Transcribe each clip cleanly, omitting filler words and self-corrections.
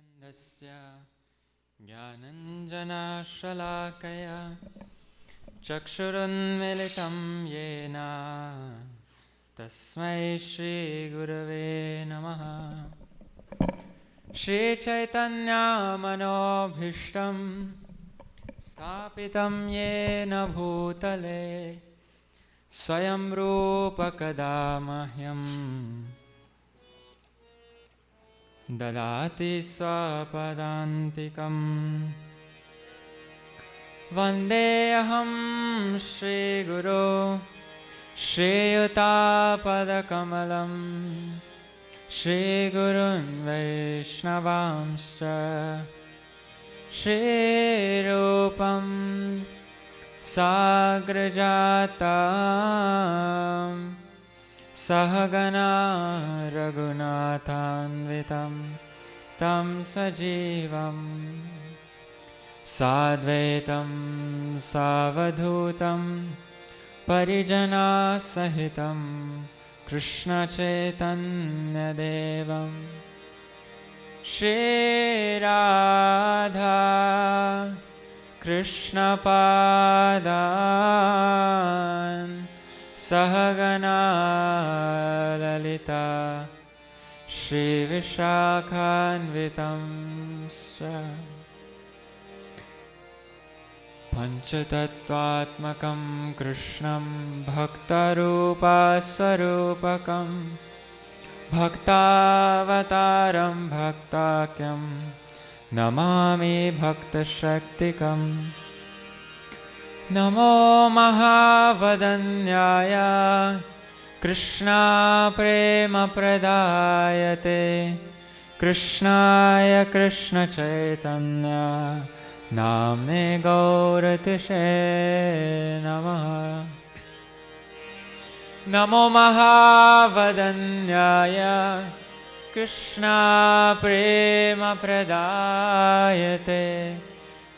ज्ञानानन्दमयीनन्दस्य ज्ञानञ्जनशलाकया चक्षुरुन्मिलितं येन तस्मै श्रीगुरवे नमः। श्रीचैतन्यमनोभीष्टं स्थापितं येन भूतले स्वयं रूपकदा मह्यं ददाति स्वपदान्तिकम्। वन्देऽहं श्रीगुरो श्रीयुतापदकमलं श्रीगुरुन् वैष्णवांश्च श्रीरूपं साग्रजातं सहगना रघुनाथान्वितं तं सजीवं साद्वैतं सावधूतं परिजनसहितं कृष्णचैतन्यदेवं श्रीराधा कृष्णपादान् सहगना ललिता श्रीविशाखान्वितंश्च। पञ्चतत्त्वात्मकं कृष्णं भक्तरूपस्वरूपकं भक्तावतारं भक्ताख्यं नमामि भक्तशक्तिकम्। नमो महावदन्याय कृष्णप्रेमप्रदायते कृष्णाय कृष्णचैतन्य नाम्ने गौरतिशे नमः। नमो महावदन्याय कृष्णप्रेमप्रदायते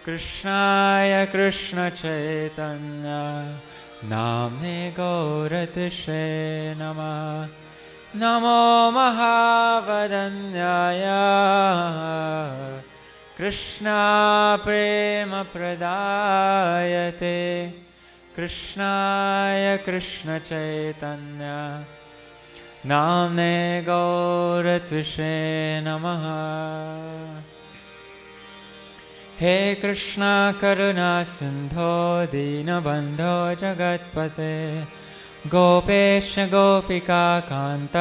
कृष्णाय कृष्णचैतन्य नाम्ने गौरतिशे नमः। नमो महावदन्याय कृष्णप्रेमप्रदायते कृष्णाय कृष्णचैतन्य नाम्ने गौरतिशे नमः। हे कृष्ण करुणा सिन्धो दीनबन्धो जगत्पते गोपेश गोपिका कान्त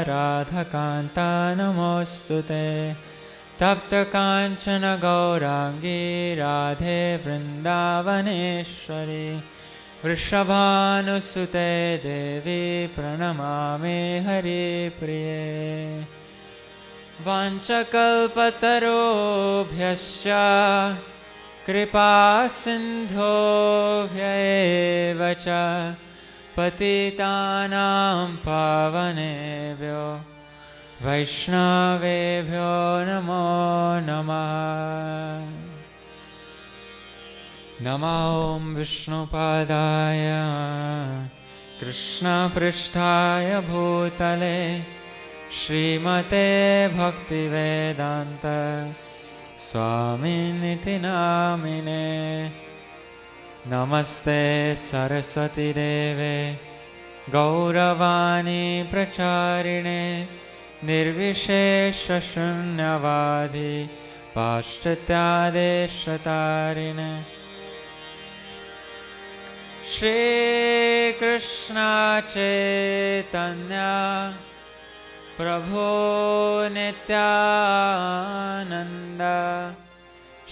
राधाकान्त नमोऽस्तुते। तप्त काञ्चन गौराङ्गी राधे वृन्दावनेश्वरी वृषभानुसुते देवी प्रणमामि हरिप्रिये। वाञ्छकल्पतरुभ्यश्च कृपासिन्धुभ्यैव च पतितानां पावनेभ्यो वैष्णवेभ्यो नमो नमः। नमो विष्णुपादाय कृष्णपृष्ठाय भूतले श्रीमते भक्तिवेदान्त स्वामिनिति नामिने। नमस्ते सरस्वती देवे गौरवाणी प्रचारिणे निर्विशेषशून्यवादी पाश्चात्यादेशतारिणे। श्रीकृष्ण चैतन्य प्रभो नित्यानन्द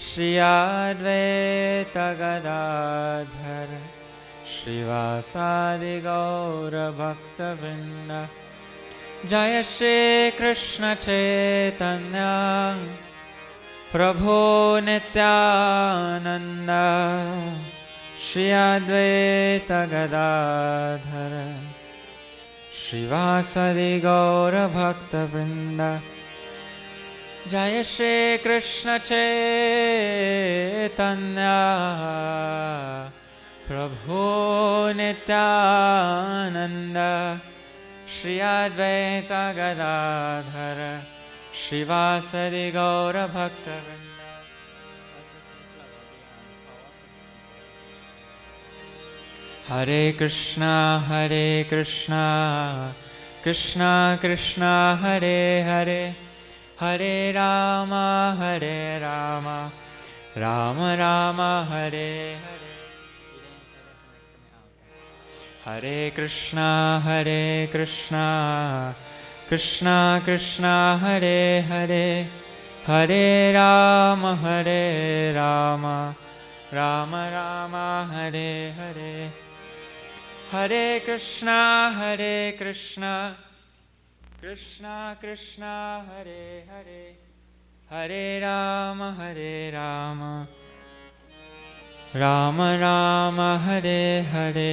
श्री अद्वैत गदाधर श्रीवासादि गौरभक्तवृन्द। जय श्री कृष्ण चैतन्य प्रभो नित्यानन्द श्री अद्वैत गदाधर श्रीवासादि गौरभक्तवृन्द। जय श्री कृष्ण चैतन्य प्रभो Nityanand Shri Advaita Gadadhar Shivasadi Gaura Bhakta Vrinda. Hare Krishna, Krishna Krishna, Hare Hare, Hare Rama, Rama Rama, Hare Hare. Hare Krishna, Krishna Krishna, Hare Hare, Hare Rama, Rama Rama, Hare Hare. Hare Krishna, Krishna Krishna, Hare Hare, Hare Rama, Rama Rama, Hare Hare.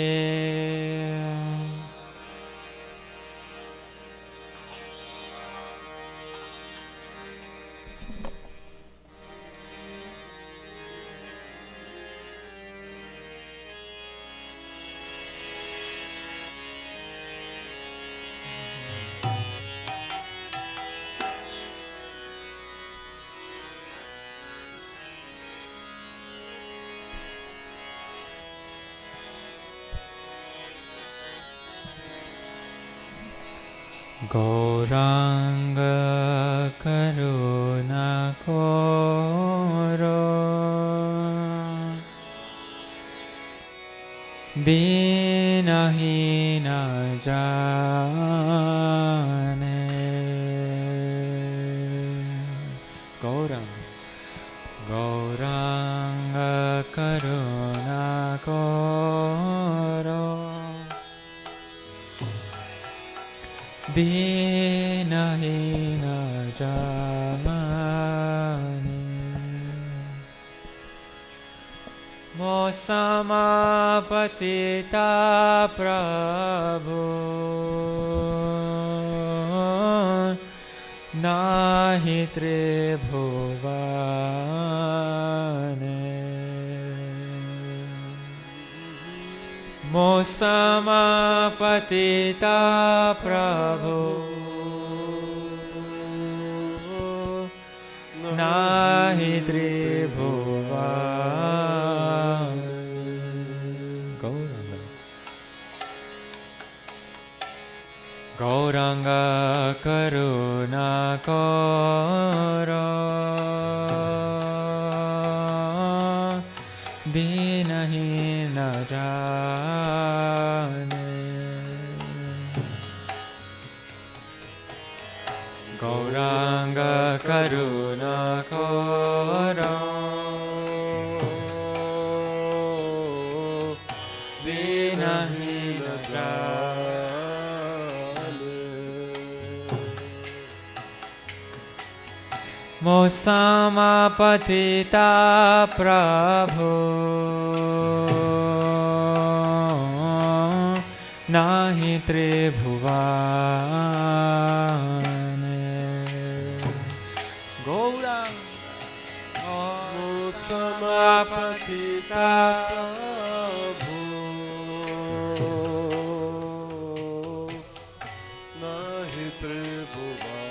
Gauranga Karuna Koro Dinahina Jane. Gauranga Karuna Koro Dinahina Jane. Mosama Patita Prabhu Nahi Tribhuvane. Mosama Patita Prabhu Nahi Tribhuvane. Gauranga Karuna Koro Dinahina Jane. Gauranga Karuna Koro Dinahina Jane. Mosama Patita Prabhu Nahi Tribhuvane. Gauranga Mosama Patita Prabhu Nahi Tribhuvane.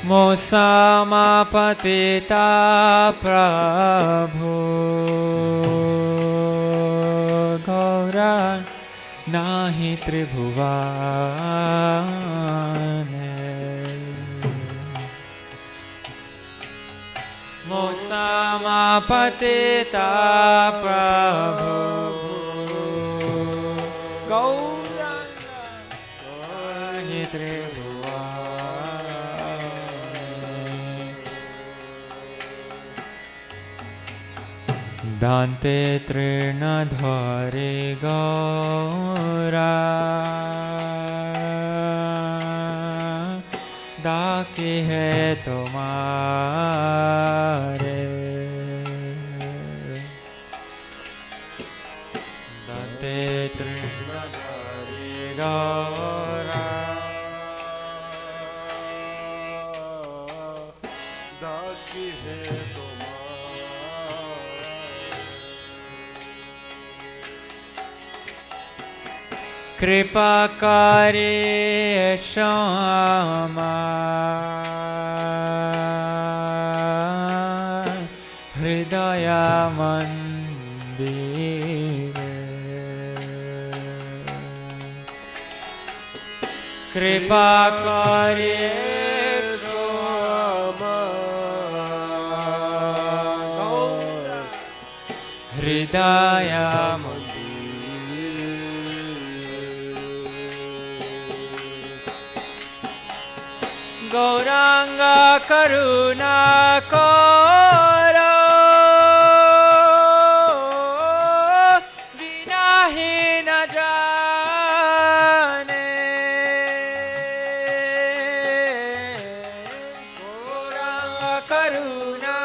Mosama Patita Prabhu Gaura Nahi Tribhuvane. Mosama Patita Prabhu Gaura Nahi Tribhuvane. Dante Trinadhare Gaura Daki hai tumhare. Dante Trinadhare Gaura Daki hai कृपा करे श्यामा हृदय मंदिर कृपा करे हृदय गौरांग करुणा करो बिना ही न जाने गौरांग करुणा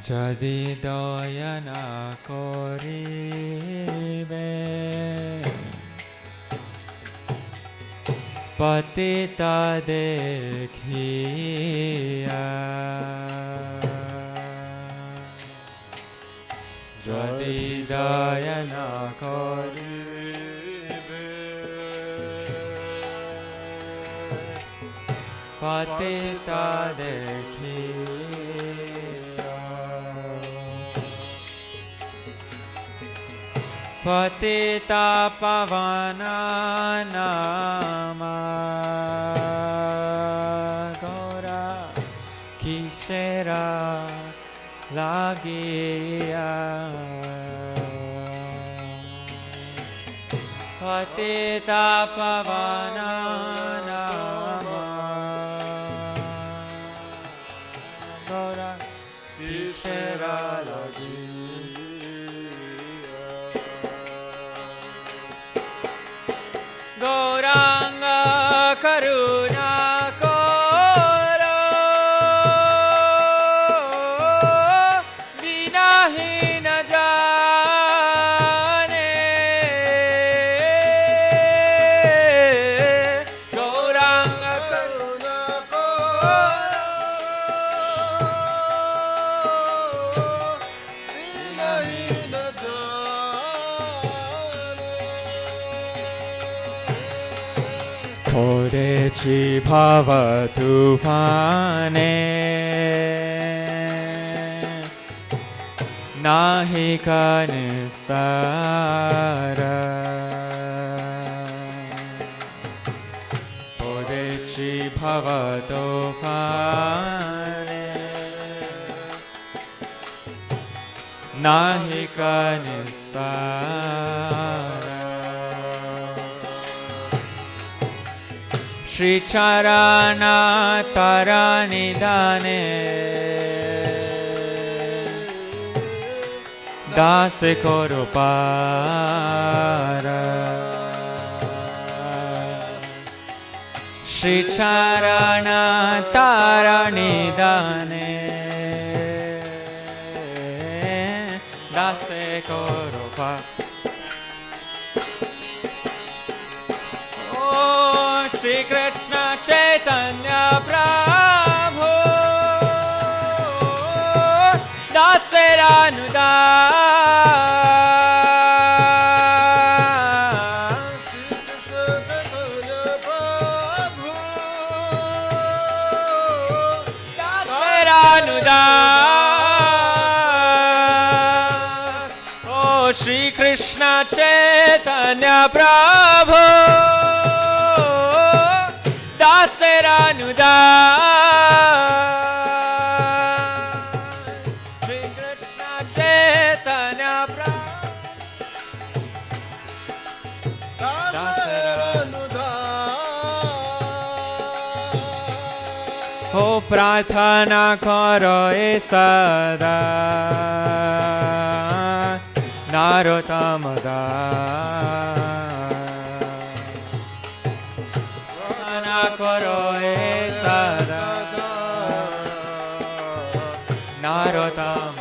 যদি দয়া না করিবে পতিতা দেখিয়া যদি দয়া না করিবে পতিতা দেখিয়া पतिता पावना नामा गौरा किसेरा लागिया पतिता पावना नामा गौरा किसेरा लागिया गौरांग करुणा करो बिना ही न जाने गौरांग करुणा करो बिना ही न पड़ेछि भव तूफाने नाहि निस्तार पड़ेछि भव तूफाने नाहि निस्तार श्री चरणा तारानि दाने दास करो पार श्री चरणा तारानि दाने दास करो पार श्री कृष्ण चैतन्य प्रभु दासरानुदास दासरानुदास ओ श्री कृष्ण चैतन्य प्रभु दासरानुदास श्री कृष्ण चैतन्य दासरानुदास हो प्रार्थना करो ए सदा नारोत्तम करो ए सदा नारोत्तम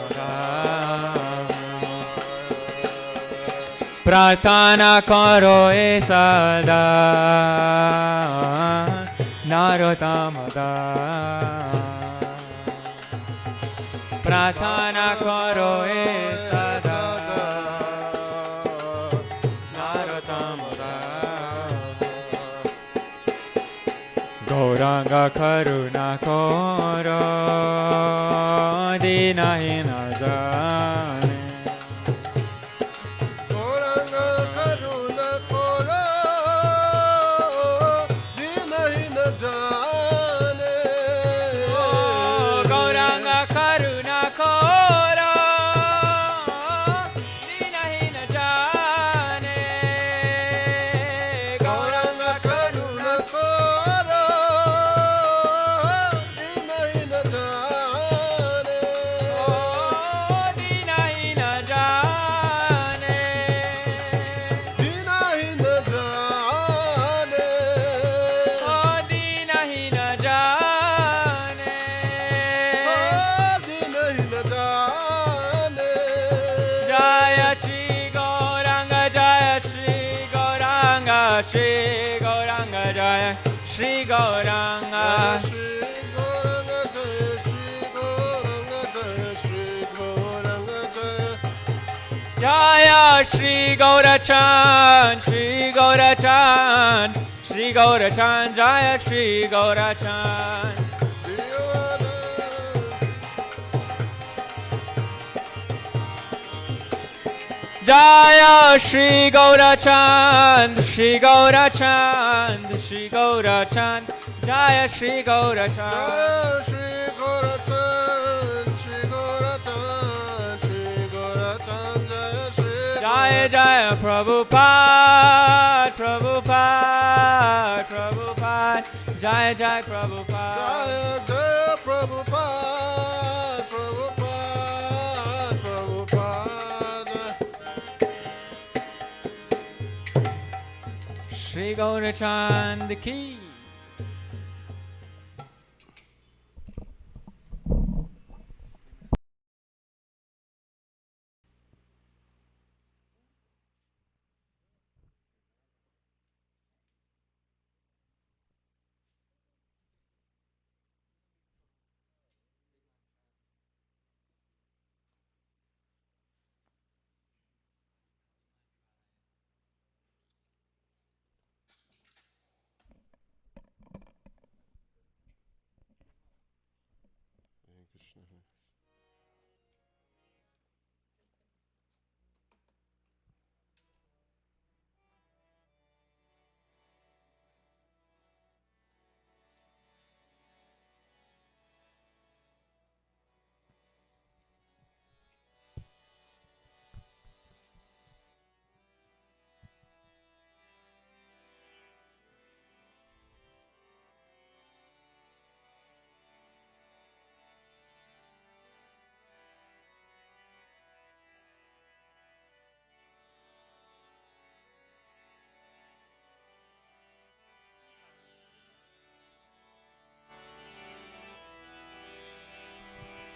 પ્રાર્થના કરો એ સદા નારોત્તમ દાસ પ્રાર્થના કરો એ સદા નારોત્તમ દાસ ગૌરાંગ કરુણા કરો દીનહીન જાને Shri Gauranga Jaya Shri Gaurachan Shri Gaurachan Shri Gaurachan Jaya Shri Gaurachan Jaya Shri Gaurachand Shri Gaurachand Shri Gaurachand Jaya Shri Gaurachand Shri Gaurachand Shri Gaurachand Shri Gaurachand Jaya Jaya Prabhupada Prabhupada Prabhupada Jaya Jaya Prabhupada Jaya Jaya Prabhupada Prabhupada Prabhupada Shri Gaurachand ki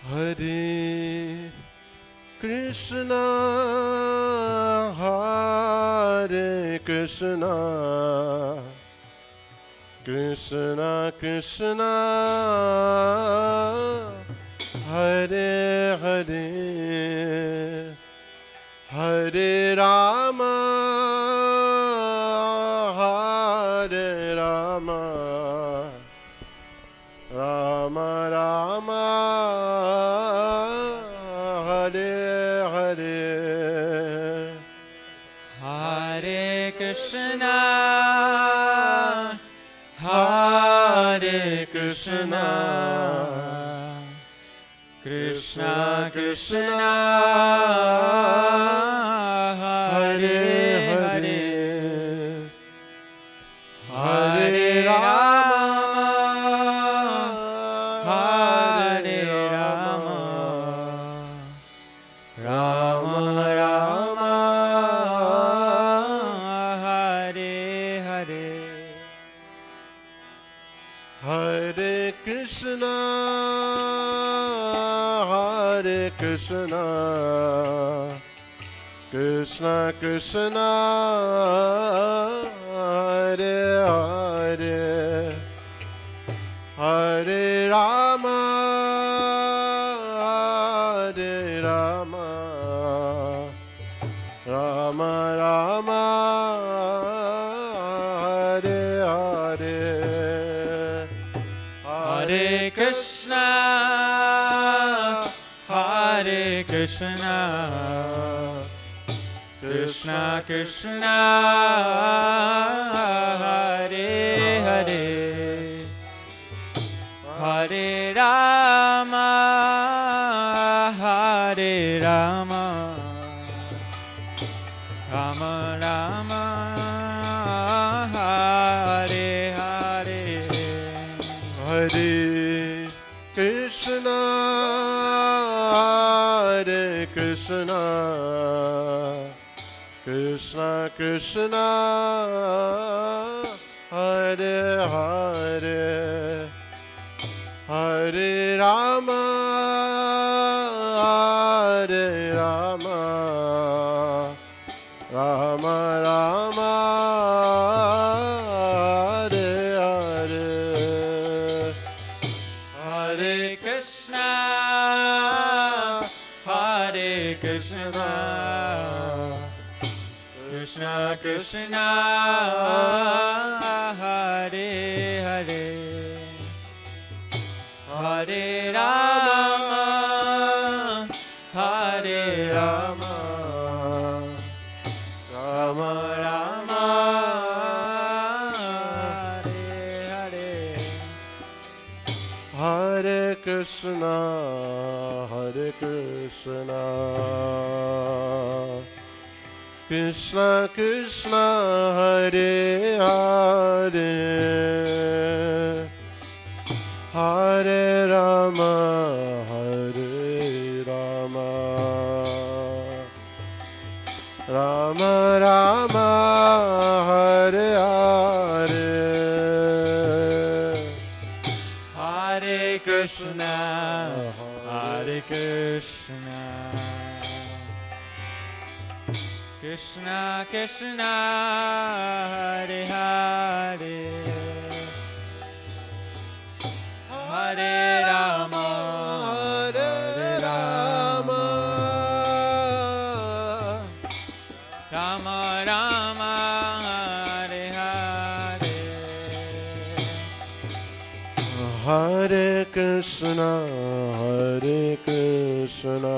Hare Krishna Hare Krishna Krishna Krishna Hare Hare Hare Rama Hare Rama Rama Rama Hare Hare Hare Krishna Hare Krishna Krishna Krishna Hare Hare Hare Rama Hare Rama Rama Rama Hare Hare Hare Krishna Hare Krishna Krishna Krishna Hare Hare Hare Rama Hare Rama Rama Rama Hare Hare Hare Krishna Hare Krishna Krishna Krishna Hare Hare Hare Rama Hare Rama Rama Rama Hare Hare Hare Krishna Hare Krishna Krishna Krishna Hare Hare Hare Rama Hare Rama Rama Rama Hare Hare Hare Krishna Hare Krishna Krishna Krishna Hare Hare Hare Rama Hare Rama Rama Rama Hare Hare Hare Krishna Hare Krishna Krishna Krishna Hare Hare Hare Rama Hare Rama Rama Rama Hare Hare Hare Krishna Hare Krishna Krishna Krishna Hare Hare Hare Rama Hare Rama Rama Rama Hare Hare Hare Krishna Hare Krishna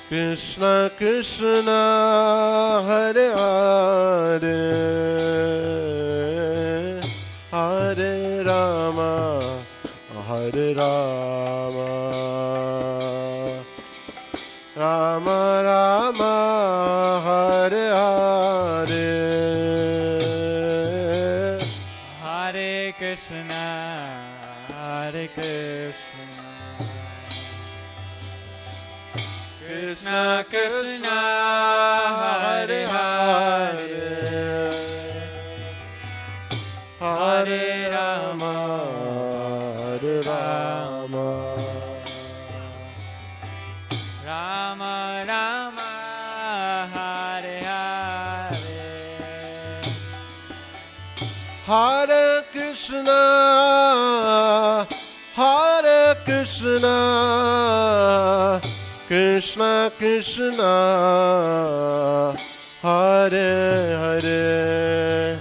Krishna Krishna Hare Hare Hare Rama Hare Rama Rama Rama Hare Hare Hare Krishna Hare Krishna Krishna Krishna Hare Hare Hare Rama Hare Rama Rama Rama Hare Hare Hare Krishna Hare Krishna Krishna Krishna Hare Hare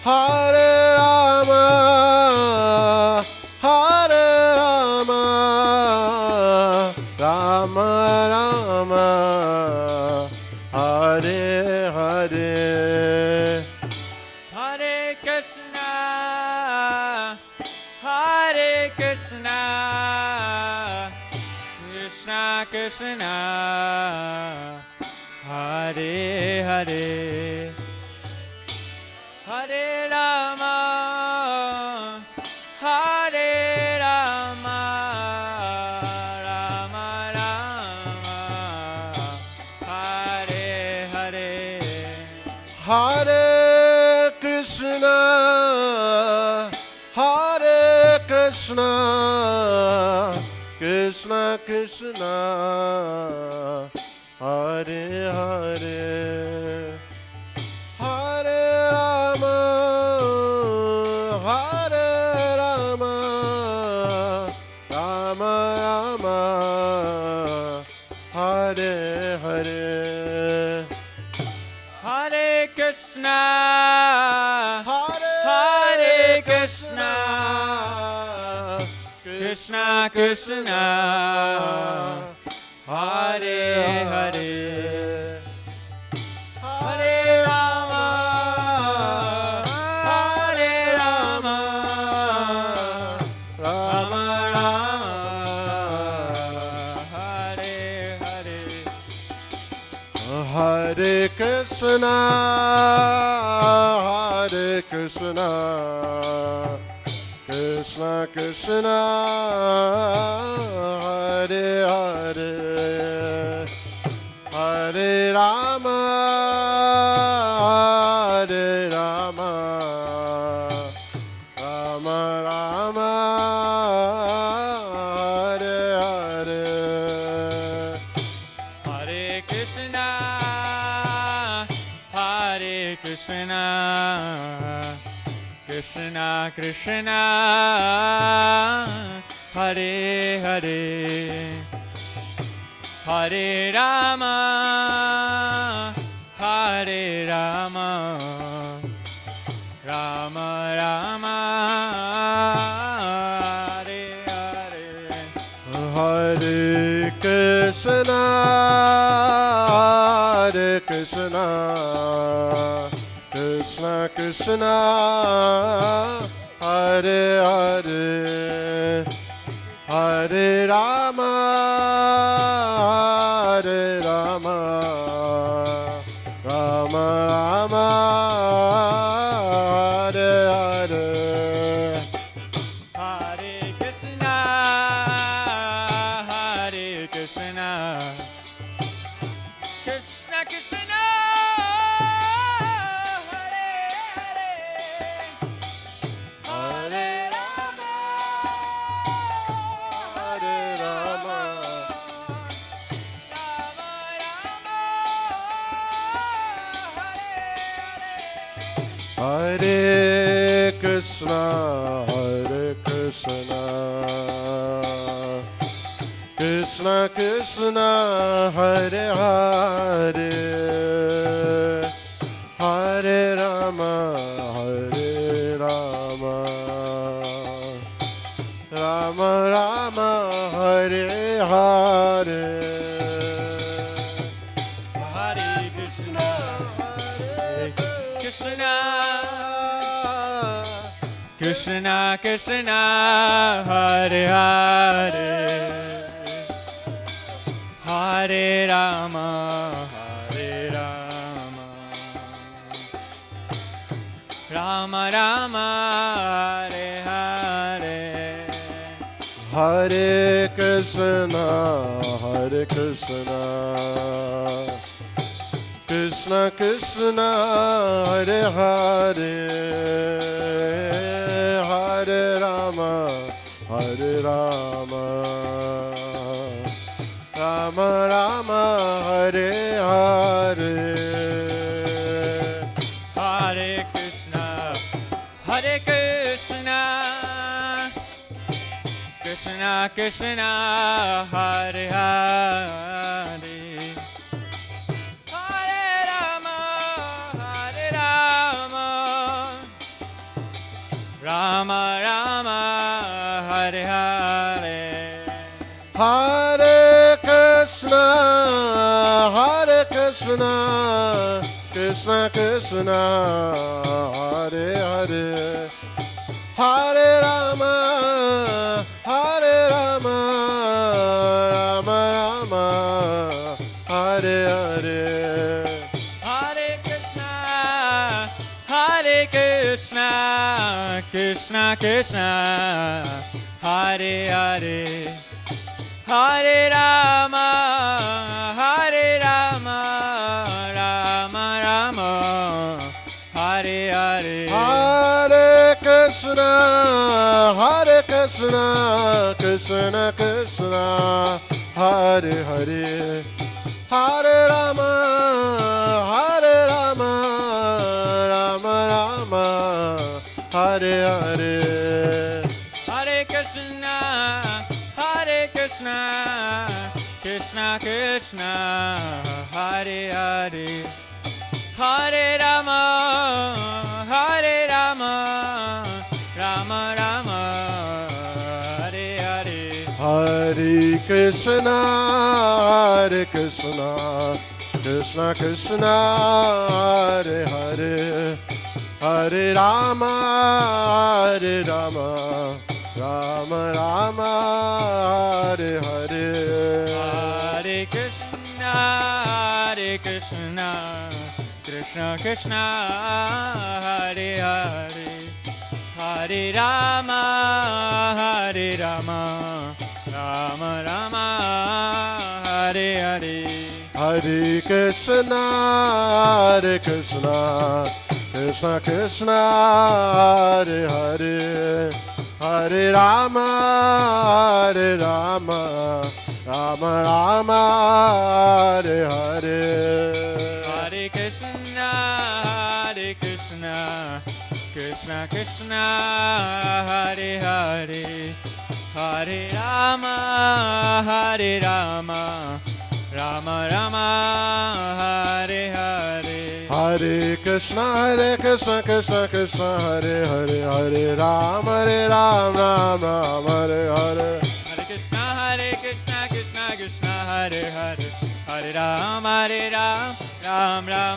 Hare Rama Hare Rama Rama Rama Hare Hare Hare Krishna Hare Krishna Krishna Krishna Hare Hare Hare Rama Hare Rama Rama Rama Hare Hare Hare Krishna Hare Krishna Krishna Krishna, Hare Hare, Hare Rama, Hare Rama, Rama Rama, Hare Hare, Hare Krishna, Hare Krishna, Krishna Krishna, Hare Hare, Hare Rama, Hare Rama, Rama Rama, Hare Hare, Hare Krishna, Hare Krishna, Krishna Krishna, Hare Hare, Hare Rama, Hare Rama, Rama Rama, Hare Hare. Hare Krishna, Hare Krishna, Krishna Krishna, Hare Hare, Hare Rama, Hare Rama, Rama Rama, Hare Hare, Hare Krishna, Hare Krishna, Krishna Krishna, Hare Hare, Hare Rama, Hare Rama, Rama Rama, Hare Hare. Hare Krishna, Hare Krishna, Krishna Krishna, Hare Hare, Hare Rama, Hare Rama, Rama Rama, Hare Hare. Hare Krishna, Hare Krishna, Krishna Krishna, Hare Hare, Hare Rama, Hare Rama, Rama Rama, Hare Hare. Hare Krishna, Hare Krishna, Krishna Krishna, Hare Hare, Hare Rama, Hare Rama, Rama Rama, Hare Hare. Hare Krishna, Hare Krishna, Krishna Krishna, Hare Hare, Hare Rama, Hare Rama, Rama Rama, Hare Hare. Hare Krishna, Hare Krishna, Krishna Krishna, Hare Hare, Hare Rama, Hare Rama, Rama Rama, Hare Hare. Hare Krishna, Hare Krishna, Krishna Krishna, Hare Hare, Hare Rama, Hare Rama, Rama Rama, Hare Hare. Hare Krishna, Hare Krishna, Krishna Krishna, Hare Hare, Hare Rama, Hare Rama, Rama Rama, Hare Hare. Hare Krishna, Krishna Krishna, Hare Hare, Hare Rama, Hare Rama, Rama Rama, Hare Hare. Hare Krishna, Krishna Krishna, Hare Hare, Hare Rama, Rama Rama, Hare Hare. Hare Krishna, Krishna Krishna, Hare Hare, Hare Rama, Rama Rama, Hare Hare. Hare Krishna, Krishna Krishna, Hare Hare, Hare Rama, Rama Rama, Hare Hare. Hare Krishna, Krishna Krishna, Hare Hare, Hare Rama, Rama Rama, Hare Hare. Hare Krishna, Krishna Krishna, Hare Hare, Hare Rama, Rama Rama, Hare Hare. Hare Krishna, Krishna Krishna, Hare Hare, Hare Rama, Ram Ram, Hare Hare. Hare Krishna, Krishna Krishna, Hare Hare, Hare Ram, Ram Ram,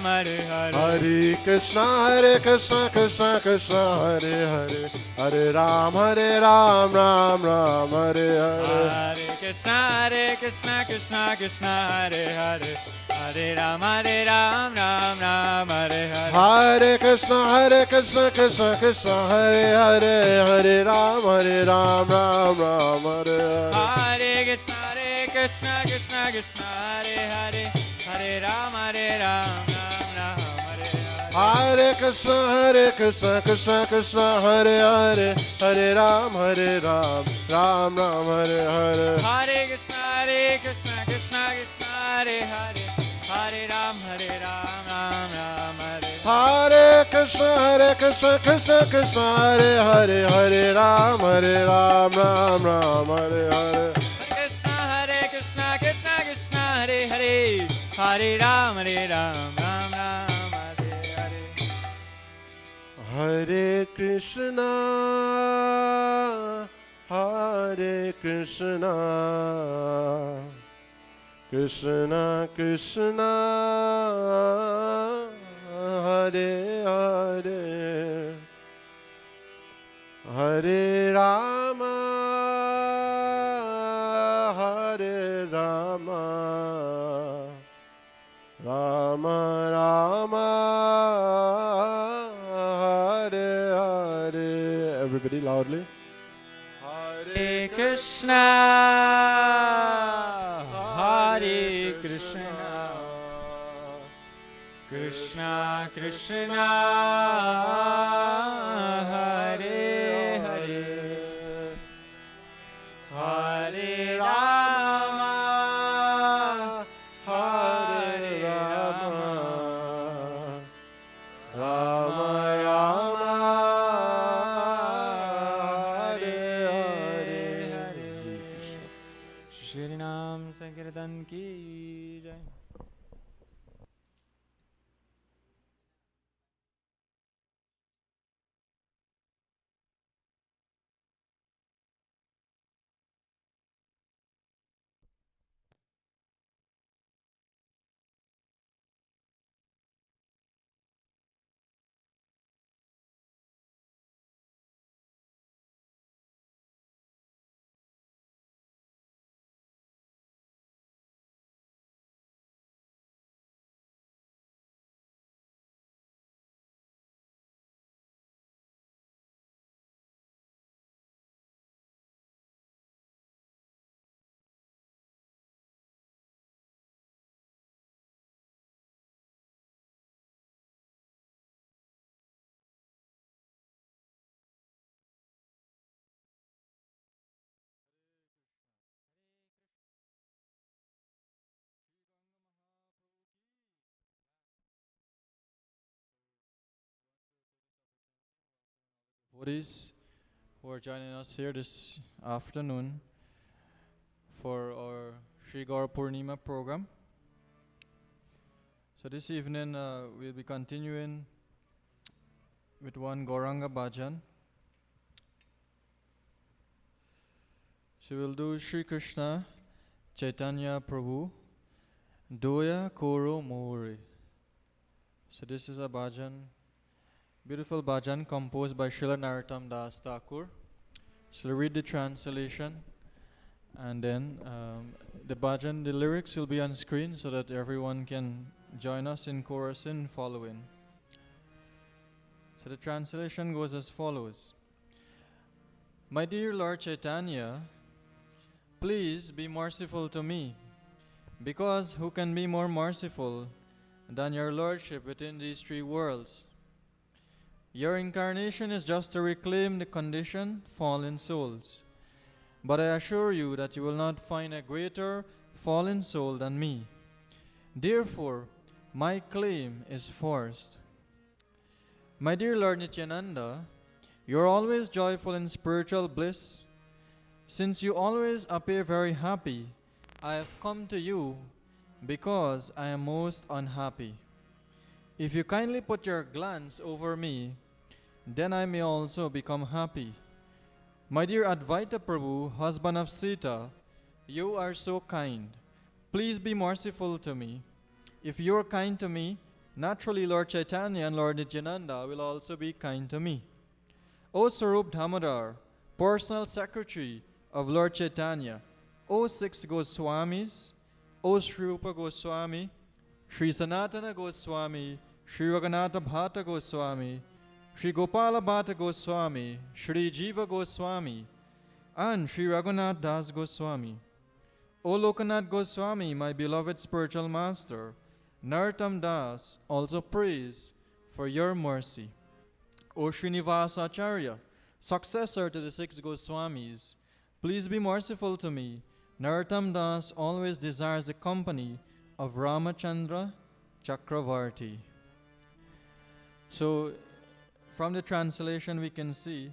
Hare Hare. Hare Krishna, Krishna Krishna, Hare Hare, Hare Ram, Ram Ram, Hare Hare. Hare Krishna, Krishna Krishna, Hare Hare, Hare Ram, Ram Ram, Hare Hare. Hare Krishna, Krishna Krishna, Hare Hare, Hare Ram, Ram Ram, Hare Hare. Hare Krishna, Krishna Krishna, Hare Hare, Hare Ram, Ram Ram, Hare Hare. Hare Krishna, Krishna Krishna, Hare Hare, Hare Ram, Ram Ram, Hare Hare. Hare Krishna, Krishna Krishna, Hare Hare, Hare Ram, Ram Ram, Hare Hare. Hare Krishna, Krishna Hare Hare, Hare Ram, Ram Ram, Hare Hare. Hare Krishna, Krishna Hare Hare, Hare Ram, Ram Ram, Hare Hare. Hare Krishna, Krishna Krishna, Hare Hare, Hare Rama, Rama Rama, Hare Hare. Everybody loudly. Hare Krishna, Hare Krishna, Krishna Krishna, Hare Hare, Hare Rama, Hare Rama, Rama Rama, Hare Hare. Shri Nam Sankirtan ki jai. devotees who are joining us here this afternoon for our Sri Gaura Purnima program. So this evening we'll be continuing with one Gauranga Bhajan. So we'll do Sri Krishna Caitanya Prabhu Doya Koro More. So this is a bhajan, beautiful bhajan composed by Srila Narottam Das Thakur. So we'll read the translation, and then the bhajan, the lyrics will be on screen so that everyone can join us in chorus and following. So the translation goes as follows. My dear Lord Caitanya, please be merciful to me, because who can be more merciful than your Lordship within these three worlds? Your incarnation is just to reclaim the conditioned, fallen souls. But I assure you that you will not find a greater fallen soul than me. Therefore, my claim is forced. My dear Lord Nityananda, you are always joyful in spiritual bliss. Since you always appear very happy, I have come to you because I am most unhappy. If you kindly put your glance over me, then I may also become happy. My dear Advaita Prabhu, husband of Sita, you are so kind. Please be merciful to me. If you are kind to me, naturally Lord Caitanya and Lord Nityananda will also be kind to me. O Sarup Damodar, personal secretary of Lord Caitanya, O six Goswamis, O Sri Rupa Goswami, Sri Sanatana Goswami, Sri Raghunatha Bhatta Goswami, Sri Gopala Bhatta Goswami, Sri Jiva Goswami, and Sri Raghunath Das Goswami. O Lokanath Goswami, my beloved spiritual master, Narottam Das also prays for your mercy. O Srinivasa Acharya, successor to the six Goswamis, please be merciful to me. Narottam Das always desires the company of Ramachandra Chakravarti. So, from the translation we can see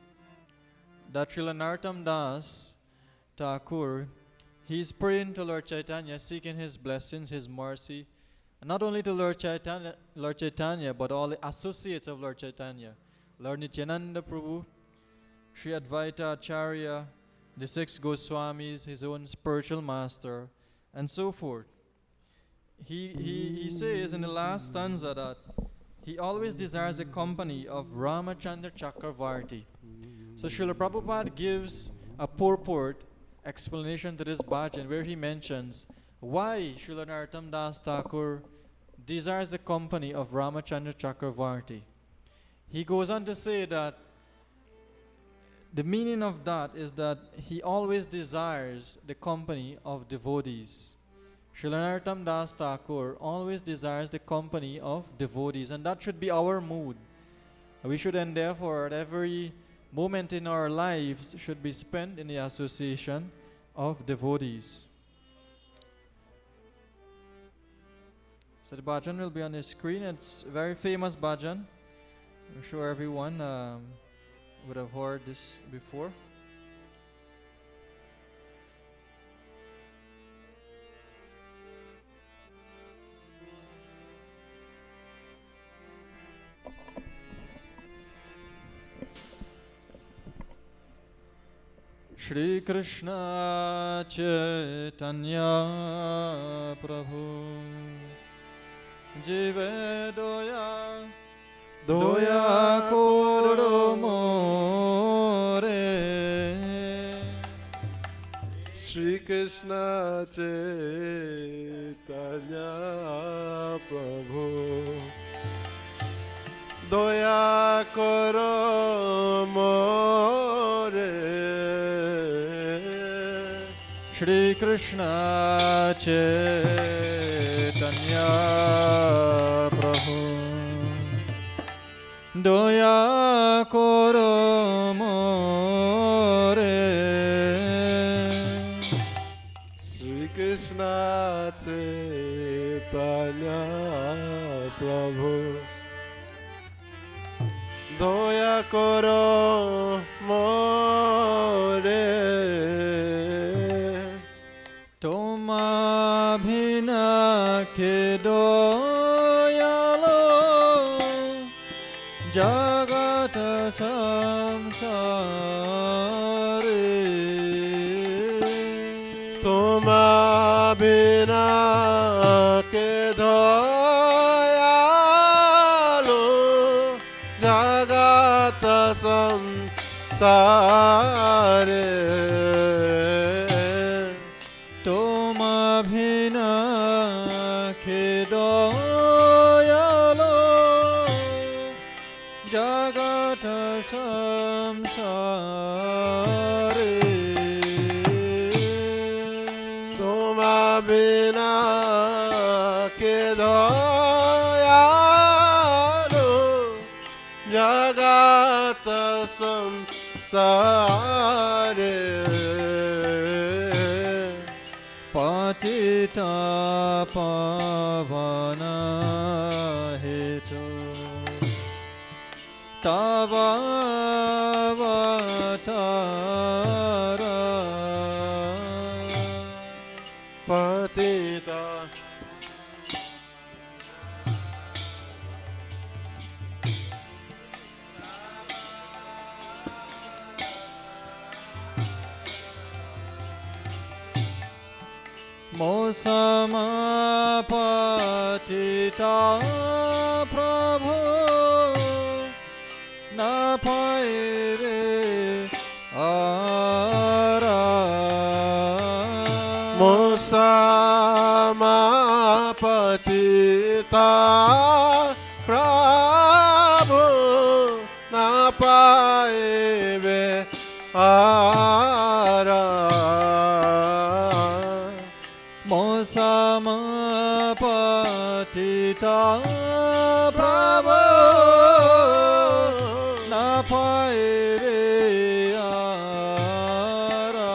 that Srila Narottam Das Thakur, he is praying to Lord Caitanya, seeking his blessings, his mercy, and not only to Lord Caitanya, but all the associates of Lord Caitanya, Lord Nityananda Prabhu, Sri Advaita Acharya, the six Goswamis, his own spiritual master, and so forth. He says in the last stanza that he always desires the company of Ramachandra Chakravarti. So Srila Prabhupada gives a purport explanation to this bhajan where he mentions why Srila Narottam Das Thakur desires the company of Ramachandra Chakravarti. He goes on to say that the meaning of that is that he always desires the company of devotees. Srila Narottam Das Thakur always desires the company of devotees, and that should be our mood. We should endeavor at every moment in our lives should be spent in the association of devotees. So the bhajan will be on the screen. It's a very famous bhajan. I'm sure everyone would have heard this before. Shri Krishna Caitanya Prabhu Jive Doya Doya Koro More Shri Krishna Caitanya Prabhu Doya Koro More Shri Krishna Caitanya Prabhu Doya Koro More Shri Krishna Caitanya Prabhu দয়া করো মোরে তোমা বিনা কে দয়ালো জগত সংসারে তোমা বিনা কে দয়ালো জগত সংসারে তোমা বিনা কে দয়ালো জগত সংসারে তোমা বিনা কে দয়ালো জগত সংসারে পতিতা পাবন হেতু তব অবতার পতিতা মৌসম পতিতা প্রভু না পায় রে আরা মোসামাপতিতা প্রভু না পাইবে আরা মৌসম পতিতা প্রভু না পায় রে আরা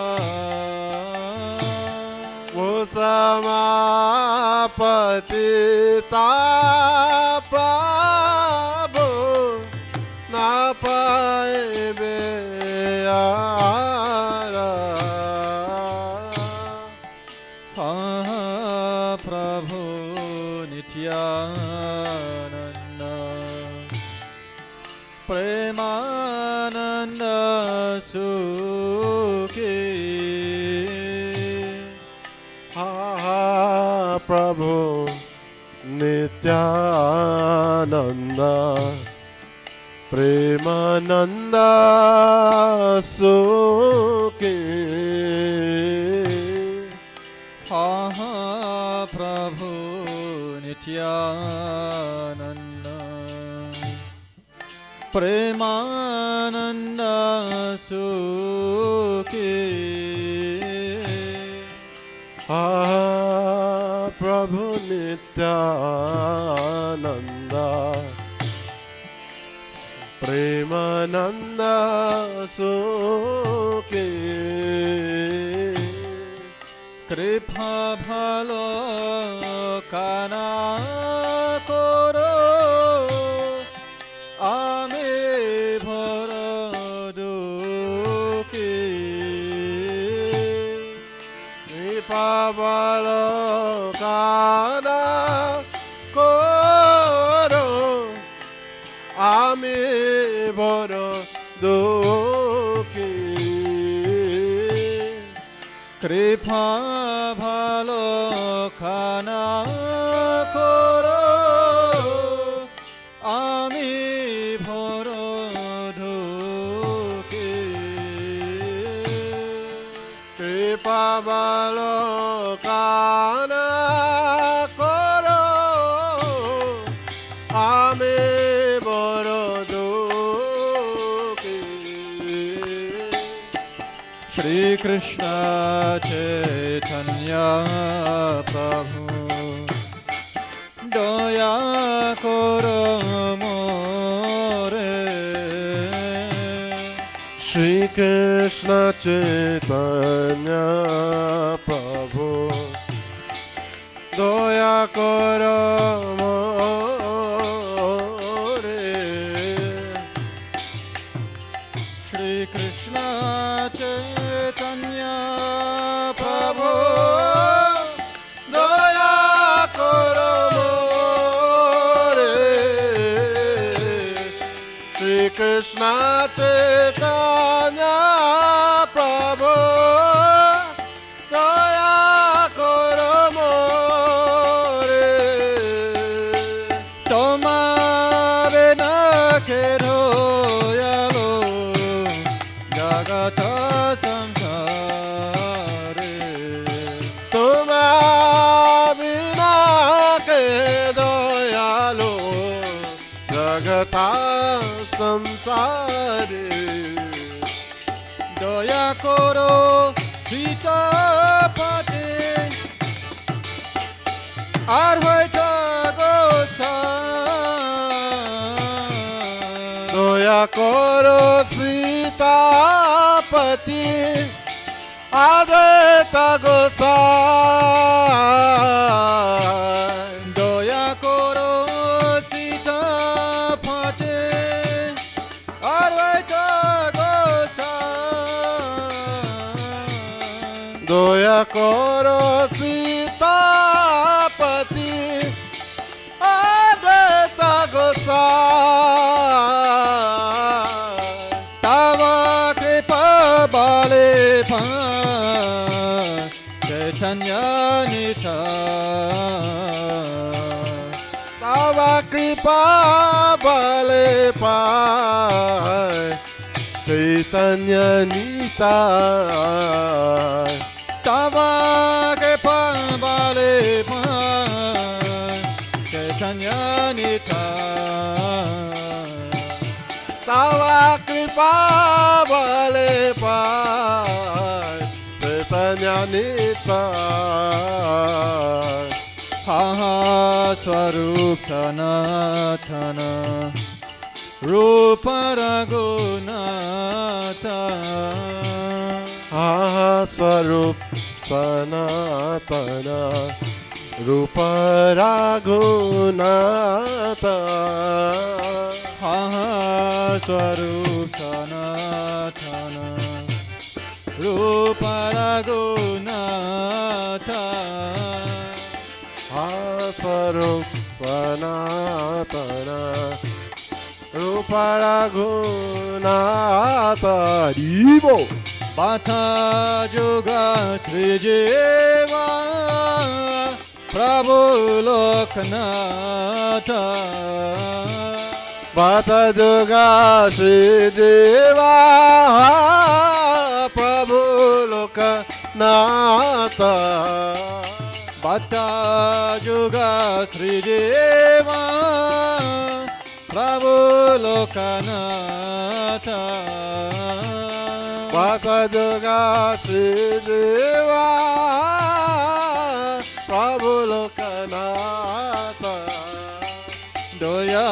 মোসামাপতিতা প্রভু না পাইবে আরা প্রভু নিত্যানন্দ প্রেমানন্দ সুখী প্রভু নিত্যানন্দ প্রেমানন্দ সুখী প্রভু নিত্যানন্দ প্রেমানন্দ সুখী প্রভু নিত্যানন্দ প্রেমানন্দ সুখী কৃপা ভালো কানা করো আমি ভর দুঃখী পাবল কানা করো আমি বড় দুঃখী কৃপা ভালো খানা করো আমি ভর দুঃখী পাবল কানা করো আমি বড় দুঃখী শ্রী কৃষ্ণ চৈতন্য প্রভু দয়া করো মোরে শ্রী কৃষ্ণ চৈতন্য প্রভু দয়া কর মোরে Krishna Chaitanya Prabhu Daya Koro More Tomare na kero yalo jagata samsare Tuma bina ke doyalo jagata samsare Doya koro Sita pate Advaita Gosai Doya koro Sitapati Advaita Gosai Doya koro Sita pate Advaita Gosai Doya koro Sitapati Advaita Gosai Tava kripa bale pa Caitanya nita Tava kripa bale pai Caitanya nitai Tava kripa bale pa Caitanya nita Tava kripa bale pai Caitanya nitai Haha swarup sanatana Rupa raghunatha Aha Swarup Sanatana Rupa Raghunatha Haha swarup sanatana Rupa raghunatha Aha Swarup Sanatana Rupa Raghunatha Divo Bata Juga Trijeva Prabhu Loknatha Bata Juga Shri Deva Prabhu Loknatha Bata Juga Trijeva Prabhu Loknatha Bata Juga Shri Deva Prabhu Loknatha Doya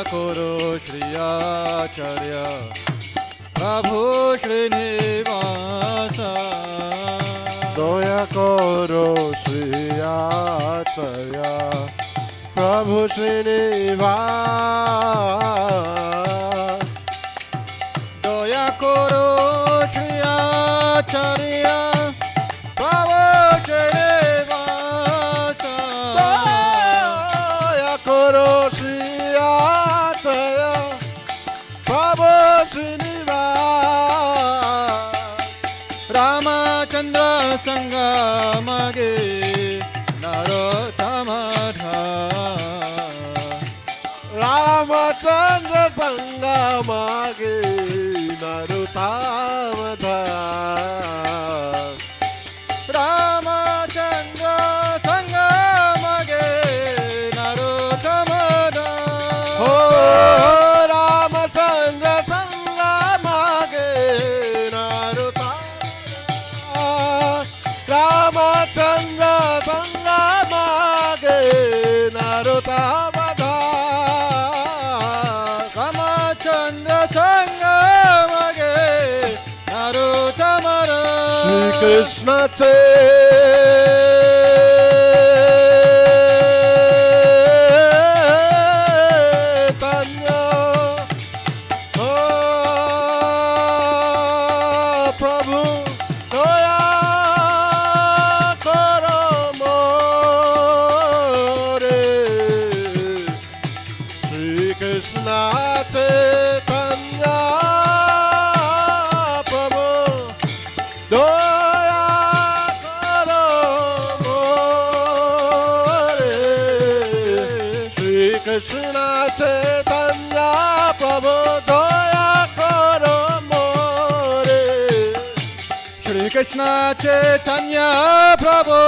Koro Shri Acharya Prabhu Srinivasa Doya Koro Shri Acharya Prabhu Srinivas Doya Koro Shri Acharya Prabhu Srinivasa Doya Koro Shri Acharya Prabhu Srinivas Ramachandra Sangamage Narottamada Ramachandra Sangamage Narottamada Ramachandra Sangamage Narottamada Oh Ramachandra Sangamage Narottamada Ramachandra Sangamage Narottamada Ramachandra Sangamage Narottamada Shri Krishna Chaitanya Oh Prabhu Daya Koro More Shri Krishna Chaitanya Krishna Chaitanya Prabhu Daya Karo More. Shri Krishna Chaitanya Prabhu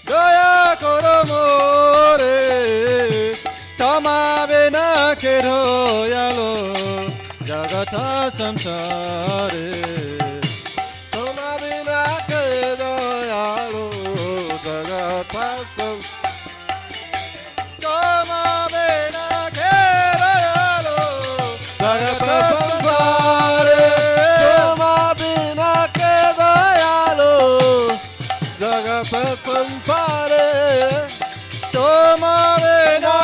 Daya Karo More. Tama bina kero yalo Jagata samsare. Tama bina kero yalo Jagata samsare. Tama bina kero yalo Jagata samsare. Tama bina kero yalo Jagata samsare. Tama bina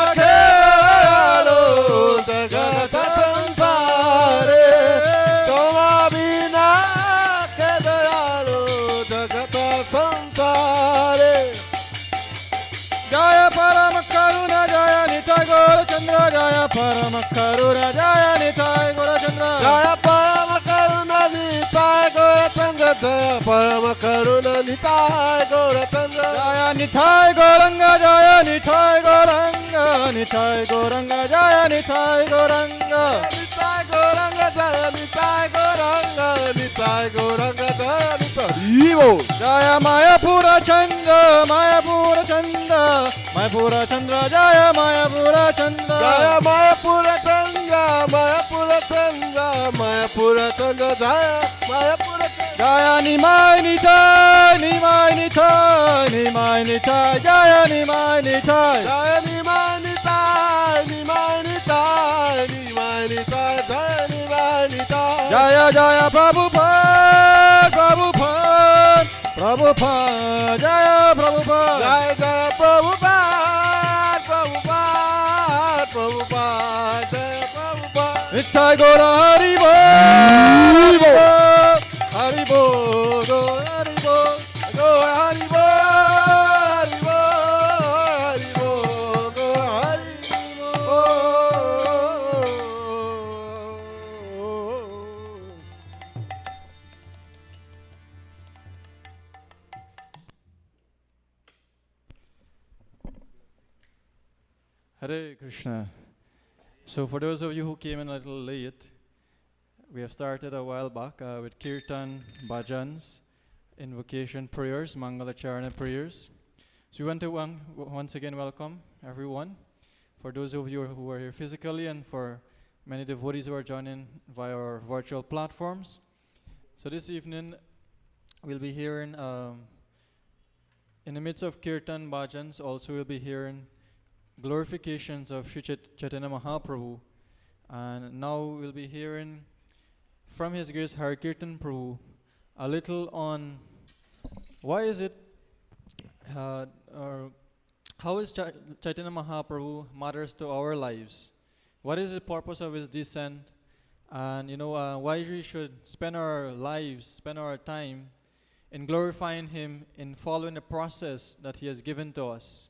Yalo Jagata samsare. Tama bina kero yalo Jagata samsare. Jaya Parama Karuna Jaya Nitai Gaura Chandra Jaya Parama Karuna Jaya Nitai Gaura Chandra Jaya Parama Karuna Nitai Gaura Chandra. Jaya Parama Karuna Nitai Gaura Chandra. Jaya Nitai Gauranga Jaya Nitai Gauranga Nitai Gauranga Jaya Nitai Gauranga Nitai Gauranga Jaya Nitai Gauranga Nitai Gauranga Jaya Nitai. Jaya Mayapura Chandra Mayapura Chandra Mayapura Chandra Jaya Mayapura Chandra Jaya Mayapura Chandra Mayapura Chandra Mayapura Chandra Jaya Mayapura Chandra. Jaya Nimai Nitai Nimai Nitai Nimai Nitai Jaya Nimai Nitai Jaya Nimai Nitai Nimai Nitai Nimai Nitai Jaya Nimai Nitai. Jaya Jaya Prabhupada Prabhupada Prabhupada Jaya Prabhupada Jaya Jaya Prabhupada Prabhupada Prabhupada Jaya Prabhupada. Nitai Gaura Haribo Haribo Gaura Haribo Gaura Haribo Haribo Haribo Gaura Haribo. Hare Krishna. So for those of you who came in a little late, we have started a while back with kirtan, bhajans, invocation prayers, Mangalacharana prayers. So we want to once again welcome everyone. For those of you who are here physically and for many devotees who are joining via our virtual platforms. So this evening we'll be hearing, in the midst of kirtan, bhajans, also we'll be hearing glorifications of Sri Chaitanya Mahaprabhu. And now we'll be hearing from His Grace Har Kirtan Prabhu a little on why is it or how is Chaitanya Mahaprabhu matters to our lives. What is the purpose of his descent, and why we should spend our lives, spend our time in glorifying him, in following the process that he has given to us.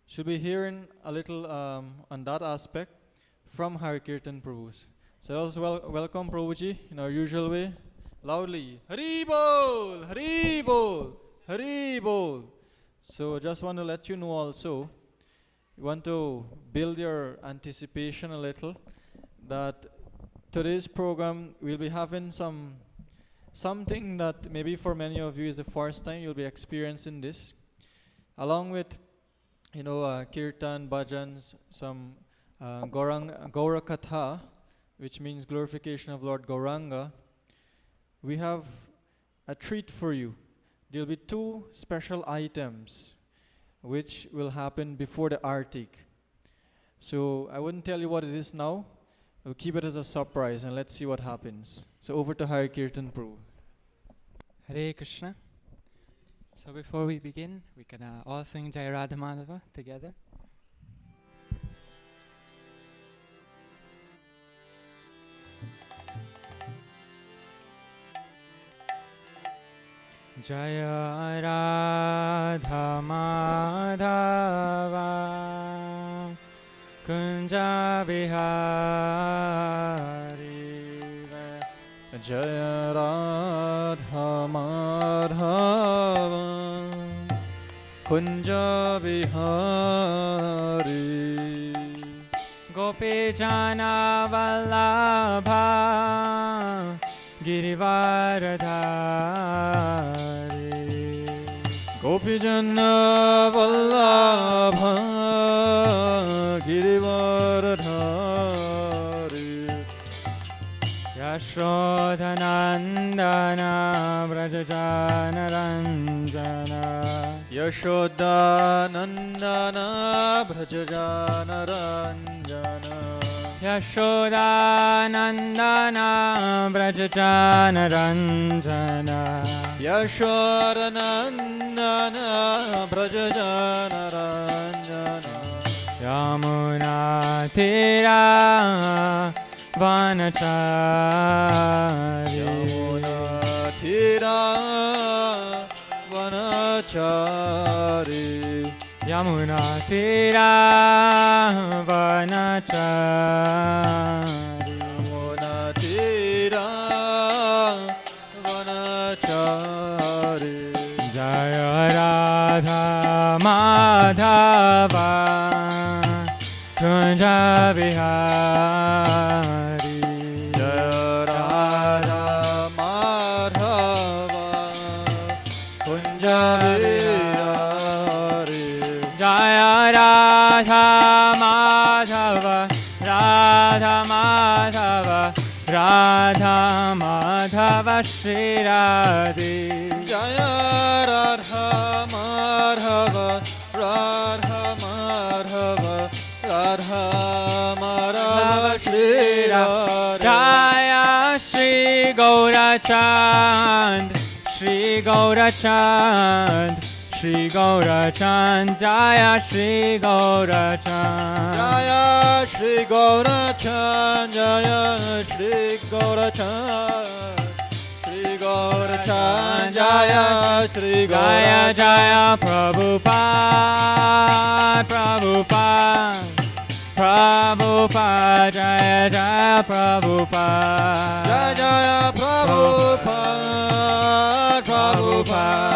Should be hearing a little on that aspect from Har Kirtan Prabhu. So also welcome Prabhuji in our usual way. Loudly, Hari Bol, Hari Bol, Hari Bol. So just want to let you know also, you want to build your anticipation a little that today's program we'll be having something that maybe for many of you is the first time you'll be experiencing this, along with kirtan, bhajans, some Gaura Katha, which means glorification of Lord Gauranga. We have a treat for you. There will be two special items which will happen before the Artik. So I wouldn't tell you what it is now. We'll keep it as a surprise and let's see what happens. So over to Har Kirtan Prabhu. Hare Krishna. So before we begin, we can all sing Jai Radha Madhava together. Jaya Radha Madhava Kunja Bihari Jaya Radha Madhava Kunja Bihari Gopijana Vallabha Girivaradhari Gopijana Vallabha Girivaradhari Yashodhanandana Vrajajana Ranjana Yashodanandana Brajajana Ranjana Yashodanandana Vrajajana Ranjana Yashodanandana Brajajana Ranjana Yamuna Tira Vanachari Yamuna Tira Vanachari Yamuna Tira Vanachari Yamuna Tira Vanachari Jaya Radha Madhava Kunja Vihari Jaya Radha Madhava Kunja Vihari Jaya Radha Madhava Radha Madhava Radha Madhava Shri Radhe Jaya Radha Madhava Radha Madhava Radha Madhava Shri Radhe Jaya Shri Gaura Chand Shri Gaura Chand Shri Gaura Chand Jaya Shri Gaura Chand Jaya Shri Gaura Chand Jaya Shri Gaura Chand Shri Gaura Chand Jaya Shri Gaura Jaya Jaya Prabhupada Prabhupada Prabhupada Jaya Jaya Prabhupada Jaya Jaya Prabhupada Prabhupada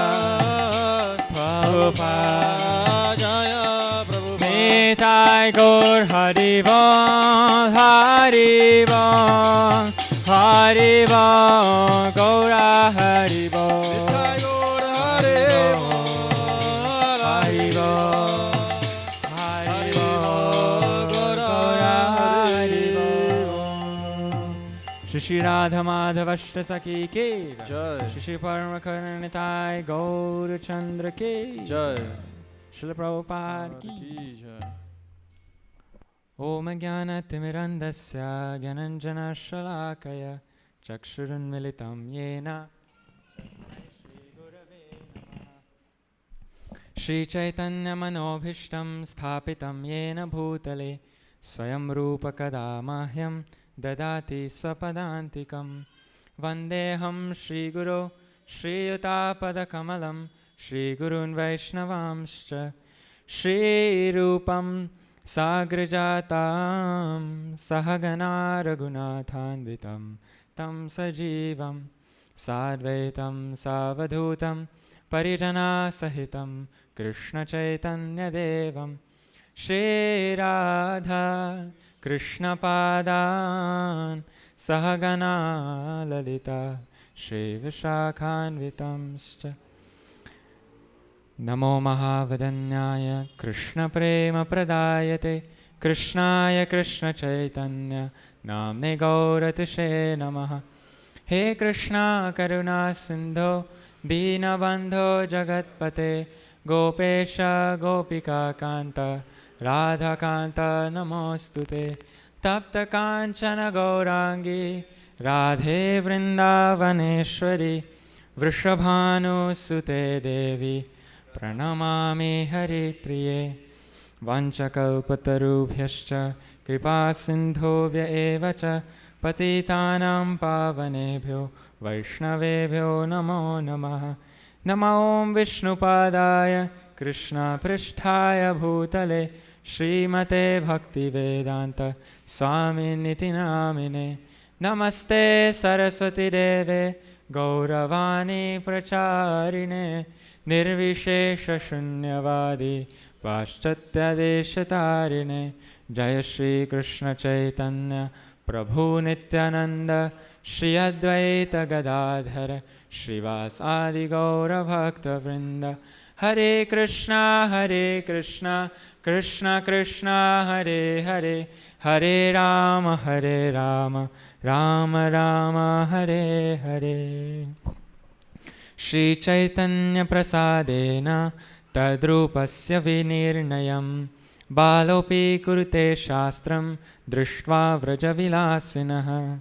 Prabhupada Jaya Prabhupada Nitai Gaur Hari Bol Hari Bol Hari Bol Gaura Hari Bol Nitai Gaur Hari Bol Hari Bol Hari Bol Gaura Hari Bol Shri Radha Madhava Sakhi Ke Jai Shri Paramakarana Nitai Gaur Chandra Ke Jai Srila Prabhupada Ki Jai Om Jnanatimirandasya Gyananjana Shalakaya Chakshurunmilitam Yena Shri Caitanya Manobhishtam Sthapitam Yena Bhutale Swayam Rupa Kada Mahyam Dadati Swapadantikam Vandeham Shri Guru Shri Yutapada Kamalam Shri Gurun Vaishnavamscha Shri Rupam Sagrajatam Sahagana Raghunathanvitam Tam Sajivam Sadvaitam Savadhutam Parijana Sahitam Krishna Chaitanya Devam Shri Radha Krishna Padan Sahagana Lalita Shri Vishakhanvitamscha Namo Mahavadanyaya Krishna Prema Pradayate Krishnaya Krishna Chaitanya Namne Gauratishe Namaha He Krishna Karuna Sindho Dinabandho Jagatpate Gopesha Gopika Kanta Radha Kanta Namostute Tapta Kanchana Gaurangi Radhe Vrindavaneshwari Vrishabhanu Sute Devi Pranamami Hari Priye Vanchakalpatarubhyascha Kripa Sindhovya Evacha Patitanam Pavanebhyo Vaishnavebhyo Namo Namaha Namo Om Vishnupadaya Krishna Pristhaya Bhutale Srimate Bhakti Vedanta Swami Niti Namine Namaste Saraswati Deve Gauravani Pracharine Nirvishesha Shunyavadi Paschatya Jaya Shri Krishna Chaitanya Prabhu Nityananda Shri Advaita Gadadhara Shrivas Adi Gaura Bhakta Vrinda Hare Krishna Krishna Krishna Hare Hare Hare Rama Rama Rama Hare Hare Shri Chaitanya Prasadena Tadrupasya Vinirnayam Balopi Kurute Shastram Drishtva Vrajavilasinaha.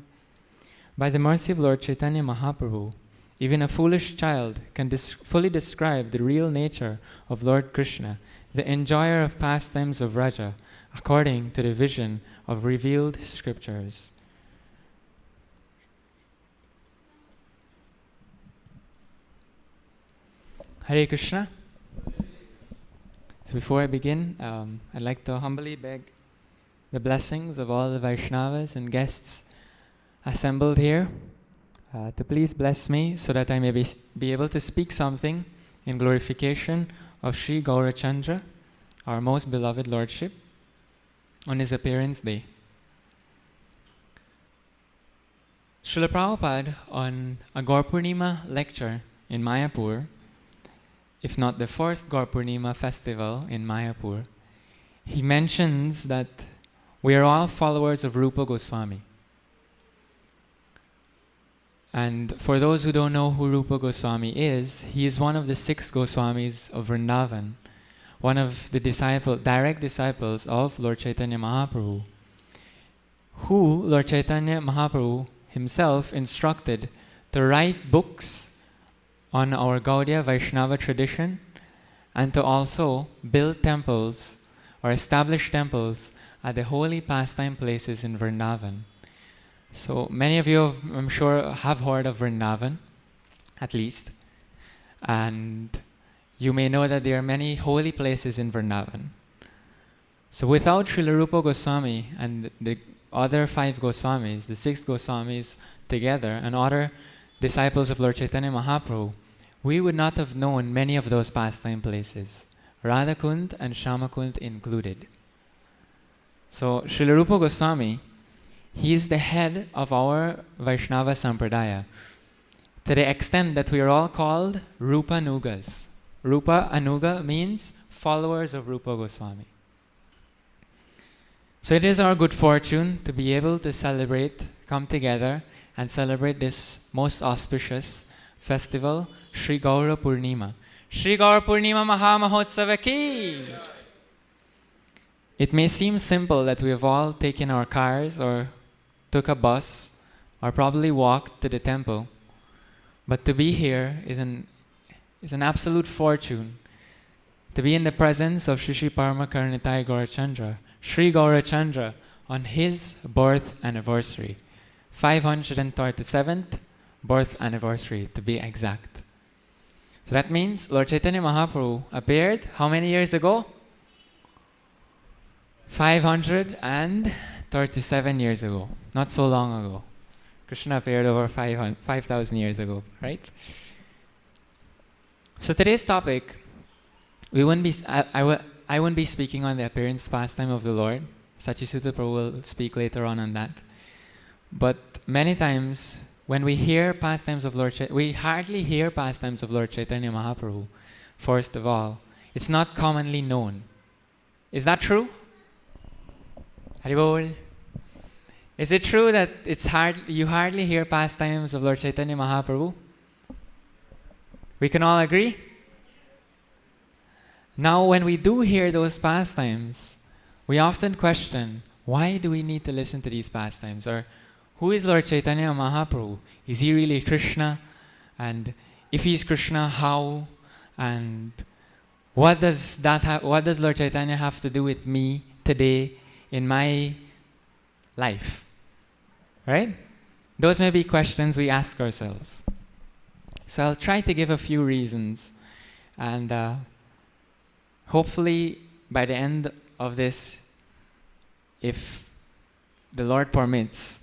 By the mercy of Lord Chaitanya Mahaprabhu, even a foolish child can fully describe the real nature of Lord Krishna, the enjoyer of pastimes of Vraja, according to the vision of revealed scriptures. Hare Krishna. So before I begin, I'd like to humbly beg the blessings of all the Vaishnavas and guests assembled here to please bless me so that I may be able to speak something in glorification of Sri Gaura Chandra, our most beloved Lordship, on his appearance day. Srila Prabhupada, on a Gaura Purnima lecture in Mayapur, if not the first Gaura Purnima festival in Mayapur, he mentions that we are all followers of Rupa Goswami. And for those who don't know who Rupa Goswami is, he is one of the 6 Goswamis of Vrindavan, one of the direct disciples of Lord Chaitanya Mahaprabhu, who Lord Chaitanya Mahaprabhu himself instructed to write books on our Gaudiya Vaishnava tradition and to also build temples or establish temples at the holy pastime places in Vrindavan. So many of you, I'm sure, have heard of Vrindavan, at least. And you may know that there are many holy places in Vrindavan. So without Srila Rupa Goswami and the other 5 Goswamis, the 6 Goswamis together, and other disciples of Lord Chaitanya Mahaprabhu, we would not have known many of those pastime places, Radhakund and Shamakund included. So Srila Rupa Goswami, he is the head of our Vaishnava Sampradaya, to the extent that we are all called Rupa Anugas. Rupa Anuga means followers of Rupa Goswami. So it is our good fortune to be able to come together and celebrate this most auspicious festival, Sri Gaura Purnima. Sri Gaura Purnima Mahamahotsava ki! It may seem simple that we have all taken our cars or took a bus or probably walked to the temple, but to be here is an absolute fortune. To be in the presence of Shri Shri Paramakaranitai Gaurachandra, Sri Gaurachandra, on his birth anniversary, 537th birth anniversary to be exact. So that means Lord Chaitanya Mahaprabhu appeared how many years ago? 537 years ago. Not so long ago. Krishna appeared over 5,000 years ago, right? So today's topic, I won't be speaking on the appearance pastime of the Lord. Sachisuta Prabhu will speak later on that. But many times when we hear pastimes of Lord Chaitanya, we hardly hear pastimes of Lord Chaitanya Mahaprabhu. First of all, it's not commonly known. Is that true? Haribol. Is it true that you hardly hear pastimes of Lord Chaitanya Mahaprabhu? We can all agree? Now, when we do hear those pastimes, we often question, why do we need to listen to these pastimes? Or, who is Lord Chaitanya Mahaprabhu? Is he really Krishna? And if he is Krishna, how? And what does Lord Chaitanya have to do with me today in my life? Right? Those may be questions we ask ourselves. So I'll try to give a few reasons. And hopefully by the end of this, if the Lord permits,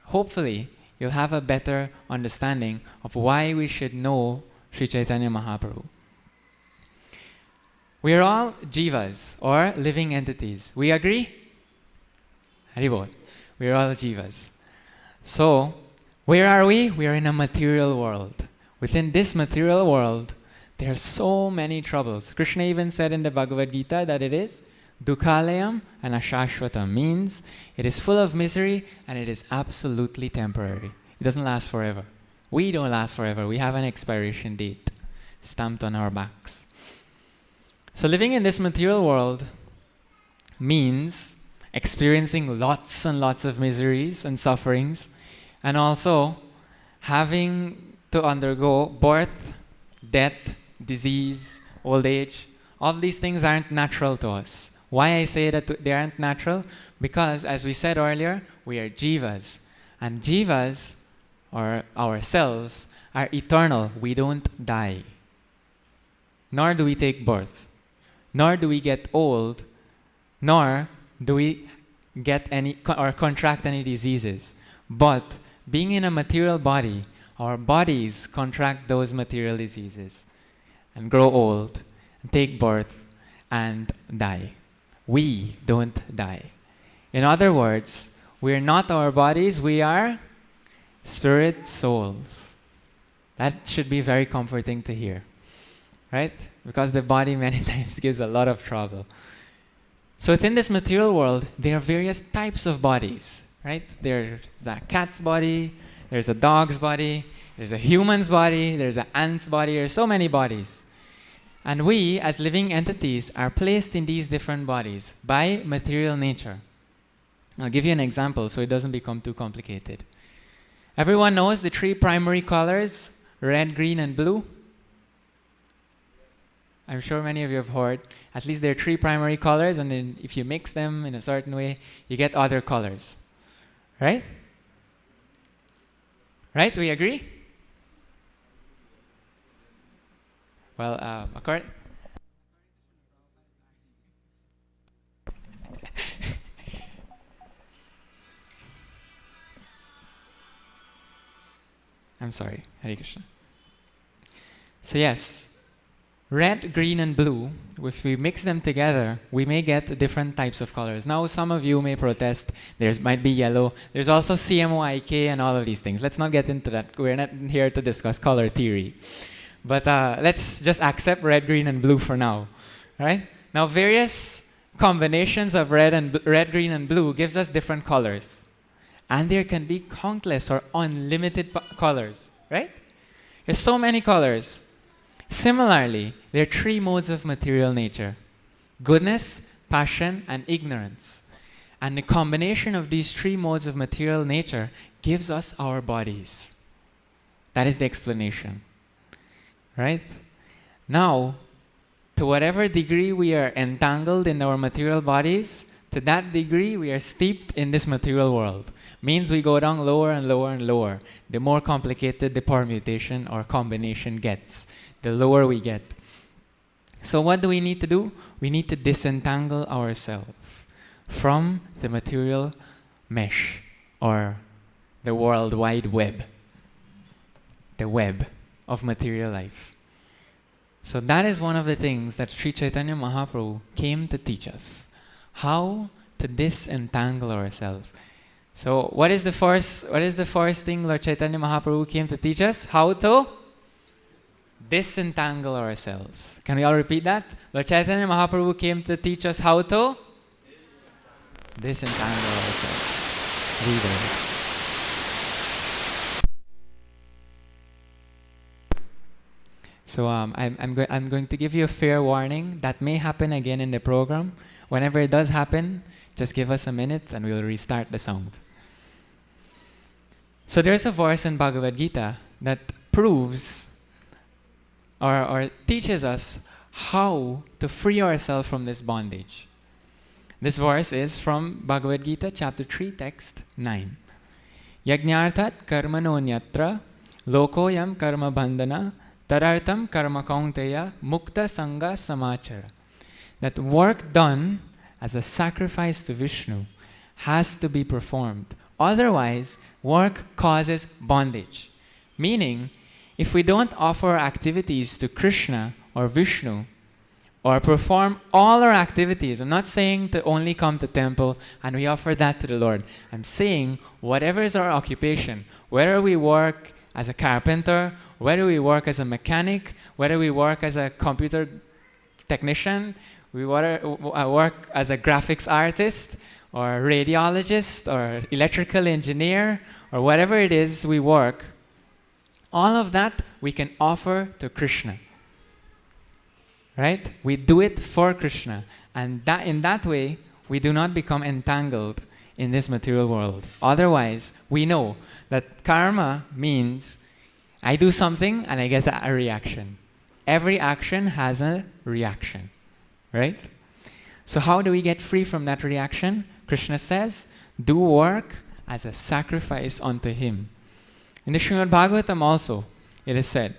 hopefully you'll have a better understanding of why we should know Sri Chaitanya Mahaprabhu. We are all jivas, or living entities. We agree? Haribol. We are all jivas. So, where are we? We are in a material world. Within this material world, there are so many troubles. Krishna even said in the Bhagavad Gita that it is dukhalayam and ashashvatam, means it is full of misery and it is absolutely temporary. It doesn't last forever. We don't last forever. We have an expiration date stamped on our backs. So living in this material world means experiencing lots and lots of miseries and sufferings, and also having to undergo birth, death, disease, old age. All these things aren't natural to us. Why I say that they aren't natural? Because, as we said earlier, we are jivas. And jivas, or ourselves, are eternal. We don't die. Nor do we take birth. Nor do we get old. Nor do we get any or contract any diseases. But being in a material body, our bodies contract those material diseases and grow old and take birth and die. We don't die. In other words, we're not our bodies, we are spirit souls. That should be very comforting to hear, right? Because the body many times gives a lot of trouble. So within this material world, there are various types of bodies, right? There's a cat's body, there's a dog's body, there's a human's body, there's an ant's body, there's so many bodies. And we, as living entities, are placed in these different bodies by material nature. I'll give you an example so it doesn't become too complicated. Everyone knows the three primary colors, red, green, and blue? I'm sure many of you have heard. At least there are three primary colors, and then if you mix them in a certain way, you get other colors. Right? Right? We agree? Well, according... I'm sorry. Hare Krishna. So yes, red, green, and blue, if we mix them together, we may get different types of colors. Now, some of you may protest, there might be yellow. There's also CMYK and all of these things. Let's not get into that. We're not here to discuss color theory. But let's just accept red, green, and blue for now. Right? Now, various combinations of red, green, and blue gives us different colors. And there can be countless or unlimited colors. Right? There's so many colors. Similarly, there are three modes of material nature: goodness, passion, and ignorance. And the combination of these three modes of material nature gives us our bodies. That is the explanation. Right? Now, to whatever degree we are entangled in our material bodies, to that degree we are steeped in this material world. Means we go down lower and lower and lower. The more complicated the permutation or combination gets, the lower we get. So what do we need to do? We need to disentangle ourselves from the material mesh, or the World Wide Web, the web of material life. So that is one of the things that Sri Chaitanya Mahaprabhu came to teach us, how to disentangle ourselves. So what is the first thing Lord Chaitanya Mahaprabhu came to teach us? How to disentangle ourselves. Can we all repeat that? Lord Chaitanya Mahaprabhu came to teach us how to disentangle ourselves. Reader. So I'm going to give you a fair warning that may happen again in the program. Whenever it does happen, just give us a minute and we'll restart the sound. So there's a verse in Bhagavad Gita that proves or teaches us how to free ourselves from this bondage. This verse is from Bhagavad Gita, chapter 3, text 9. Yajñartat karmanonyatra lokoyam karma bandhana tarartam karma kaunteya mukta sangha samachara. That work done as a sacrifice to Vishnu has to be performed. Otherwise, work causes bondage. Meaning, if we don't offer activities to Krishna or Vishnu, or perform all our activities. I'm not saying to only come to temple and we offer that to the Lord. I'm saying whatever is our occupation, whether we work as a carpenter, whether we work as a mechanic, whether we work as a computer technician, we work as a graphics artist, or radiologist, or electrical engineer, or whatever it is we work, all of that we can offer to Krishna. Right? We do it for Krishna. And that in that way, we do not become entangled in this material world. Otherwise, we know that karma means I do something and I get a reaction. Every action has a reaction. Right? So how do we get free from that reaction? Krishna says, do work as a sacrifice unto him. In the Srimad Bhagavatam also, it is said,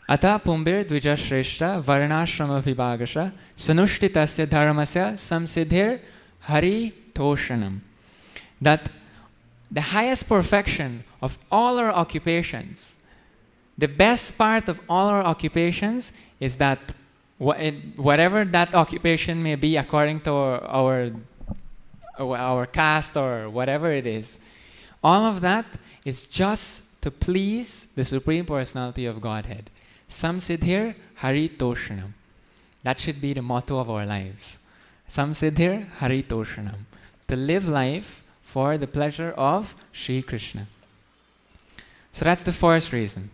Ata pumbir dvija shreshta varnashrama vibhagasha sanushtitasya dharmasya samsiddhir hari toshanam. That the highest perfection of all our occupations, the best part of all our occupations is that whatever that occupation may be according to our caste or whatever it is, all of that is just to please the Supreme Personality of Godhead. Samsiddhir Hari Toshanam. That should be the motto of our lives. Samsiddhir Hari Toshanam. To live life for the pleasure of Sri Krishna. So that's the first reason.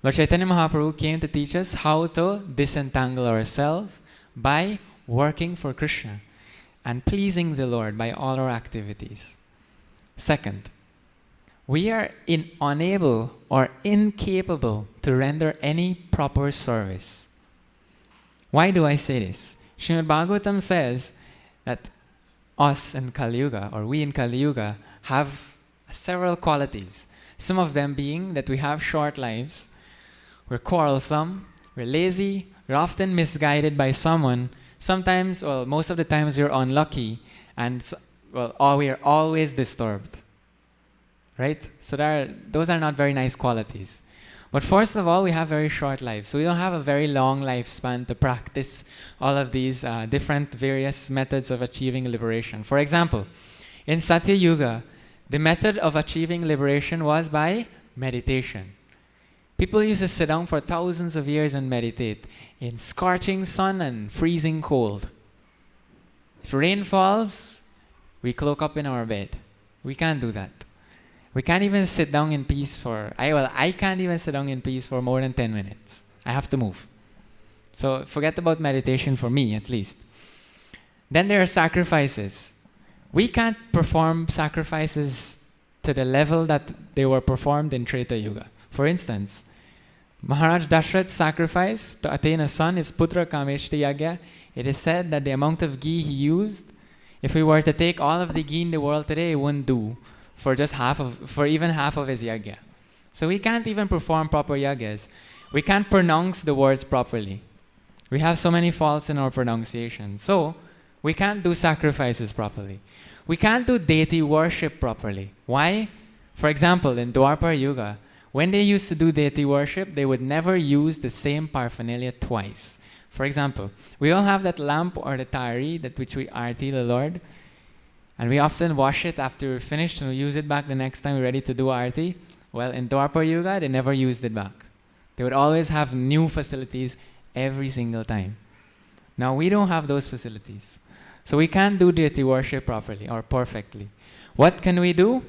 Lord Chaitanya Mahaprabhu came to teach us how to disentangle ourselves by working for Krishna and pleasing the Lord by all our activities. Second, we are unable or incapable to render any proper service. Why do I say this? Srimad Bhagavatam says that us in Kali Yuga, or we in Kali Yuga, have several qualities. Some of them being that we have short lives, we're quarrelsome, we're lazy, we're often misguided by someone. Sometimes, well, most of the times you're unlucky, and we are always disturbed. Right? So those are not very nice qualities. But first of all, we have very short lives. So we don't have a very long lifespan to practice all of these different various methods of achieving liberation. For example, in Satya Yuga, the method of achieving liberation was by meditation. People used to sit down for thousands of years and meditate in scorching sun and freezing cold. If rain falls, we cloak up in our bed. We can't do that. We can't even sit down in peace I can't even sit down in peace for more than 10 minutes. I have to move. So forget about meditation for me, at least. Then there are sacrifices. We can't perform sacrifices to the level that they were performed in Treta Yuga. For instance, Maharaj Dashrath's sacrifice to attain a son is Putra Kameshti Yagya. It is said that the amount of ghee he used, if we were to take all of the ghee in the world today, it wouldn't do for even half of his yagya. So we can't even perform proper yagyas. We can't pronounce the words properly. We have so many faults in our pronunciation. So we can't do sacrifices properly. We can't do deity worship properly. Why? For example, in Dwapar Yuga, when they used to do deity worship, they would never use the same paraphernalia twice. For example, we all have that lamp or the tari that which we arti the Lord, and we often wash it after we're finished and we use it back the next time we're ready to do arti. Well, in Dwapar Yuga, they never used it back. They would always have new facilities every single time. Now we don't have those facilities. So we can't do deity worship properly or perfectly. What can we do?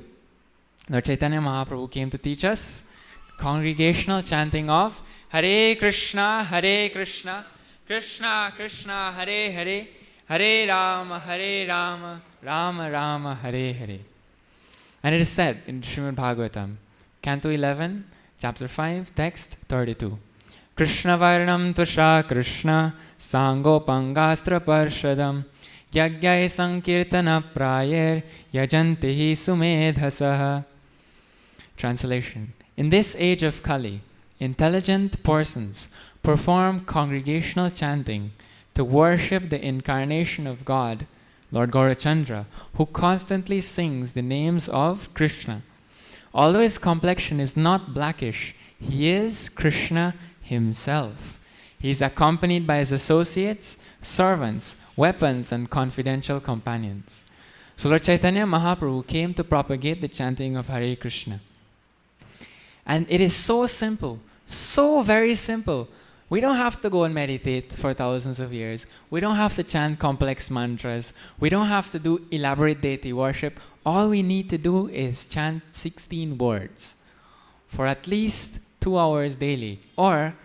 Lord Chaitanya Mahaprabhu came to teach us congregational chanting of Hare Krishna, Krishna Krishna, Hare Hare, Hare Rama, Rama Rama, Hare Hare. And it is said in Srimad Bhagavatam, Canto 11, Chapter 5, Text 32. Krishna Varnam Tusha Krishna, Sango Pangastra Parshadam, Yagyai Sankirtana Prayer, Yajantihi Sumedhasaha. Translation. In this age of Kali, intelligent persons perform congregational chanting to worship the incarnation of God, Lord Gaurachandra, who constantly sings the names of Krishna. Although his complexion is not blackish, he is Krishna himself. He is accompanied by his associates, servants, weapons, and confidential companions. So Lord Chaitanya Mahaprabhu came to propagate the chanting of Hare Krishna. And it is so simple, so very simple. We don't have to go and meditate for thousands of years. We don't have to chant complex mantras. We don't have to do elaborate deity worship. All we need to do is chant 16 words for at least 2 hours daily. Or,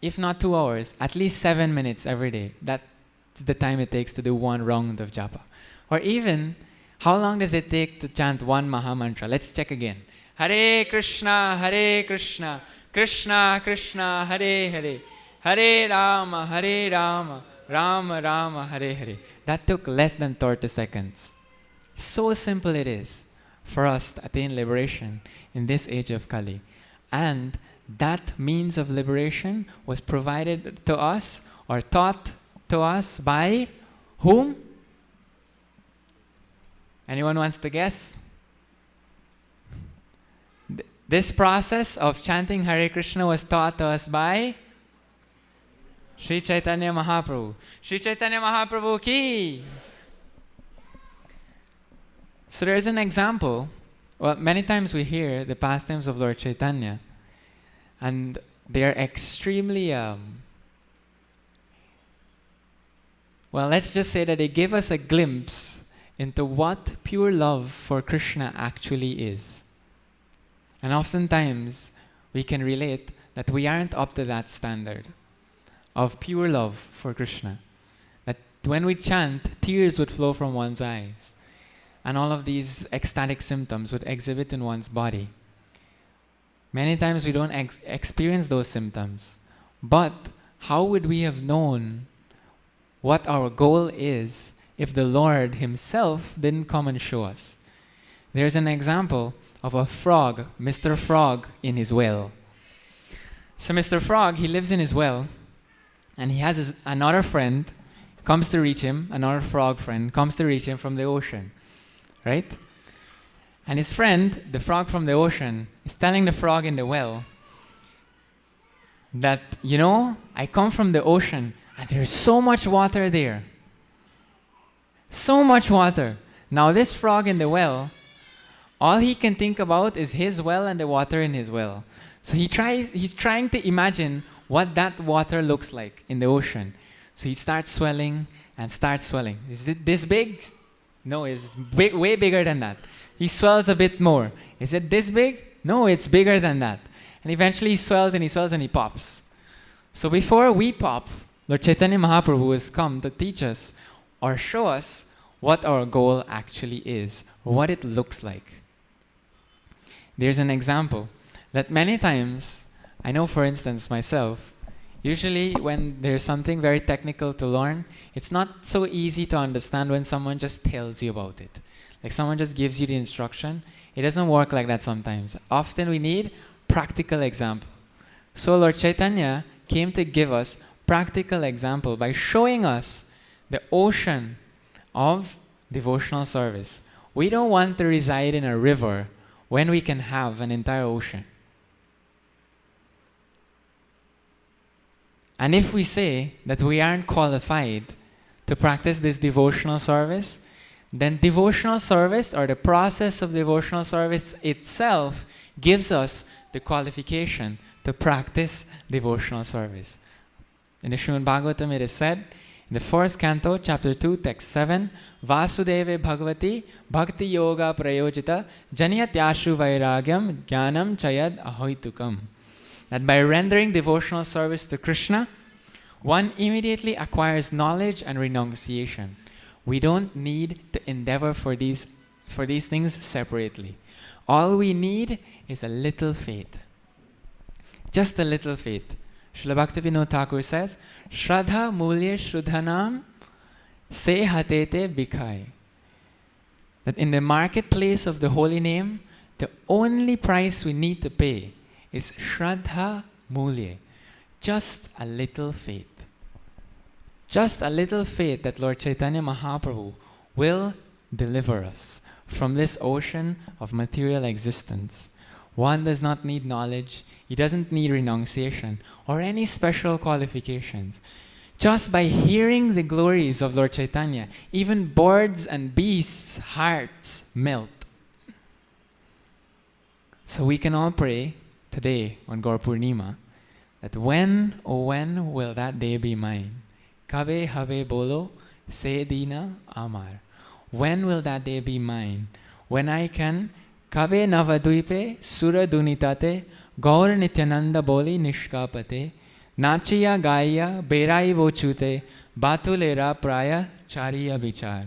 if not 2 hours, at least 7 minutes every day. That's the time it takes to do one round of japa. Or even, how long does it take to chant one Maha Mantra? Let's check again. Hare Krishna, Krishna Krishna, Hare Hare. Hare Rama, Rama Rama, Hare Hare. That took less than 30 seconds. So simple it is for us to attain liberation in this age of Kali. And that means of liberation was provided to us or taught to us by whom? Anyone wants to guess? This process of chanting Hare Krishna was taught to us by Sri Chaitanya Mahaprabhu. Sri Chaitanya Mahaprabhu ki! So there's an example. Well, many times we hear the pastimes of Lord Chaitanya, and they are extremely, well, let's just say that they give us a glimpse into what pure love for Krishna actually is. And oftentimes, we can relate that we aren't up to that standard of pure love for Krishna. That when we chant, tears would flow from one's eyes. And all of these ecstatic symptoms would exhibit in one's body. Many times we don't experience those symptoms. But how would we have known what our goal is if the Lord Himself didn't come and show us? There's an example of a frog, Mr. Frog, in his well. So Mr. Frog, he lives in his well, and he has another friend, comes to reach him, another frog friend, comes to reach him from the ocean, right? And his friend, the frog from the ocean, is telling the frog in the well that, you know, I come from the ocean, and there's so much water there. So much water. Now this frog in the well, all he can think about is his well and the water in his well. So he's trying to imagine what that water looks like in the ocean. So he starts swelling and starts swelling. Is it this big? No, it's big, way bigger than that. He swells a bit more. Is it this big? No, it's bigger than that. And eventually he swells and he pops. So before we pop, Lord Chaitanya Mahaprabhu has come to teach us or show us what our goal actually is, or what it looks like. There's an example that many times, I know for instance myself, usually when there's something very technical to learn, it's not so easy to understand when someone just tells you about it. Like someone just gives you the instruction. It doesn't work like that sometimes. Often we need practical example. So Lord Chaitanya came to give us practical example by showing us the ocean of devotional service. We don't want to reside in a river when we can have an entire ocean. And if we say that we aren't qualified to practice this devotional service, then devotional service or the process of devotional service itself gives us the qualification to practice devotional service. In the Srimad Bhagavatam it is said, in the first canto, chapter 2, text 7, Vasudeve Bhagavati Bhakti Yoga Prayojita Janiyat Yashu Vairagyam Jnanam Chayad Ahoitukam. That by rendering devotional service to Krishna, one immediately acquires knowledge and renunciation. We don't need to endeavor for these things separately. All we need is a little faith. Just a little faith. Srila Bhaktivinoda Thakur says, Shraddha mulye shuddhanam se hatete bikhai. That in the marketplace of the holy name, the only price we need to pay is Shraddha mulye. Just a little faith. Just a little faith that Lord Chaitanya Mahaprabhu will deliver us from this ocean of material existence. One does not need knowledge, he doesn't need renunciation or any special qualifications. Just by hearing the glories of Lord Chaitanya, even birds and beasts' hearts melt. So we can all pray today on Gaura Purnima that when, oh when will that day be mine? Kabe habe bolo se dina amar. When will that day be mine? When I can Kabe navaduipe sura dunitate gaur nityananda boli nishkapate nachiya gaya berai bochute batulera praya chariya vichar.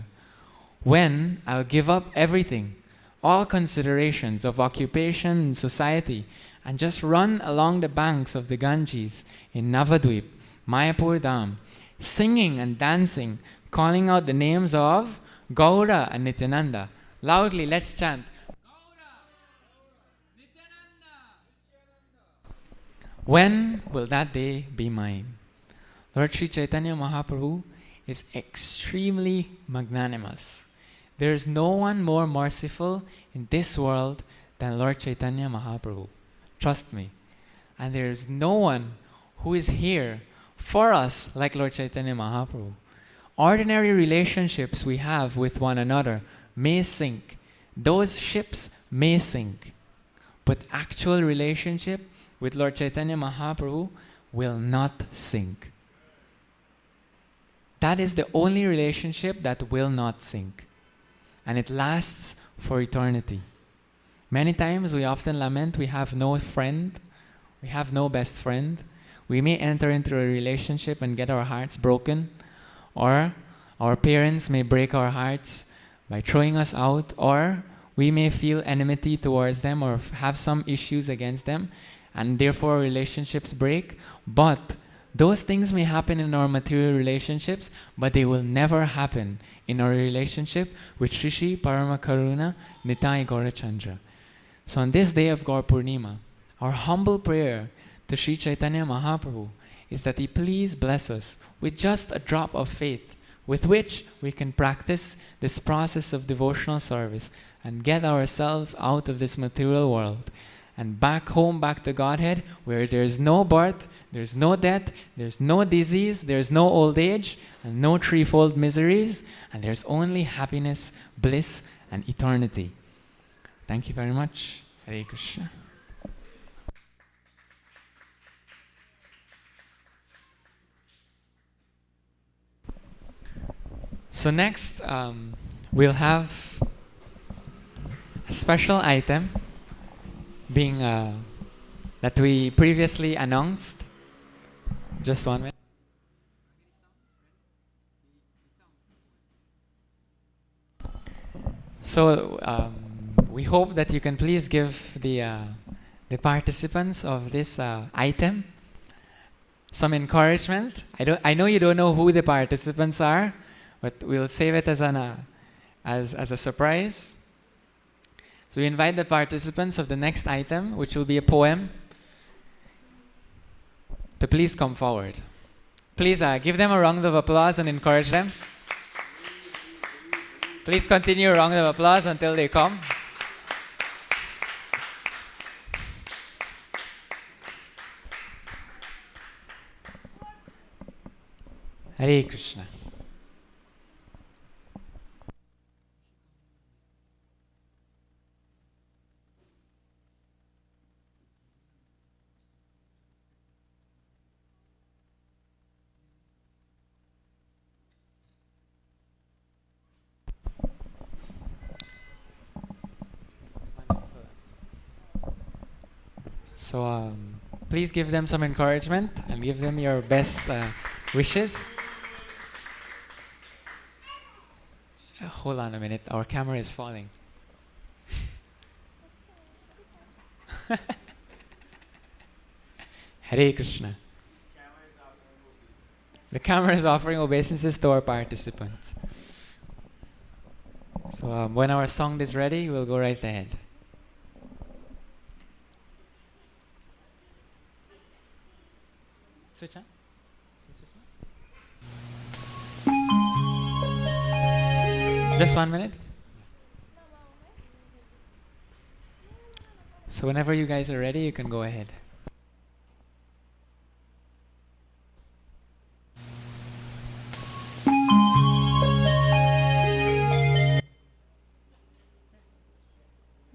When I'll give up everything, all considerations of occupation and society, and just run along the banks of the Ganges in Navadvip, Mayapur Dham, singing and dancing, calling out the names of Gaura and Nityananda. Loudly, let's chant. Gaura, Nityananda. When will that day be mine? Lord Sri Chaitanya Mahaprabhu is extremely magnanimous. There is no one more merciful in this world than Lord Chaitanya Mahaprabhu. Trust me. And there is no one who is here for us like Lord Chaitanya Mahaprabhu. Ordinary relationships we have with one another may sink. Those ships may sink. But actual relationship with Lord Chaitanya Mahaprabhu will not sink. That is the only relationship that will not sink. And it lasts for eternity. Many times we often lament we have no friend, we have no best friend. We may enter into a relationship and get our hearts broken, or our parents may break our hearts by throwing us out, or we may feel enmity towards them or have some issues against them, and therefore relationships break. But those things may happen in our material relationships, but they will never happen in our relationship with Shri Shri Parama Karuna Nitai Gaurachandra. So on this day of Gaura Purnima, our humble prayer to Sri Chaitanya Mahaprabhu is that he please bless us with just a drop of faith with which we can practice this process of devotional service and get ourselves out of this material world and back home, back to Godhead, where there is no birth, there's no death, there's no disease, there's no old age, and no threefold miseries, and there's only happiness, bliss, and eternity. Thank you very much. Hare Krishna. So next, we'll have a special item being that we previously announced. Just 1 minute. So we hope that you can please give the participants of this item some encouragement. I know you don't know who the participants are, but we'll save it as a surprise. So we invite the participants of the next item, which will be a poem, to please come forward. Please give them a round of applause and encourage them. Please continue a round of applause until they come. Hare Krishna. So please give them some encouragement and give them your best wishes. Hold on a minute, our camera is falling. Hare Krishna. The camera is offering obeisances to our participants. So when our song is ready, we'll go right ahead. Switch on. Just 1 minute. So whenever you guys are ready, you can go ahead.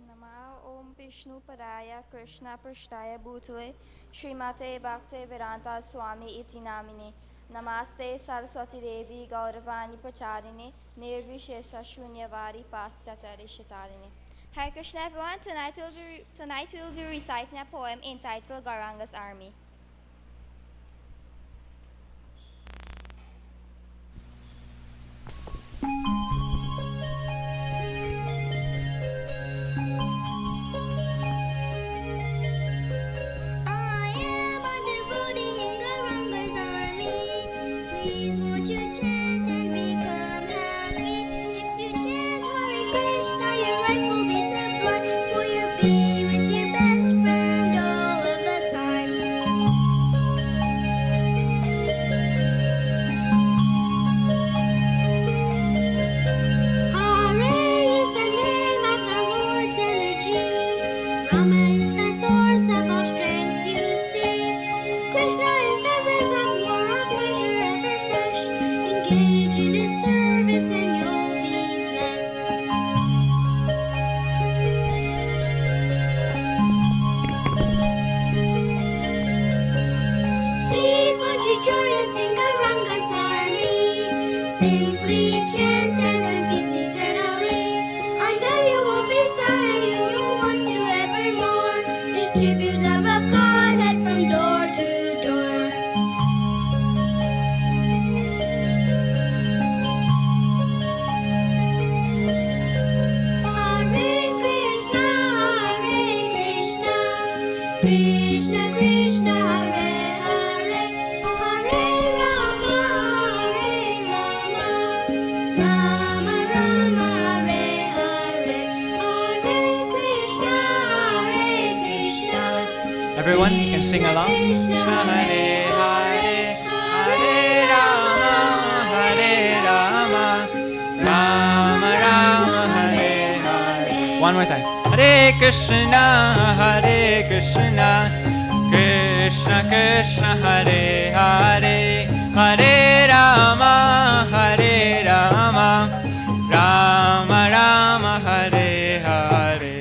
Namaha Om Vishnu Paraya Krishna Prishtaya Bhutale Srimate Bhakti Vedanta Swami Iti Namine Namaste Saraswati Devi Gauravani Pacharine Nirvishesha Shunyavari Paschatari Shatarine. Hare Krishna everyone, tonight we will be reciting a poem entitled Gauranga's Army. I am a devotee in Gauranga's army. Please won't you chant and become happy? If you chant Hare Krishna, your life will be simpler, for you'll be with your best friend all of the time. Hare is the name of the Lord's energy. Rama is the source of all strength you see. Krishna is the reservoir of pleasure ever fresh. Engage in his service and you'll be blessed. Please won't you join us in Gauranga's army? Simply chant us and peace eternally. I know you won't be sorry, you will want to evermore distribute love of Godhead from door to door. Hare Krishna, Krishna Krishna, Hare Hare, Hare Rama, Rama Rama, Hare Hare, Hare Krishna, Everyone, you can sing along. Krishna Hare Hare, Hare Rama, Rama Rama, Hare Hare. One more time. Hare Krishna, Krishna Krishna, Hare Hare, Hare Rama, Rama Rama, Hare Hare.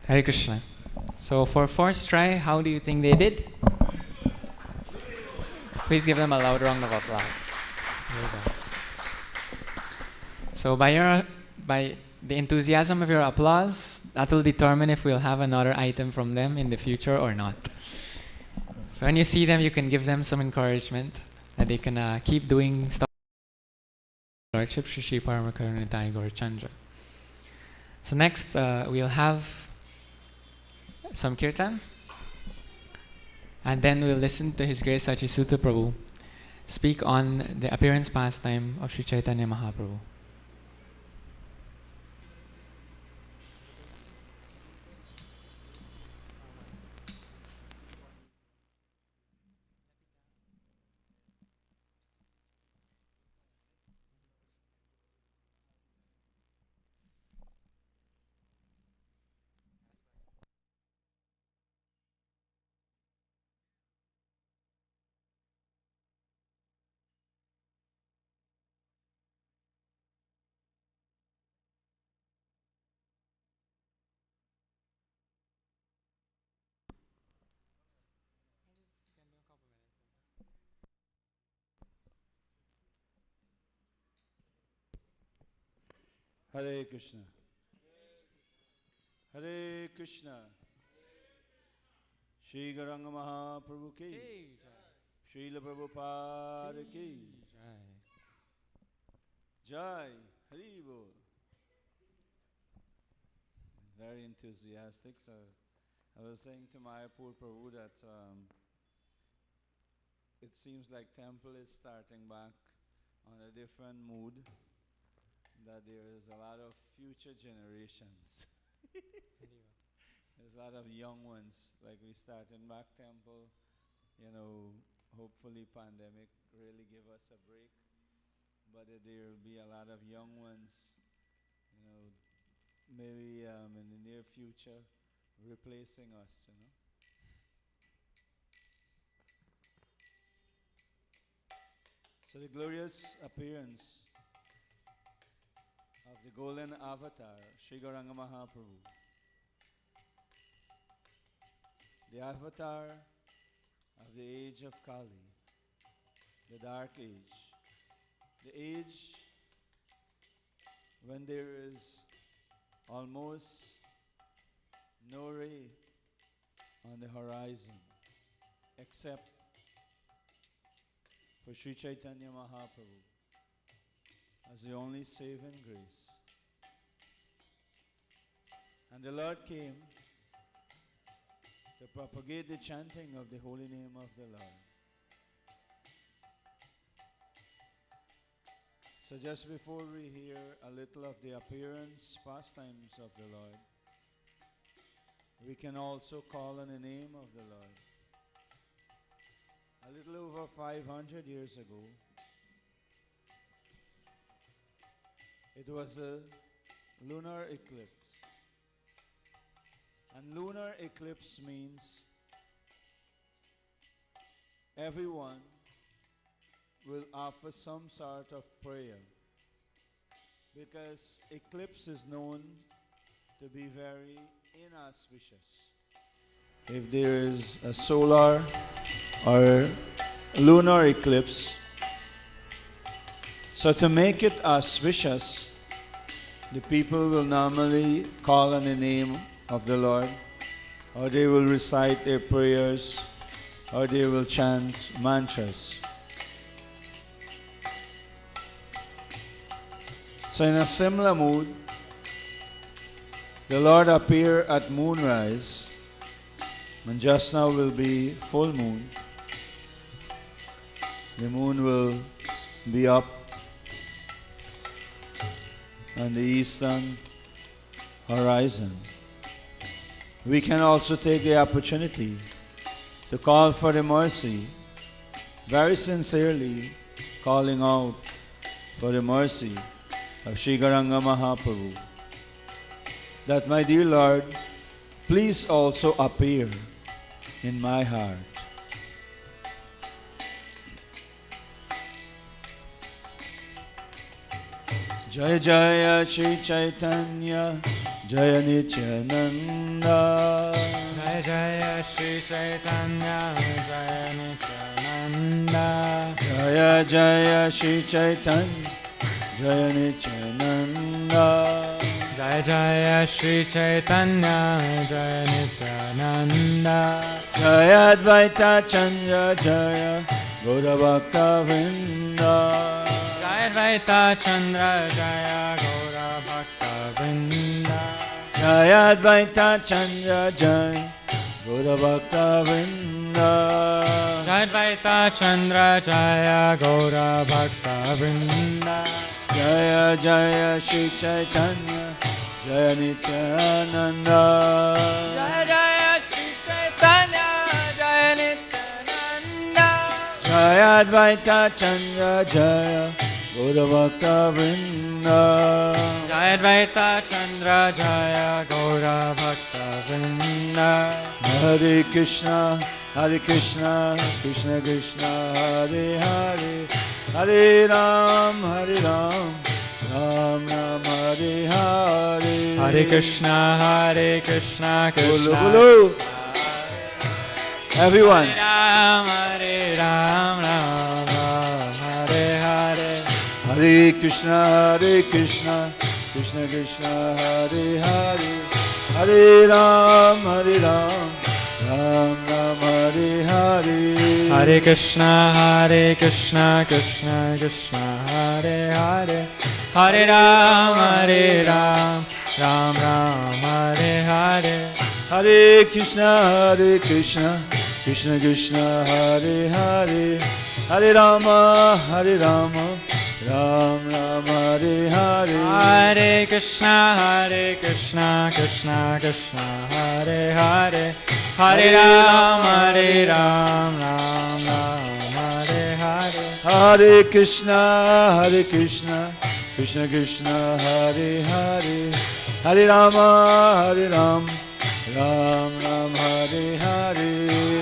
Hare Krishna. So for first try, how do you think they did? Please give them a loud round of applause. There you go. So by the enthusiasm of your applause, that will determine if we'll have another item from them in the future or not. So when you see them, you can give them some encouragement that they can keep doing stuff. Lordship Shri Shri Paramakarunitai Gaura Chandra. So next, we'll have some kirtan, and then we'll listen to His Grace Sachisuta Prabhu speak on the appearance pastime of Sri Caitanya Mahaprabhu. Hare Krishna. Hare Krishna. Shri Gauranga Mahaprabhu ki. Srila Prabhupada ki. Jai. Hari Bol. Very enthusiastic. So I was saying to Mahaprabhu Prabhu that it seems like temple is starting back on a different mood. That there is a lot of future generations. There's a lot of young ones, like we start in back temple, hopefully pandemic really give us a break, but there will be a lot of young ones, maybe in the near future replacing us. So the glorious appearance of the golden avatar, Sri Gauranga Mahaprabhu, the avatar of the age of Kali, the dark age, the age when there is almost no ray on the horizon except for Sri Caitanya Mahaprabhu as the only saving grace. And the Lord came to propagate the chanting of the holy name of the Lord. So just before we hear a little of the appearance, pastimes of the Lord, we can also call on the name of the Lord. A little over 500 years ago, it was a lunar eclipse. And lunar eclipse means everyone will offer some sort of prayer, because eclipse is known to be very inauspicious. If there is a solar or lunar eclipse, so to make it auspicious, the people will normally call on the name of the Lord, or they will recite their prayers, or they will chant mantras. So in a similar mood, the Lord appeared at moonrise, and just now will be full moon. The moon will be up on the eastern horizon. We can also take the opportunity to call for the mercy, very sincerely calling out for the mercy of Sri Gauranga Mahaprabhu, that my dear Lord, please also appear in my heart. Jaya Jaya Shri Caitanya Jaya Nityananda. Jaya Jaya Shri Caitanya Jaya Nityananda. Jaya Jaya Shri Caitanya Jaya Nityananda. Jaya Jaya Shri Caitanya Jaya Nityananda. Jaya Advaita Chandra Jaya Gaura Bhakta Vrinda. Jaya Advaita Chandra Jaya Gaura Bhakta Vrinda. Jaya Advaita Chandra Jaya Gaura Bhakta Vrinda. Jaya Advaita Chandra Jaya Gaura Bhakta Vrinda. Jaya Jaya Shri Caitanya Jaya Nityananda. Jaya Jaya Shri Caitanya Jaya Nityananda. Jaya Advaita Chandra Jaya Gaura Bhakta Vrinda. Jaya Advaita Chandra Jaya Gaura Bhakta Vrinda. Hare Krishna Krishna Krishna Hare Hare, Hare Ram Ram Ram Hare Hare. Hare Krishna Krishna Bolo, bolo. Everyone. Hare Ram Ram Ram Hare Hare. Hare Krishna Krishna Krishna Hare Hare, Hare Ram Ram Ram Hare Hare. Hare Krishna Krishna Krishna Hare Hare, Hare Ram Ram Ram Hare Hare. Hare Krishna Krishna Krishna Hare Hare, Hare Rama Ram Ram Hare Hare. Hare Krishna Krishna Krishna Hare Hare, Hare Ram Ram Ram Hare Krishna, Krishna Krishna, Hare Hare, Hare Rama, Ram Ram, Hare Hare.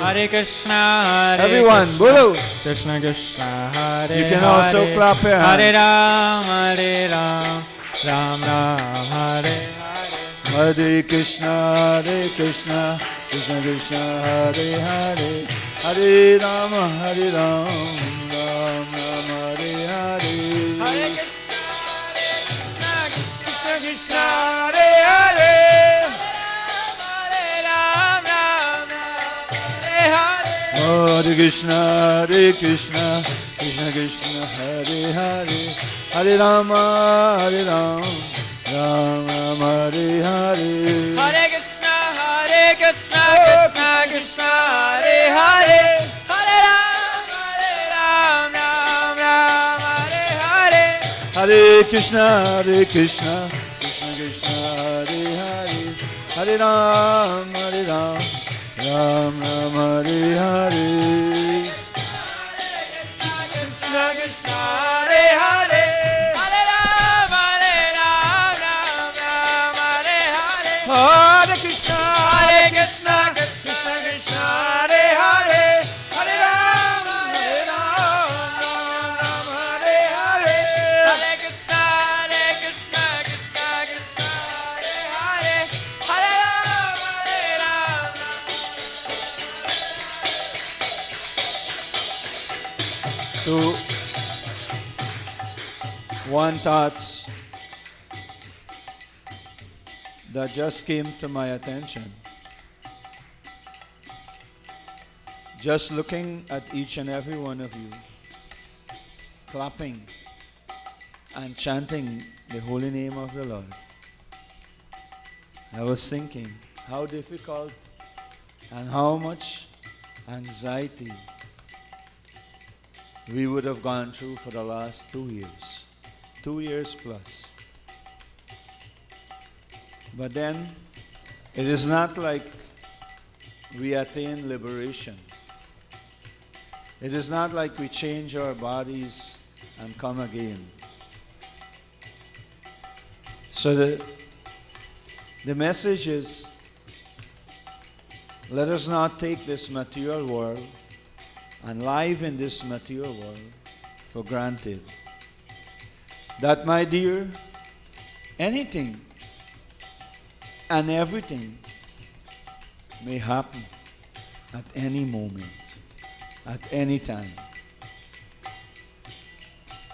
Hare Krishna, Hare Everyone, Krishna, bolo. Krishna Krishna, Hare You can Hare, also clap your hands. Hare Ram, Ram Ram, Hare Hare. Hare Krishna, Krishna Krishna, Hare Hare, Hare Rama, Ram Ram, Hare Hare. Hare Krishna, Krishna Hare Hare, Hare Ram, Ram Ram, Hare Hare. Hare Krishna, Krishna Krishna, Hare Hare, Hare Rama, Ram Ram, Hare Hare. Hare Krishna, Krishna Krishna, Hare Hare, Hare Ram, Ram Ram, Hare Hare. Hare Krishna, Krishna Krishna, Hare Hare, Hare Ram, Ram Ram, Hare Hare. Krishna Krishna, Hare Hare, Hare Ram, Ram Ram, Hare Hare. Hare Krishna, Krishna Krishna, Hare Hare, Hare Ram, Ram, Hare Hare. Hare Krishna Krishna Krishna, Hare Hare, Hare Ram, So, one thoughts that just came to my attention. Just looking at each and every one of you, clapping and chanting the holy name of the Lord. I was thinking how difficult and how much anxiety we would have gone through for the last 2 years. 2 years plus. But then, it is not like we attain liberation. It is not like we change our bodies and come again. So the message is, let us not take this material world and life in this material world for granted. That, my dear, anything and everything may happen at any moment, at any time.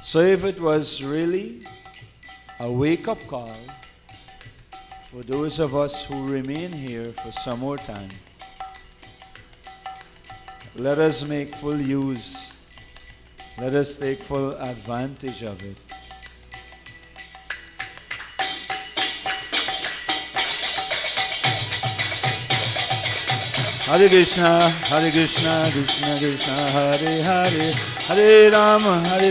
So if it was really a wake-up call for those of us who remain here for some more time, let us make full use, let us take full advantage of it. Hare Krishna, Krishna Krishna, Hare Hare, Hare Rama, Ram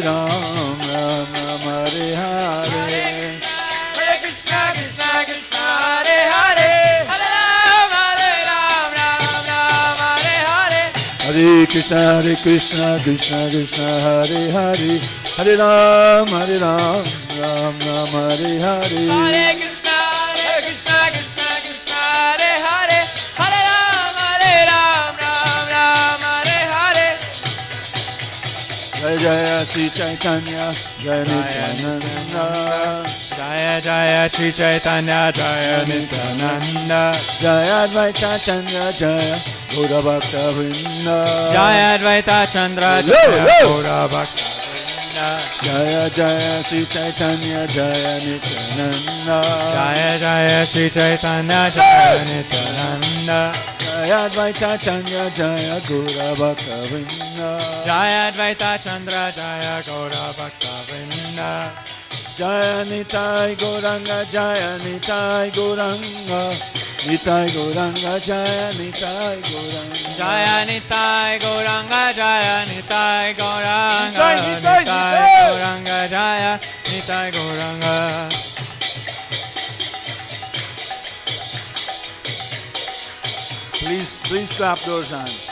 Ram, Hare Hare. Hare Krishna Krishna, Hare Hare, Hare Ram, Ram Hare Hare. Hare Krishna Krishna, Hare Hare, Hare Ram, Ram Hare Hare. Hare Krishna Krishna Krishna, Hare Hare, Hare Ram, Ram Hare Hare. Jaya Jaya Sri Caitanya, Jaya Nityananda. Jaya Jaya Sri Caitanya, Jaya Nityananda. Jaya Advaita Chandra, Jaya Gaura Bhakta Vrinda. Jaya Advaita Chandra, Jaya Gaura Bhakta Vrinda. Jaya Jaya Sri Caitanya, Jaya Nityananda. Jaya Jaya Sri Caitanya, Jaya Nityananda. Jaya Advaita Chandra, Jaya Gaura Bhakta Vrinda. Jaya Advaita Chandra, Jaya Gaura Bhakta Vrinda. Jaya Nitai Gauranga, Jaya Nitai Gauranga. Nitai Gauranga, Jaya Nitai Gauranga. Jaya Nitai Gauranga, Jaya Nitai Gauranga. Nitai, Nitai Nitai. Gauranga, Jaya Nitai Gauranga. Please clap those hands.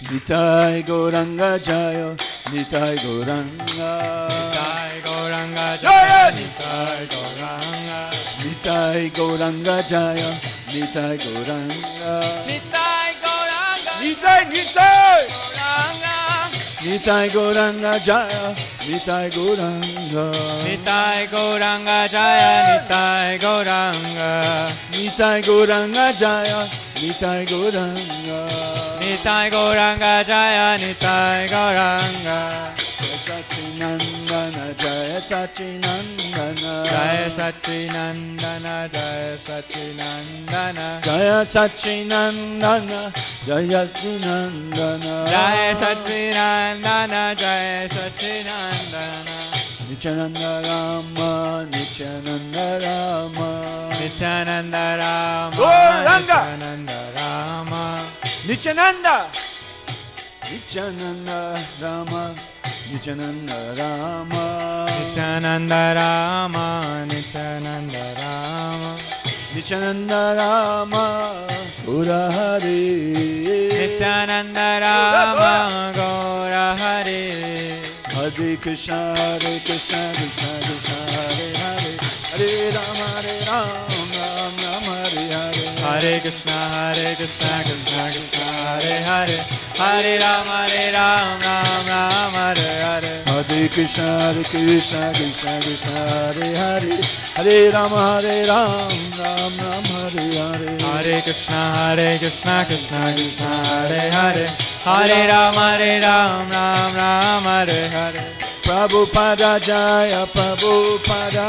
Nitai Gauranga Jaya, Nitai Gauranga, Nitai Gauranga Jaya, Nitai Gauranga, Nitai Gauranga Jaya, Nitai Gauranga, Nitai Gauranga, Nitai Gauranga, Nitai Gauranga Jaya, Nitai Gauranga, Nitai Gauranga Jaya, Nitai Gauranga, Nitai Gauranga Jaya, Nitai Gauranga, Nitai Gauranga Jaya, Nitai Gauranga, Sachinandana Jaya Sachinandana, Jaya Sachinandana, Jaya Sachinandana, Jaya Sachinandana, Jaya Sachinandana, Jaya Sachinandana, Jaya Sachinandana, Nityananda Rama, Nityananda Rama, Nityananda Rama, Gauranga. Nityananda Rama, Nityananda, Nityananda Rama, Nityananda Rama, Nityananda Rama, Nityananda Rama, Nityananda Rama, Gaura Hari, Nityananda Rama, Gaura Hari, Hare Krishna, Krishna Krishna, Hare Hare, Hare Rama, Ram Ram, Hare Hare, Hare Krishna, Krishna Krishna, Hare Hare, Hare Rama, Ram Ram, Hare Hare, Hare Krishna, Krishna Krishna, Hare Hare, Hare Rama, Ram Ram, Hare Hare, Hare Krishna, Krishna Krishna, Hare Hare, Hare Rama, Ram Hare Hare. Prabhupada Jaya, Prabhupada,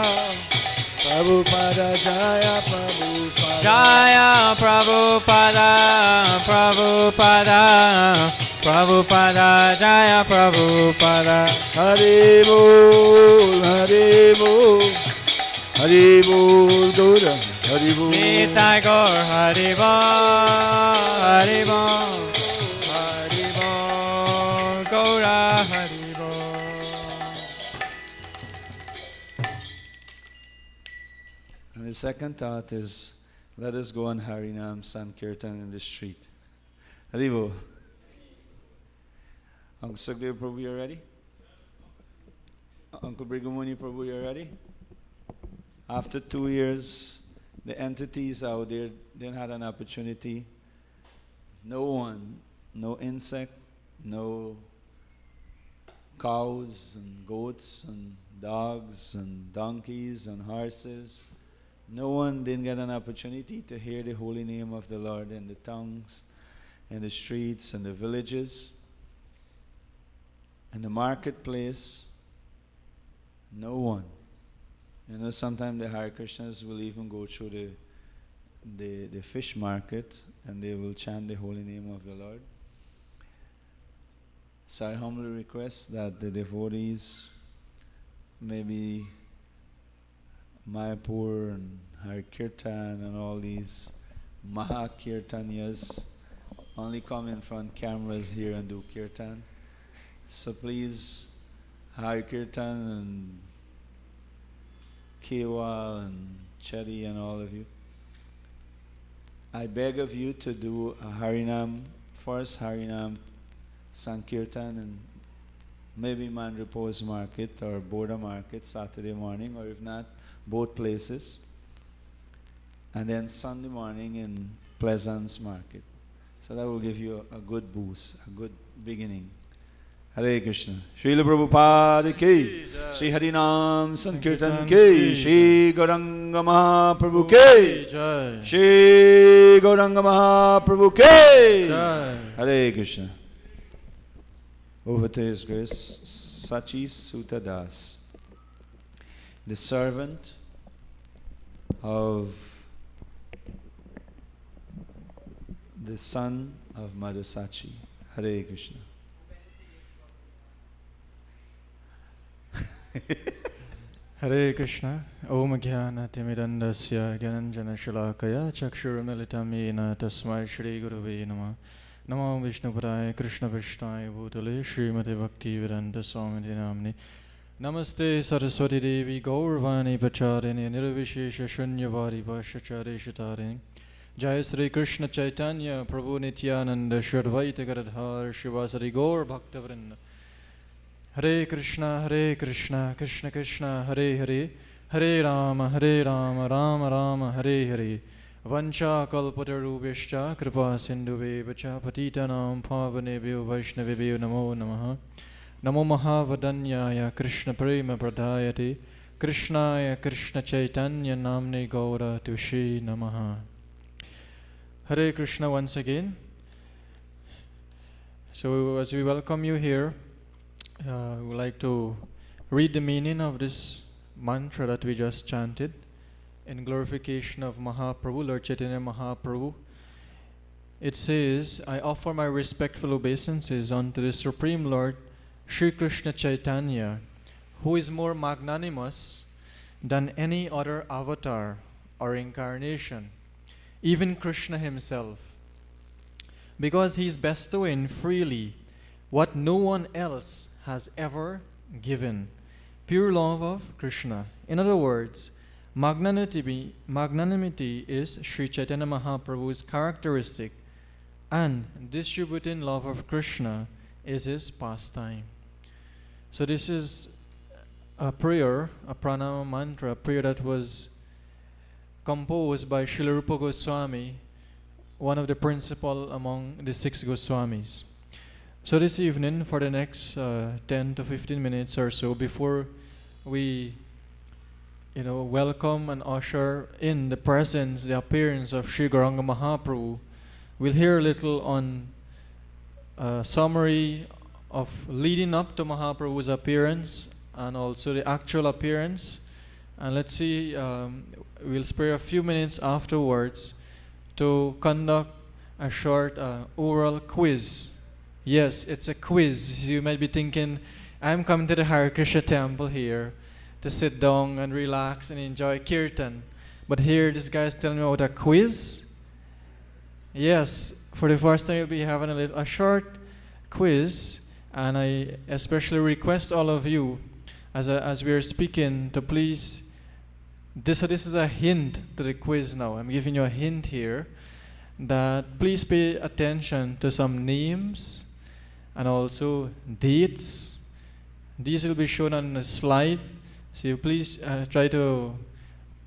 Prabhupada Jaya, Prabhupada, Jaya Prabhupada, Prabhupada, Prabhupada, Jaya Prabhupada. Hare Bol, Hare Bol, Hare Bol, Gaura, Hare Bol. Nitai Gaur Hari Bol, Hari Bol, Hari Bol, Gaura Hari Bol. And the second thought is, let us go on Harinam Sankirtan in the street. Hare Bol. Uncle Sukdev Prabhu, you ready? Uncle Brigamuni Prabhu, you ready? After 2 years, the entities out there didn't have an opportunity. No one, no insect, no cows and goats and dogs and donkeys and horses. No one didn't get an opportunity to hear the holy name of the Lord in the tongues, in the streets, and the villages, in the marketplace. No one. You know, sometimes the Hare Krishnas will even go through the fish market and they will chant the holy name of the Lord. So I humbly request that the devotees, maybe Mayapur and Hare Kirtan and all these Mahakirtanyas, only come in front cameras here and do Kirtan. So please, Hare Kirtan and Kewal and Chetty and all of you, I beg of you to do a Harinam, first Harinam Sankirtan and maybe Mandripose Market or Boda Market Saturday morning, or if not, both places. And then Sunday morning in Pleasance Market. So that will give you a good boost, a good beginning. Hare Krishna. Srila Prabhupada ki, Sri Harinam Sankirtan ki, Sri Gauranga Mahaprabhu ki, Sri Gauranga Mahaprabhu ki. Hare Krishna. Over to His Grace, Sachi Sutta Das, the servant of the son of Mother Sachi. Hare Krishna. Hare Krishna. Om Jnana Timirandasya Gyananjana Shalakaya Chakshurmilitam Yena Tasmai Shri Gurave Namah. Namo Vishnupadaya Krishna Vishnaya Bhutale Srimati Bhakti Vedanta Swamiti Namni. Namaste Saraswati Devi Gaurvani Pacharini Nirvishesha Shunyavadi Bhashachari Shatarini Jai Sri Krishna Chaitanya Prabhu Nityananda Shri Advaita Gadadhar Shivasari Gaur Bhaktavrinda. Hare Krishna Krishna Krishna Hare Hare Hare Rama Rama Rama Hare Hare. Vancha kalpatarubhishcha kripa sindhuvevacha patitanam pavanebhyo vaishnavebhyo namo namaha. Namo Mahavadanyaya Krishna Prema Pradayate Krishnaya Krishna Chaitanya Namne Gaura Tushi Namaha. Hare Krishna once again. So as we welcome you here, we would like to read the meaning of this mantra that we just chanted in glorification of Mahaprabhu, Lord Chaitanya Mahaprabhu. It says, I offer my respectful obeisances unto the Supreme Lord Sri Krishna Chaitanya, who is more magnanimous than any other avatar or incarnation, even Krishna himself, because he is bestowing freely what no one else has ever given, pure love of Krishna. In other words, magnanimity is Sri Chaitanya Mahaprabhu's characteristic, and distributing love of Krishna is his pastime. So this is a prayer, a pranama mantra, a prayer that was composed by Srila Rupa Goswami, one of the principal among the 6 Goswamis. So this evening, for the next 10 to 15 minutes or so, before we welcome and usher in the presence, the appearance of Sri Gauranga Mahaprabhu, we'll hear a little on a summary of leading up to Mahaprabhu's appearance and also the actual appearance. And let's see, we'll spare a few minutes afterwards to conduct a short oral quiz. Yes, it's a quiz. You might be thinking, I'm coming to the Hare Krishna temple here to sit down and relax and enjoy kirtan. But here this guy is telling me about a quiz. Yes, for the first time we'll be having a short quiz. And I especially request all of you, as we are speaking, to please, this is a hint to the quiz now. I'm giving you a hint here that please pay attention to some names and also dates. These will be shown on the slide. So you please try to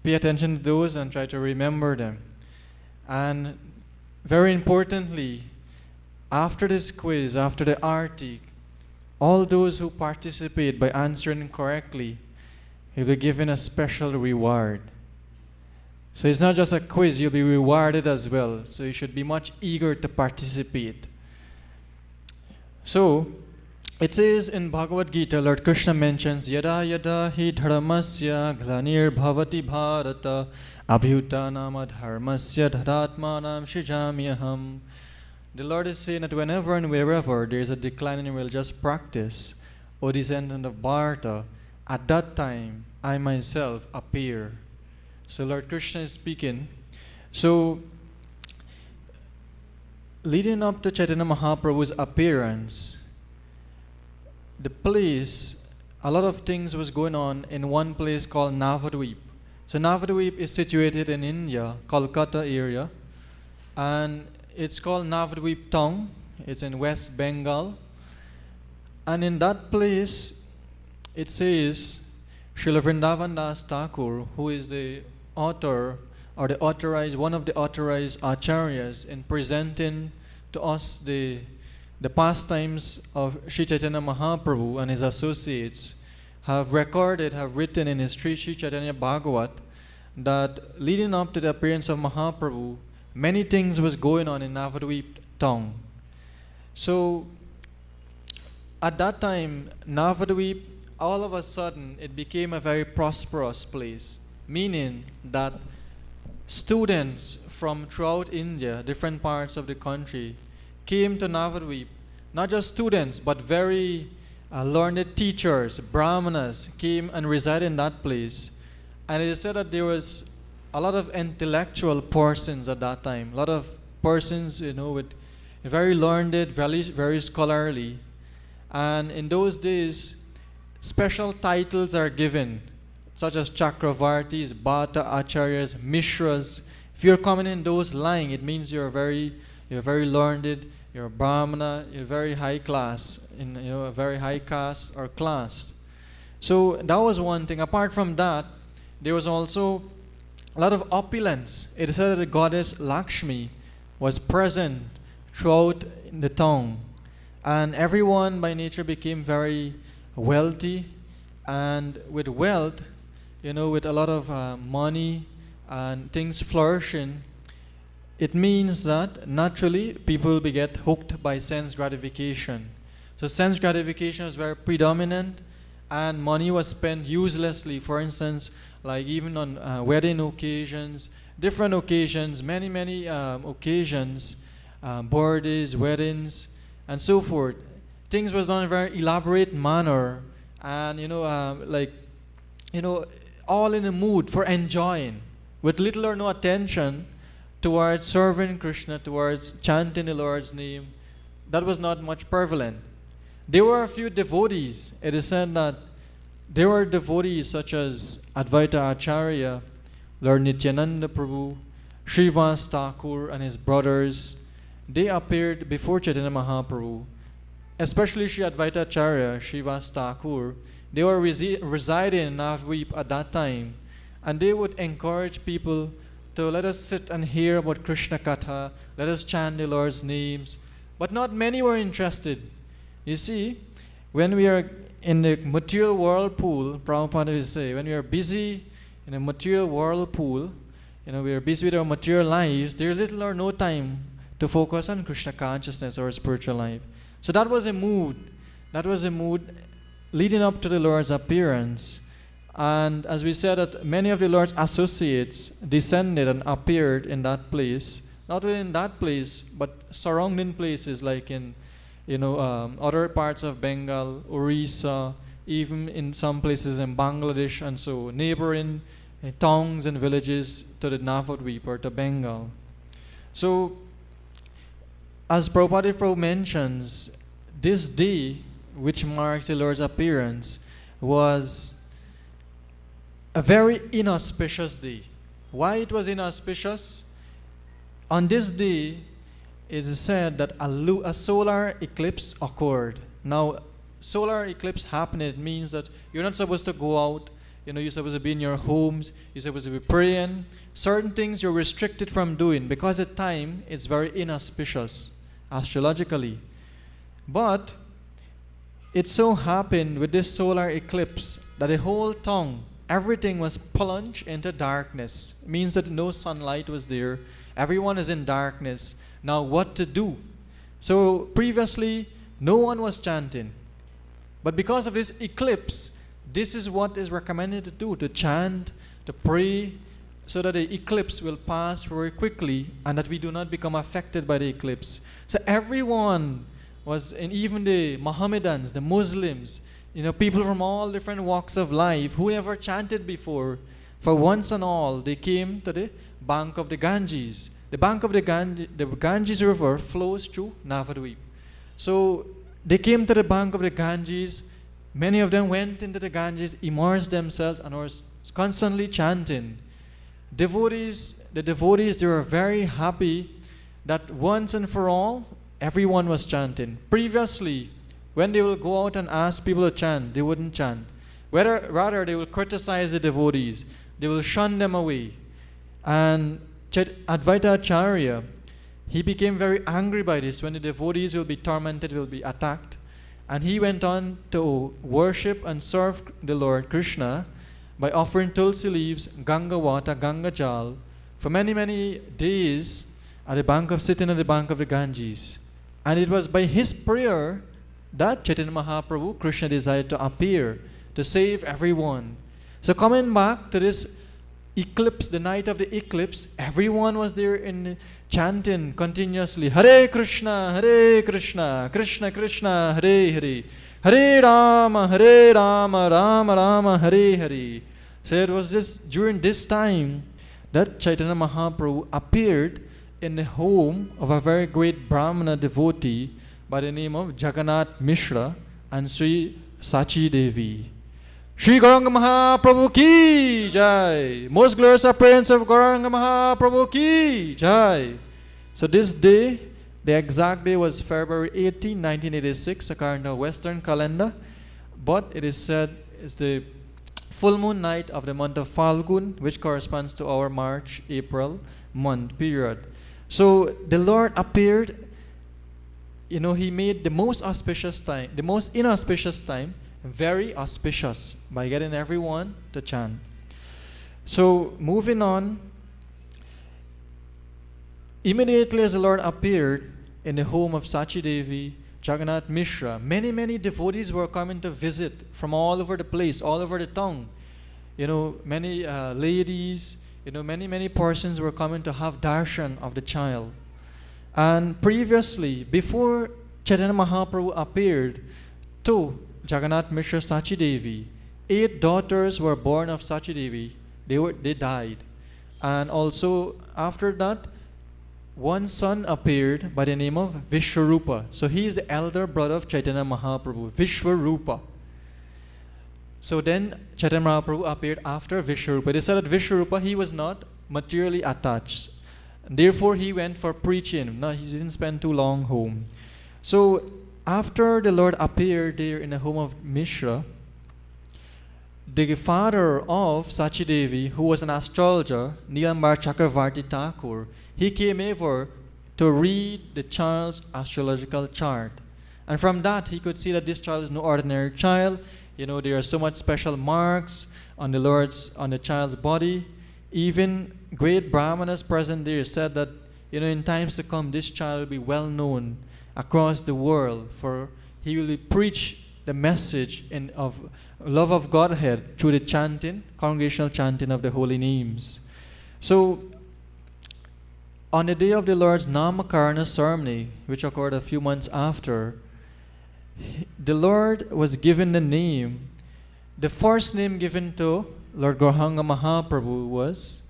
pay attention to those and try to remember them. And very importantly, after this quiz, after the arti, all those who participate by answering correctly will be given a special reward. So it's not just a quiz, you'll be rewarded as well. So you should be much eager to participate. So, it says in Bhagavad Gita, Lord Krishna mentions, Yada yada hi dharmasya glanir bhavati bharata abhyutanam dharmasya dharatmanam shijamyaham. The Lord is saying that whenever and wherever there is a decline in religious practice, O descendant of Bharata, at that time I myself appear. So Lord Krishna is speaking. So, leading up to Chaitanya Mahaprabhu's appearance, the place, a lot of things was going on in one place called Navadvip. So Navadvip is situated in India, Kolkata area, and it's called Navadvip town. It's in West Bengal. And in that place, it says, Srila Vrindavan Das Thakur, who is the author or one of the authorized acharyas in presenting to us the pastimes of Sri Chaitanya Mahaprabhu and his associates, have written in his Sri Chaitanya Bhagavat that leading up to the appearance of Mahaprabhu, many things was going on in Navadvip town. So, at that time, Navadvip, all of a sudden, it became a very prosperous place, meaning that students from throughout India, different parts of the country, came to Navadvip. Not just students, but very learned teachers, brahmanas, came and resided in that place. And it is said that there was a lot of intellectual persons at that time, a lot of persons, with very learned, very scholarly. And in those days, special titles are given, such as Chakravartis, Bhatta Acharyas, Mishras, If you're coming in those line, it means you're very learned, you're a Brahmana, you're very high class, in a very high caste or class. So that was one thing. Apart from that, there was also a lot of opulence. It is said that the goddess Lakshmi was present throughout the town, and everyone by nature became very wealthy, and with wealth, with a lot of money and things flourishing, it means that naturally people get hooked by sense gratification. So sense gratification was very predominant, and money was spent uselessly. For instance, like even on wedding occasions, different occasions, many occasions, birthdays, weddings, and so forth. Things was done in a very elaborate manner, and all in a mood for enjoying, with little or no attention towards serving Krishna, towards chanting the Lord's name. That was not much prevalent. There were a few devotees. It is said that there were devotees such as Advaita Acharya, Lord Nityananda Prabhu, Srivas Thakur and his brothers. They appeared before Chaitanya Mahaprabhu, especially Sri Advaita Acharya, Srivas Thakur. They were residing in Navadvip at that time, and they would encourage people to let us sit and hear about Krishna Katha, let us chant the Lord's names. But not many were interested. You see, when we are in the material whirlpool, Prabhupada will say, when we are busy in a material whirlpool, we are busy with our material lives, there is little or no time to focus on Krishna consciousness or spiritual life. So that was a mood. That was a mood leading up to the Lord's appearance. And as we said, that many of the Lord's associates descended and appeared in that place. Not only in that place, but surrounding places like in other parts of Bengal, Orissa, even in some places in Bangladesh, and so neighboring towns and villages to the Navadvip or to Bengal. So, as Prabhupada mentions, this day, which marks the Lord's appearance, was a very inauspicious day. Why it was inauspicious? On this day, it is said that a solar eclipse occurred. Now, solar eclipse happening, it means that you're not supposed to go out. You're supposed to be in your homes. You're supposed to be praying. Certain things you're restricted from doing because at time it's very inauspicious astrologically. But it so happened with this solar eclipse that the whole town, everything was plunged into darkness. It means that no sunlight was there. Everyone is in darkness. Now what to do? So previously, no one was chanting. But because of this eclipse, this is what is recommended to do, to chant, to pray, so that the eclipse will pass very quickly and that we do not become affected by the eclipse. So everyone was, and even the Mohammedans, the Muslims, people from all different walks of life who never chanted before, for once and all, they came to the bank of the Ganges. The bank of the Ganges River flows through Navadvip. So they came to the bank of the Ganges. Many of them went into the Ganges, immersed themselves, and were constantly chanting. The devotees, they were very happy that once and for all, everyone was chanting. Previously, when they will go out and ask people to chant, they wouldn't chant. Rather, they will criticize the devotees. They will shun them away. And Advaita Acharya, he became very angry by this when the devotees will be tormented, will be attacked. And he went on to worship and serve the Lord Krishna by offering tulsi leaves, Ganga water, Ganga jal, for many days sitting at the bank of the Ganges. And it was by his prayer that Chaitanya Mahaprabhu, Krishna, desired to appear to save everyone. So coming back to this eclipse, the night of the eclipse, everyone was there in chanting continuously, Hare Krishna, Krishna Krishna, Hare Hare, Hare Rama, Rama Rama, Hare Hare. So it was during this time that Chaitanya Mahaprabhu appeared in the home of a very great Brahmana devotee by the name of Jagannath Mishra and Sri Sachi Devi. Shri Gauranga Mahaprabhu ki jai. Most glorious appearance of Gauranga Mahaprabhu ki jai. So this day, the exact day was February 18, 1986, according to our Western calendar. But it is said it's the full moon night of the month of Falgun, which corresponds to our March-April month period. So the Lord appeared, He made the most auspicious time, the most inauspicious time, very auspicious by getting everyone to chant. So moving on, immediately as the Lord appeared in the home of Sachi Devi, Jagannath Mishra, many devotees were coming to visit from all over the place, all over the town. Many ladies, many persons were coming to have darshan of the child. And previously, before Chaitanya Mahaprabhu appeared to Jagannath Mishra Sachi Devi, 8 daughters were born of Sachi Devi. They died. And also after that, one son appeared by the name of Vishwarupa. So he is the elder brother of Chaitanya Mahaprabhu, Vishwarupa. So then Chaitanya Mahaprabhu appeared after Vishwarupa. They said that Vishwarupa, he was not materially attached. Therefore, he went for preaching. No, he didn't spend too long home. So after the Lord appeared there in the home of Mishra, the father of Sachi Devi, who was an astrologer, Nilambar Chakravarti Thakur, he came over to read the child's astrological chart. And from that, he could see that this child is no ordinary child. There are so much special marks on the child's body. Even great brahmanas present there said that, in times to come, this child will be well known across the world, for he will preach the message of love of Godhead through the chanting, congregational chanting of the holy names. So, on the day of the Lord's Namakarana ceremony, which occurred a few months after, the Lord was given the name. The first name given to Lord Gauranga Mahaprabhu was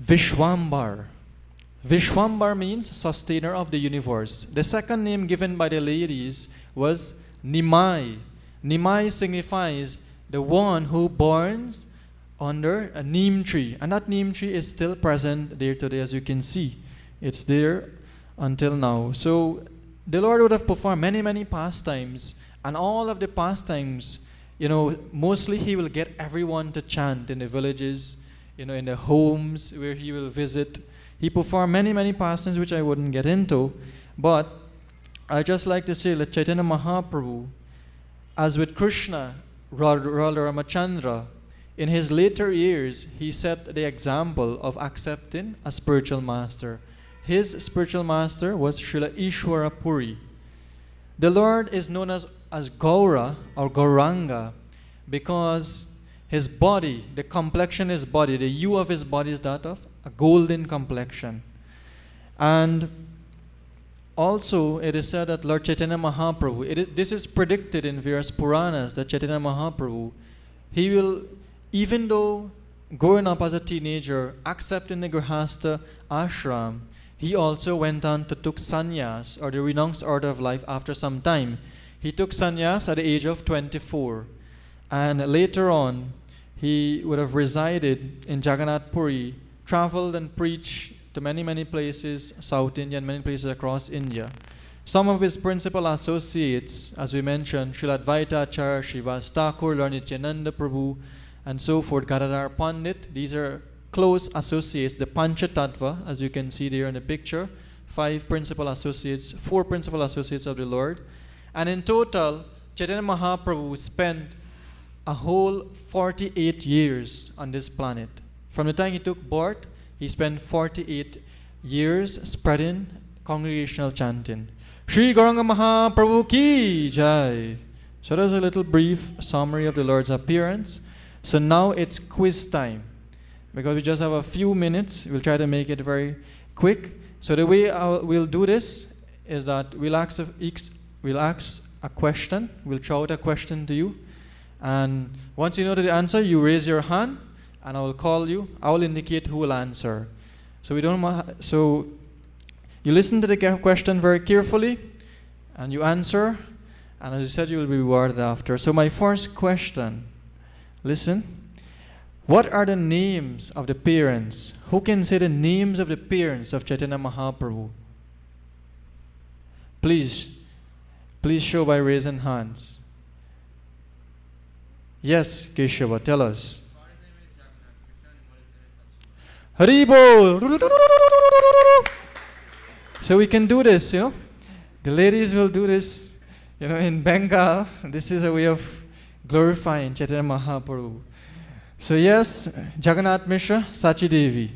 Vishwambar. Vishwambar means sustainer of the universe. The second name given by the ladies was Nimai. Nimai signifies the one who borns under a neem tree. And that neem tree is still present there today, as you can see. It's there until now. So the Lord would have performed many pastimes. And all of the pastimes, mostly he will get everyone to chant in the villages, in the homes where he will visit. He performed many pastimes which I wouldn't get into. But I just like to say that Chaitanya Mahaprabhu, as with Krishna, Radha Ramachandra, in his later years, he set the example of accepting a spiritual master. His spiritual master was Srila Ishwara Puri. The Lord is known as Gaura or Gauranga because his body, the complexion of his body, the hue of his body is that of a golden complexion. And also it is said that Lord Chaitanya Mahaprabhu, this is predicted in various Puranas, that Chaitanya Mahaprabhu, he will, even though growing up as a teenager, accepting the Grihastha ashram, he also went on to took sannyas, or the renounced order of life, after some time. He took sannyas at the age of 24. And later on, he would have resided in Jagannath Puri, traveled and preached to many places, South India and many places across India. Some of his principal associates, as we mentioned, Srila Advaita Acharya, Srivas Thakur, Lord Nityananda Prabhu, and so forth, Gadadhar Pandit. These are close associates, the Pancha Tattva, as you can see there in the picture. 4 principal associates of the Lord. And in total, Chaitanya Mahaprabhu spent a whole 48 years on this planet. From the time he took birth, he spent 48 years spreading congregational chanting. Shri Gauranga Mahaprabhu ki jai. So that's a little brief summary of the Lord's appearance. So now it's quiz time. Because we just have a few minutes, we'll try to make it very quick. So the way we'll do this is that we'll ask a question. We'll throw out a question to you. And once you know the answer, you raise your hand, and I will call you. I will indicate who will answer. So you listen to the question very carefully, and you answer. And as you said, you will be rewarded after. So my first question, listen. What are the names of the parents? Who can say the names of the parents of Chaitanya Mahaprabhu? Please show by raising hands. Yes, Keshava, tell us. Haribol! So we can do this, you know. The ladies will do this, you know, in Bengal. This is a way of glorifying Chaitanya Mahaprabhu. So yes, Jagannath Mishra, Sachi Devi.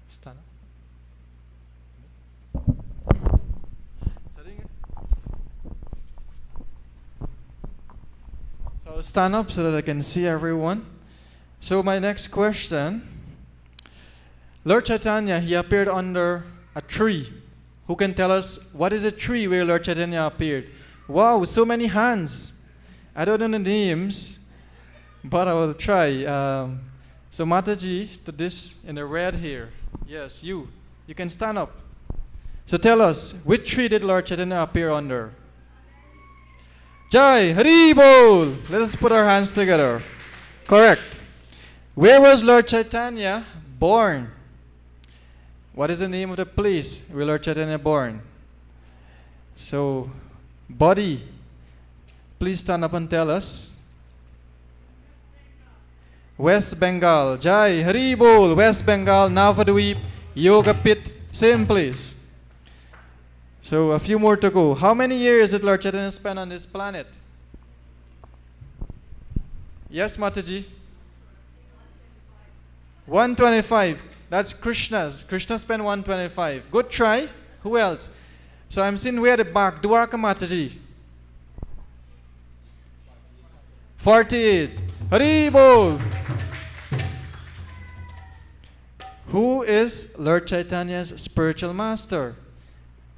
Stand up. So I'll stand up so that I can see everyone. So my next question. Lord Chaitanya, he appeared under a tree. Who can tell us what is a tree where Lord Chaitanya appeared? Wow, so many hands. I don't know the names, but I will try. So Mataji, to this in the red here. Yes, you can stand up. So tell us, which tree did Lord Chaitanya appear under? Jai, Hari Bol! Let us put our hands together. Correct. Where was Lord Chaitanya born? What is the name of the place where Lord Chaitanya born? So, body, please stand up and tell us. West Bengal. Jai, Hari Bol, West Bengal, Navadweep, Yoga Pit, same place. So, a few more to go. How many years did Lord Chaitanya spend on this planet? Yes, Mataji? 125. That's Krishna's. Krishna spent 125. Good try. Who else? So I'm seeing way at the back. Dwarka Mataji. 48. Haribol. Who is Lord Chaitanya's spiritual master?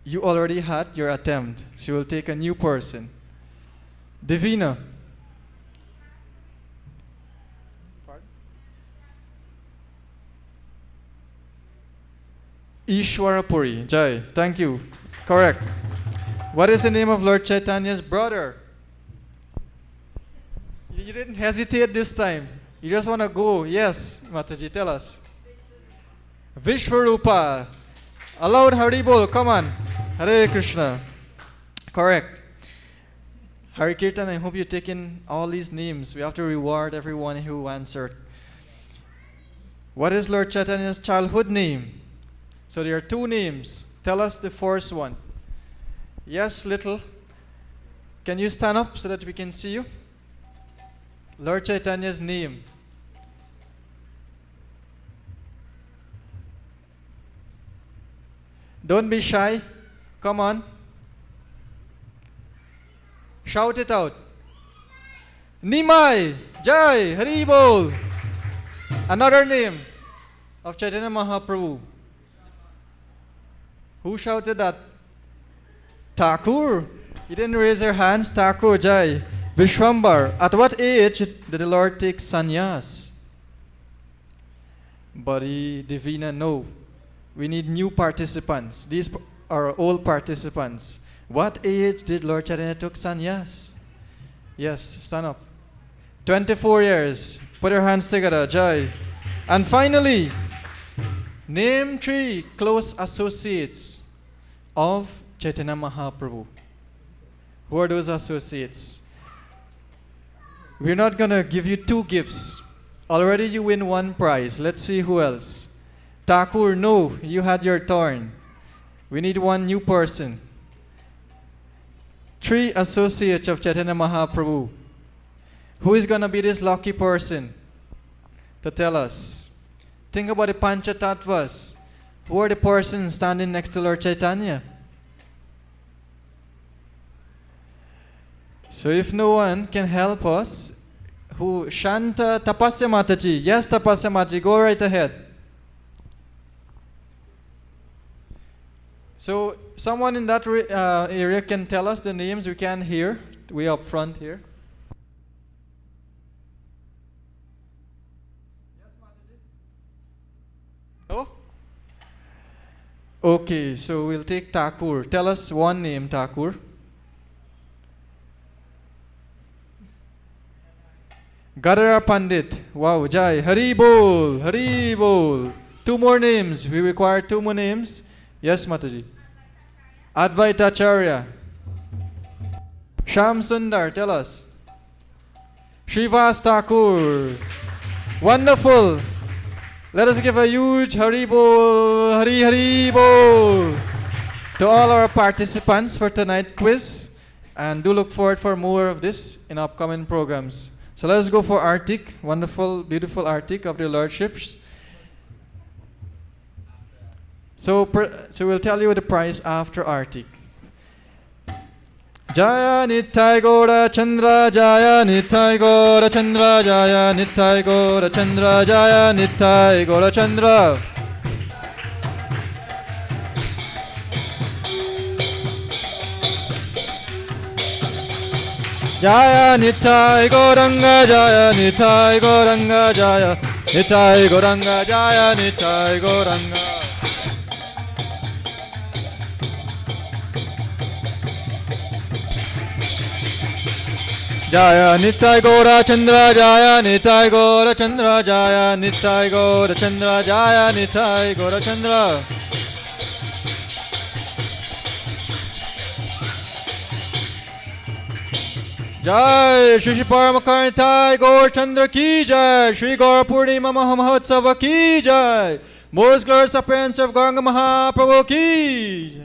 You already had your attempt. So you will take a new person. Divina. Ishwarapuri. Jai. Thank you. Correct. What is the name of Lord Chaitanya's brother? You didn't hesitate this time. You just want to go. Yes, Mataji, tell us. Vishwarupa. Aloud Haribol. Come on. Hare Krishna. Correct. Hari Kirtan, I hope you take in all these names. We have to reward everyone who answered. What is Lord Chaitanya's childhood name? So there are two names. Tell us the first one. Yes, little. Can you stand up so that we can see you? Lord Chaitanya's name. Don't be shy. Come on. Shout it out. Nimai. Jai. Haribol. Another name of Chaitanya Mahaprabhu. Who shouted that? Thakur. You didn't raise your hands. Thakur Jai. Vishwambar. At what age did the Lord take sannyas? Bari Divina, no. We need new participants. These are old participants. What age did Lord Chaitanya took sannyas? Yes, stand up. 24 years. Put your hands together. Jai. And finally, name 3 close associates of Chaitanya Mahaprabhu. Who are those associates? We're not going to give you 2 gifts. Already you win 1 prize. Let's see who else. Thakur, no, you had your turn. We need 1 new person. 3 associates of Chaitanya Mahaprabhu. Who is going to be this lucky person to tell us? Think about the Pancha Tattvas. Who are the persons standing next to Lord Chaitanya? So if no one can help us, who? Shanta Tapasya Mataji. Yes, Tapasya Mataji, go right ahead. So someone in that area can tell us the names. We can hear. We up front here. Oh? Okay, so we'll take Thakur. Tell us one name, Thakur. Gadara Pandit. Wow, Jai. Hari Bol. Hari Bol. Two more names. We require two more names. Yes, Mataji. Advaita Acharya. Sham Sundar, tell us. Shrivas Thakur. Wonderful. Let us give a huge Hari Bol, Hari Hari Bol to all our participants for tonight's quiz. And do look forward for more of this in upcoming programs. So let us go for Artik. Wonderful, beautiful Artik of the Lordships. So we'll tell you the prize after Artik. Jaya Nittai Gaura Chandra Jaya Nittai Gaura Chandra Jaya Nittai Gaura Chandra Jaya Nittai Gaura Chandra. Jaya Nittai Gauranga Jaya Nittai Gauranga Jaya Nittai Gauranga Jaya Nittai Gauranga. Jaya Nittai Gaura Chandra Jaya Nittai Gaura Chandra Jaya Nittai Gaura Chandra Jaya Nittai Gaura Chandra. Jai Shri Shri Paramakarnitai Gaur Chandra ki Jai. Shri Gaura Purnima Mahotsava ki Jai. Most glorious appearance of Gauranga Mahaprabhu ki Jai.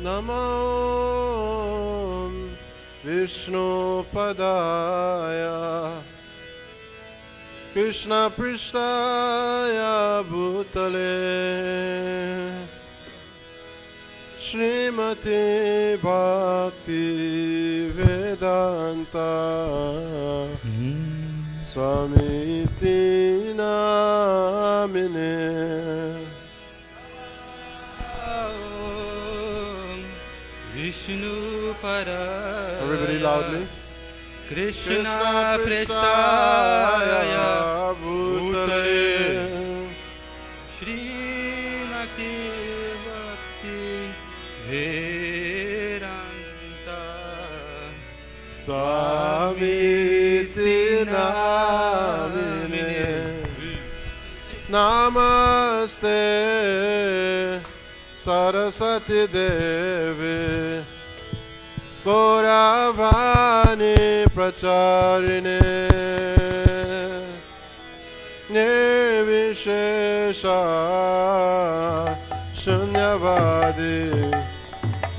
Namo Vishnu Padaya Krishna Prishtaya Bhutale Srimati Bhakti Vedanta Samiti Namine Vishnu Padaya. Everybody loudly. Krishna Prestaya Bhutale Srimati Bhakti Vedanta Samiti Namine Namaste Saraswati Devi Gauravani Pracharine Nirvishesha Shunyavadi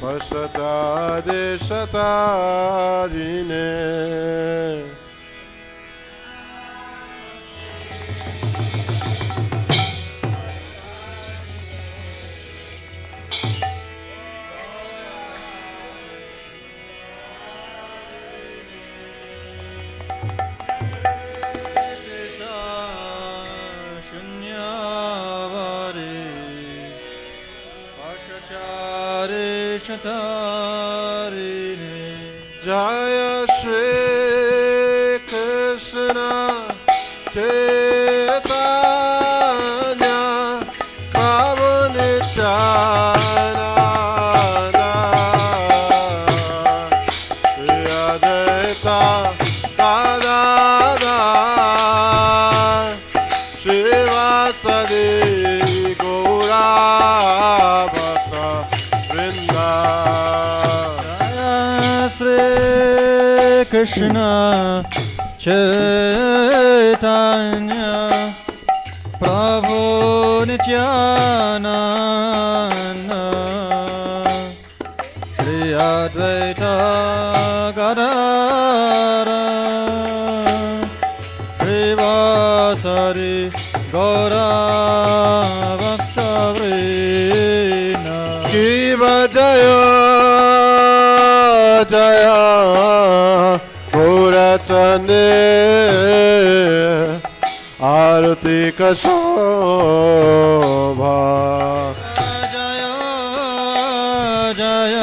Pashatade Shatarine. Jaya Shri Krishna Caitanya Prabhu Nityananda Shri Advaita Gadadhara Srivasadi Gaura Bhakta Vrinda. Krishna Chaitanya Prabhu Nityananda Shri Advaita Gadadhara Srivasadi Gaura Bhakta Vrinda. Kiva Jaya चंदे आरती का शोभा जय जय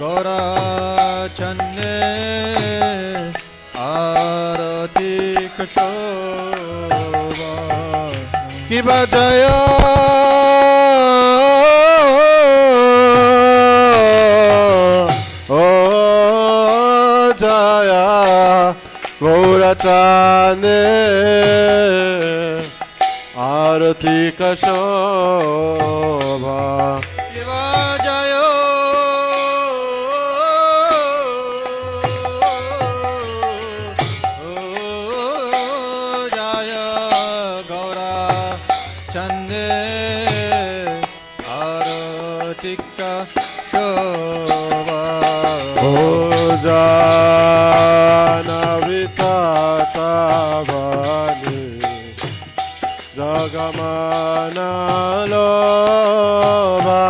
गौरा चंदे आरती शोभा की बजाया ओ जया गौरा चांदे आरती का शोभा जय जय गौरा चंदे आरती शोभा ओ जानविता भनी जगमना लोभा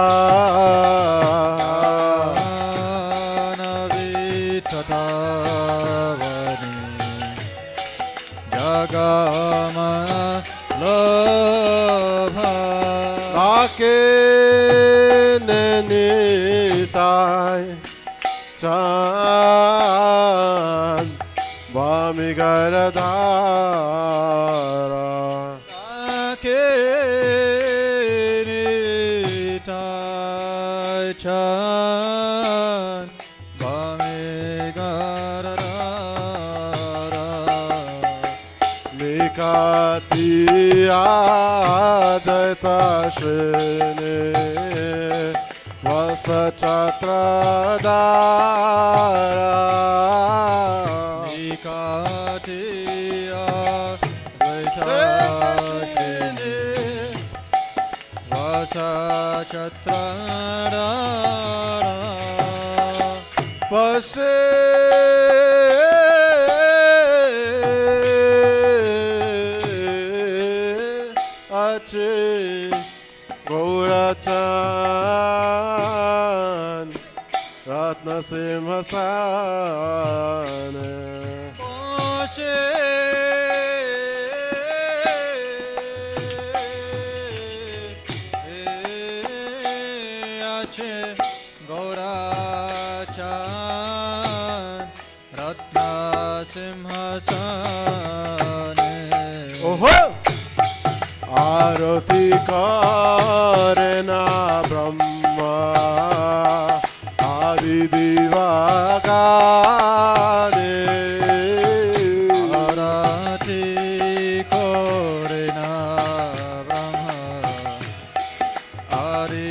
काके नेनिताय चांद वामी गरधारा के निताय चांद वामे गरधारा निकातिया दता श्रेणे वस छत्रदारा निकातिया द्वैताश्रेणे वस छत्रदारा पसे अच्छे गौराचान रत्न सिंहासन पोषे अच्छे गौराचान रत्न सिंहासन ओहो आरती करे ना ब्रह्मा आदि दिवागाने आरती करे ना ब्रह्मा आदि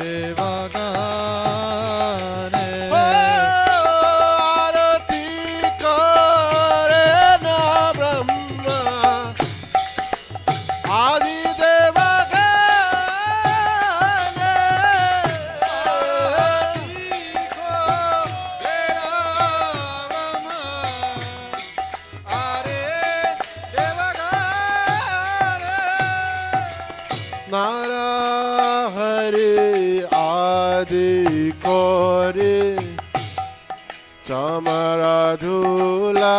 देवगणे आरती करे ना ब्रह्मा आदि नारा हरे आदि कोरे चमरा धुलाया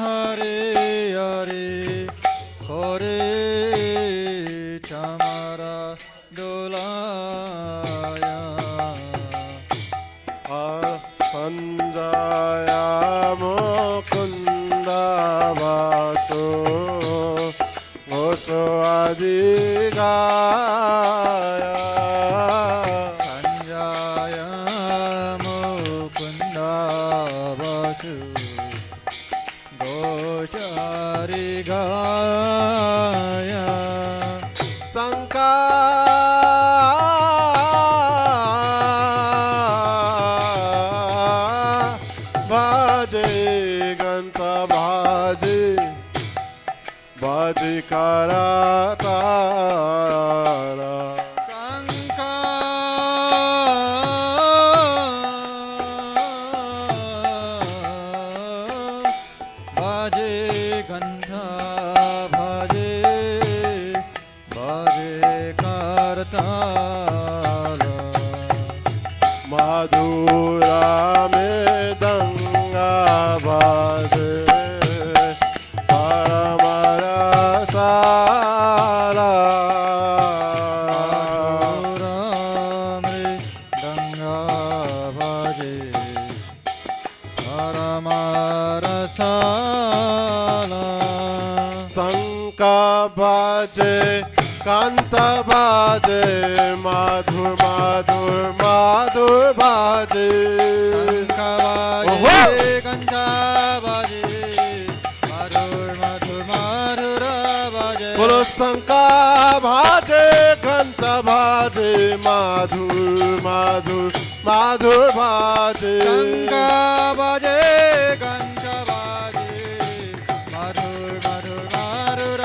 हरे हरे हरे चमरा डोलाया संजया मुकुंद वासो घोषो आदि गाया संजय मुकुंद वसु गोचारि गाया शंका बाजे गंत बाजे बाजे कराता शंका बाजे गंध बाजे बाजे करताल माधु शंका बाजे कांता बाजे माधुर माधुर माधुर बाजे शंका ओहो! बाजे कंठा बाजे माधुर माधुर माधुर बाजे बोलो शंका बाजे कांता बाजे माधुर माधुर माधुर बाजे शंका बाजे कंठा बाजे माधुर माधुर माधुर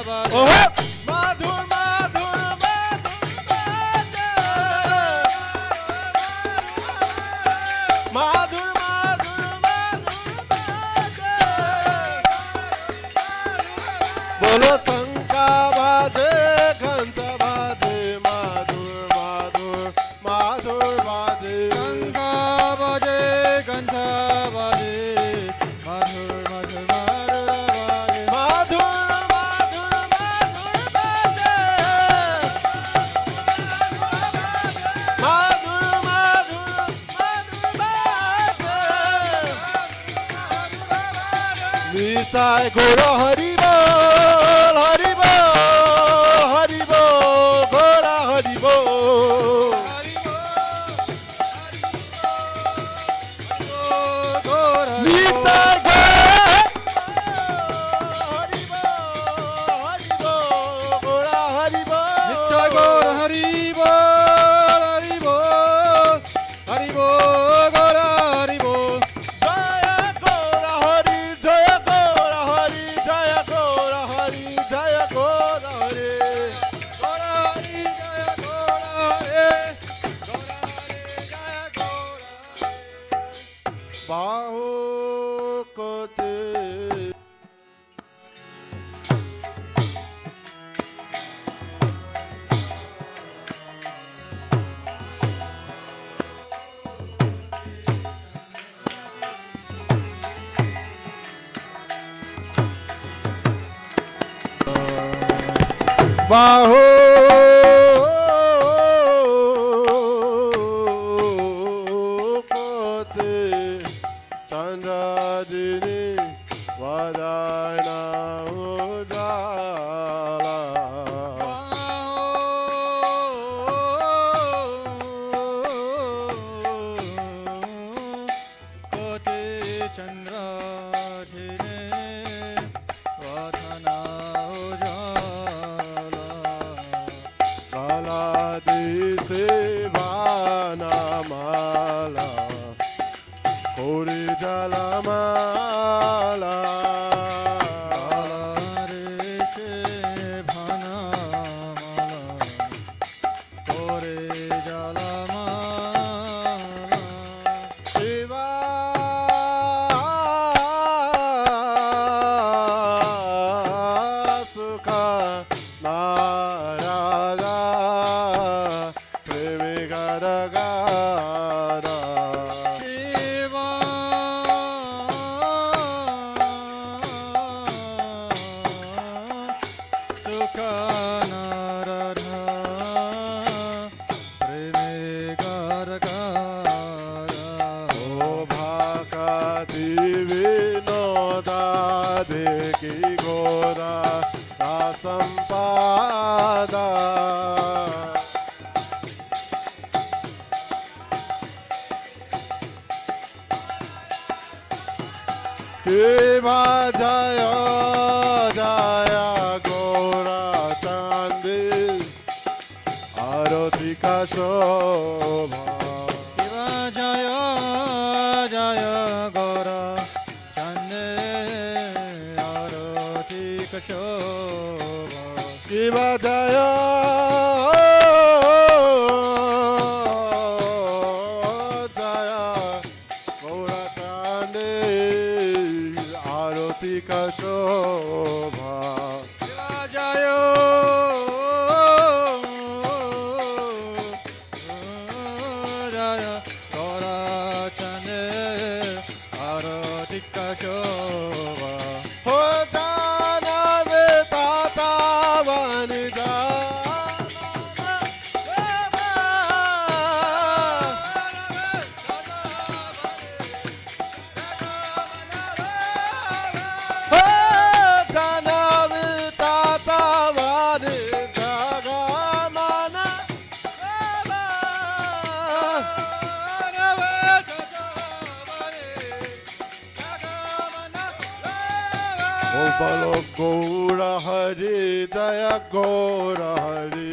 बाजे ओहो! माधुर माधुर माधुर बाजे माधुर माधुर माधुर बाजे बोलो शंका बाजे घंटा बाजे माधुर माधुर माधुर बाजे शंका बाजे कंठा बाजे माधुर माधुर माधुर बाजे माधुर माधुर माधुर बाजे माधुर माधुर माधुर बाजे निताय गौर हरि बोल हरि बोल हरि बोल गौर हरि बोल निताय गौर हरि बोल नित्य गौर हरि बोल हरि बोल हरि बोल गौर हरि बोल जय गौर हरि जय गौर हरि जय गौर हरि जय गौर हरि गौर हरि जय गौर हरि गौर हरि जय गौर बाहो कोते बाहो कोते चंद्रादिनी वदाना उजाला कोटे चंद्र धिरे वदना उजाला काला दिसे वाना माला कोरे जला माला रे चे भाना माला कोरे जला माला शिवा सुखा नाराजा प्रेमी गरगारा शिवा सुख नारधा प्रेमे गारगारा ओ भाकाति विनोदा देखी घोरा संपादा केवा जय जय गौरा चांदी आरती का शोभा शिवा जय जय गौर चंदे आरती कशोभा केवा जय जय गौरा चांदी आरती का शोभा शिवा जय जय गौर चंदे आरती कशोभा हो जाना वे ताता बन जा हो जाना वे Oh bolo Gaura Hari Jaya Gaura Hari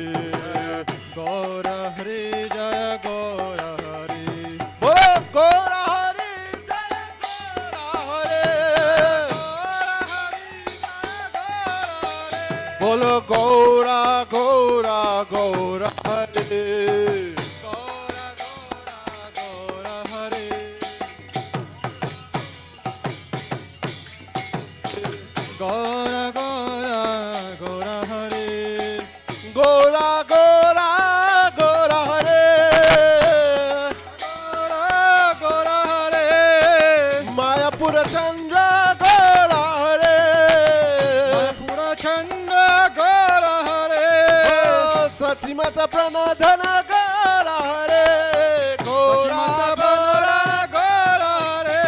Gaura Hari Jaya Gaura Hari. Bolo Gaura Hari Jaya Gaura Hari Bolo Gaura Gaura Gaura Hari Gaura Gaura Gaura Hari. Gaura Gaura Gaura Hari Gaura Gaura Hari. Mayapura Chandra Gaura Hari Pura Chanda Gaura Hari. Satimata Pranadhana Gaura Hari Gaura Gaura Gaura Hari.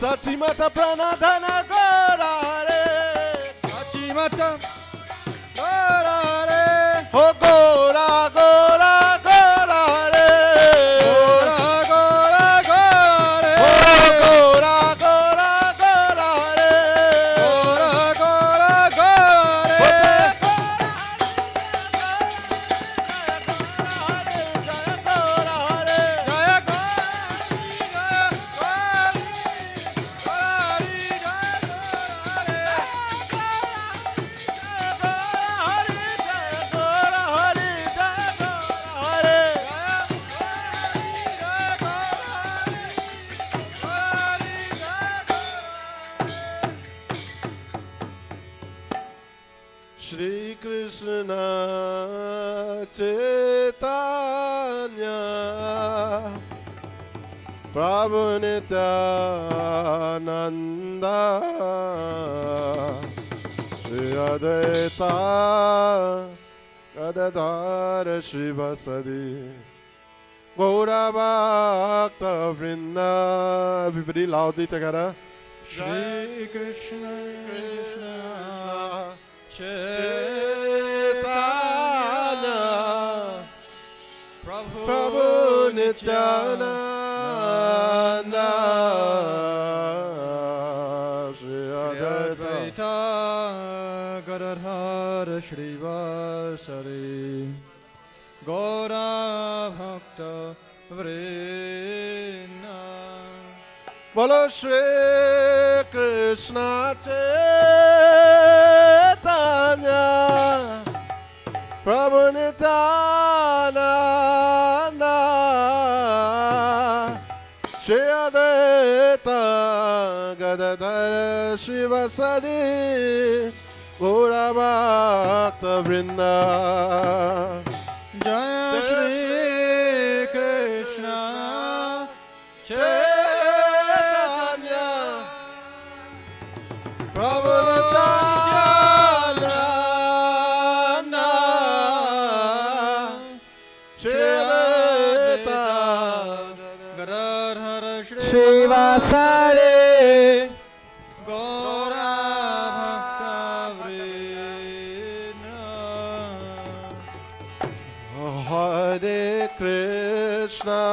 Satimata Pranadhana Gaura Hari Sachimata Gaura Hari. Oh Gaura Gaura Gaura Hari Gaura Gaura Gaura Oh Hari. Gaura Gaura Gaura Hari Gaura Gaura Gaura Hari. Jaya Shri Krishna Caitanya Prabhu Nityananda Shri Advaita Gadadhara Shivasadi Gaura Bhakta Vrinda. Everybody loudly together. Shri Krishna Krishna Chaitanya Prabhu Prabhu Nityananda Shri Advaita Advaita Gadadhara Shrivasari Gaura Bhakta Vrinda. Bolo Shri Krishna Chaitanya Prabhu Nityananda Shri Advaita Gadadhara Shivasadi Gaura Bhakta Vrinda. Jaya Shri Krishna Chaitanya Prabhu Nityananda Shri Advaita Gadadhara Shivasari Gaura Bhakta Vrinda. Hare Krishna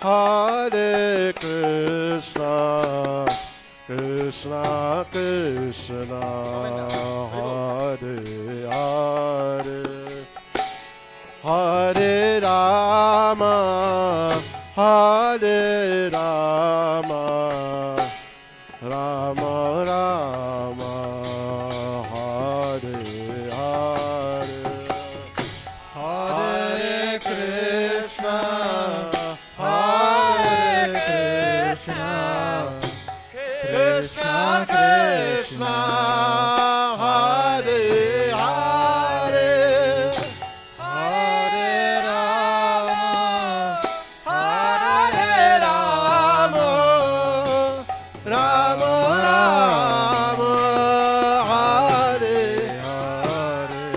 Hare Krishna Krishna Krishna Hare Hare Hare Rama Hare Rama Rama Rama Hare Hare Hare Krishna Hare Krishna Krishna Krishna Hare Hare Hare Rama Hare Rama Rama Rama Hare Hare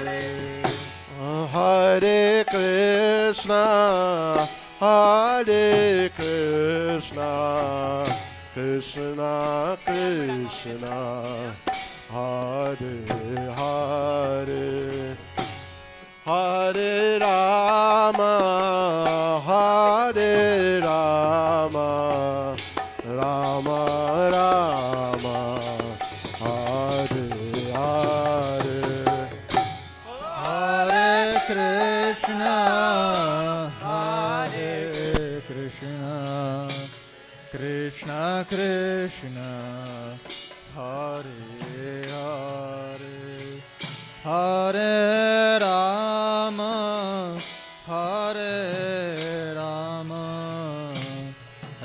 Hare Krishna Hare Krishna Krishna Krishna Hare Hare Hare Rama Hare Rama Rama Rama Hare Rama, Hare Rama,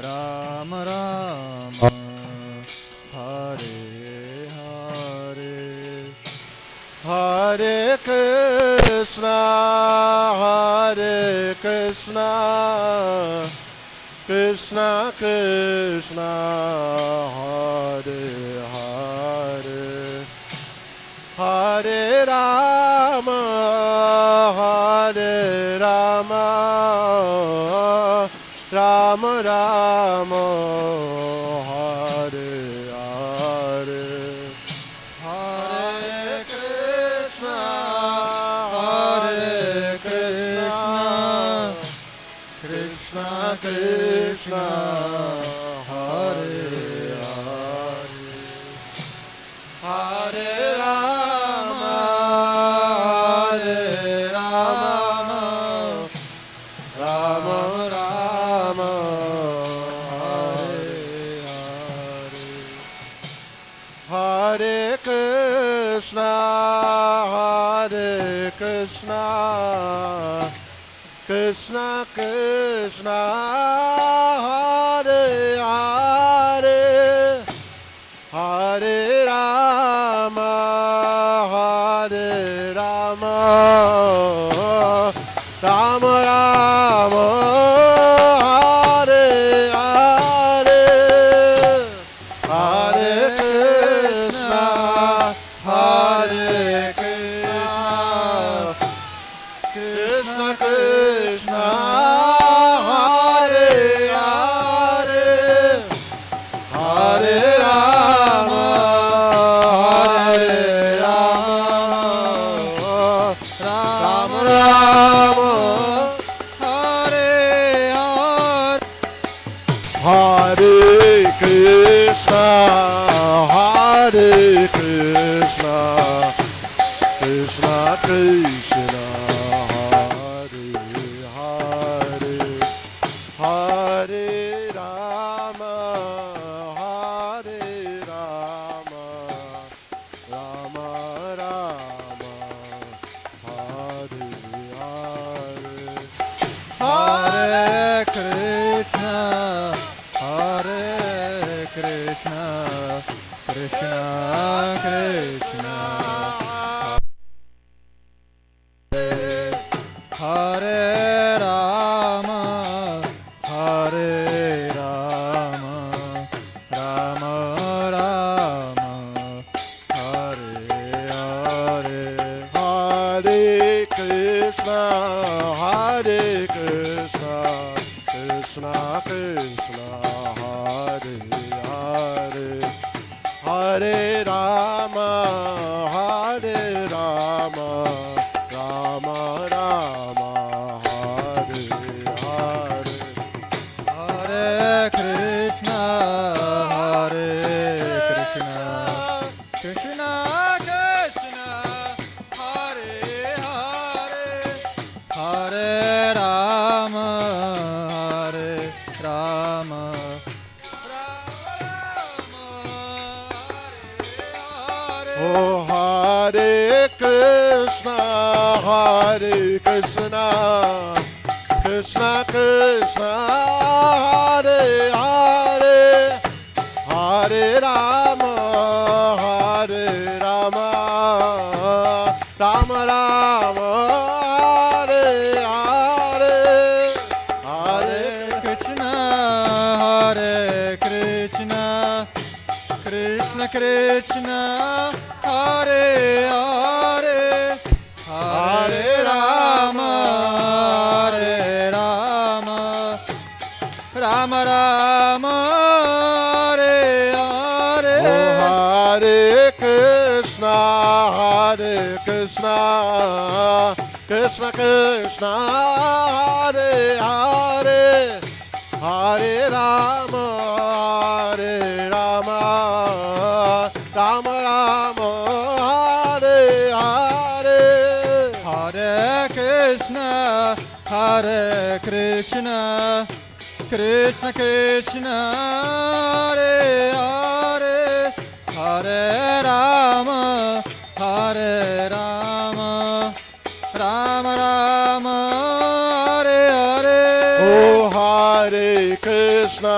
Rama Rama, Hare Hare, Hare Krishna, Hare Krishna, Krishna Krishna, Hare Hare, Hare Rama, Hare Rama, Rama Rama, Hare Hare, Hare Krishna, Hare Krishna, Krishna Krishna, Hare Hare, Hare Rama, Hare Rama, Rama Rama, Hare Hare, Hare Krishna, Hare Krishna, Krishna Krishna, Hare Hare, Hare Rama, Hare Rama, Rama Rama, Hare Hare, Hare Krishna, Hare Krishna, Krishna Krishna, Hare Hare, Hare Rama, Hare Rama, Rama Rama, Hare Hare, Hare Krishna, Hare Krishna, Krishna Krishna, Hare Hare, Hare Rama, Hare Rama, Rama Rama, Hare Hare, Hare Krishna, Hare Krishna, Krishna Krishna, Hare Rama, Hare Rama, Rama Rama, Hare Hare, Hare Krishna, Hare Krishna, Krishna Krishna, Hare Hare, Hare Rama, Hare Rama, Rama Rama, Hare Hare, Hare Krishna, Hare Krishna, Krishna Krishna, Hare Hare, Hare Rama, Hare Rama, Oh Hare Krishna, Hare Krishna, Krishna Krishna, Hare Hare, Hare Rama, Hare Rama, Rama Rama, Hare Hare, Hare Krishna, Hare Krishna, Krishna Krishna, Hare Hare, Hare Rama, Hare Rama, Rama Rama, Hare Hare. Oh Hare Krishna, Hare Krishna, Krishna Krishna, Hare Hare, Hare Rama, Hare Rama, Rama Rama, Hare Hare, Hare Krishna, Hare Krishna, Krishna Krishna, Hare Hare, Hare Rama, Hare Rama, Rama Rama, Hare Hare. Oh, Hare Krishna,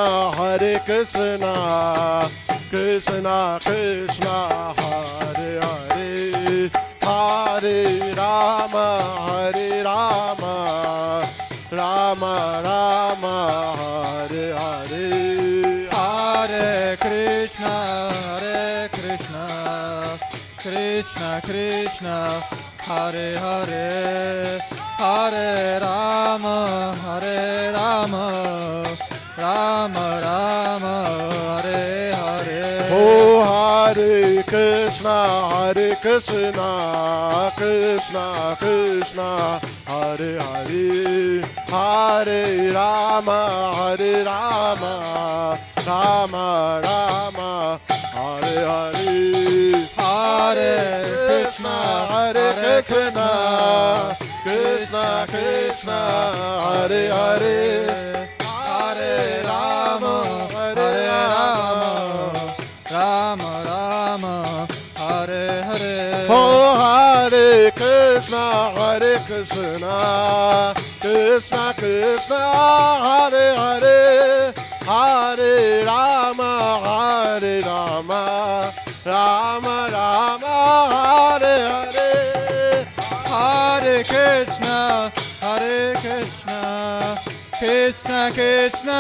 Krishna Krishna, Hare Hare, Hare Rama, Rama Rama, Hare Hare. Hare Krishna, Krishna Krishna, Hare Hare, Hare Rama, Rama Rama, Hare Hare. Oh, Hare Krishna, Krishna Krishna, Hare Hare, Hare Rama, Rama Rama, Hare Hare. Hare Krishna, Krishna Krishna, Hare Hare, Hare Rama, Rama Rama, Hare Hare. Oh, Hare Krishna, Krishna Krishna, Hare Hare, Hare Rama, Rama Rama, Hare Hare. Hare Krishna, Krishna Krishna,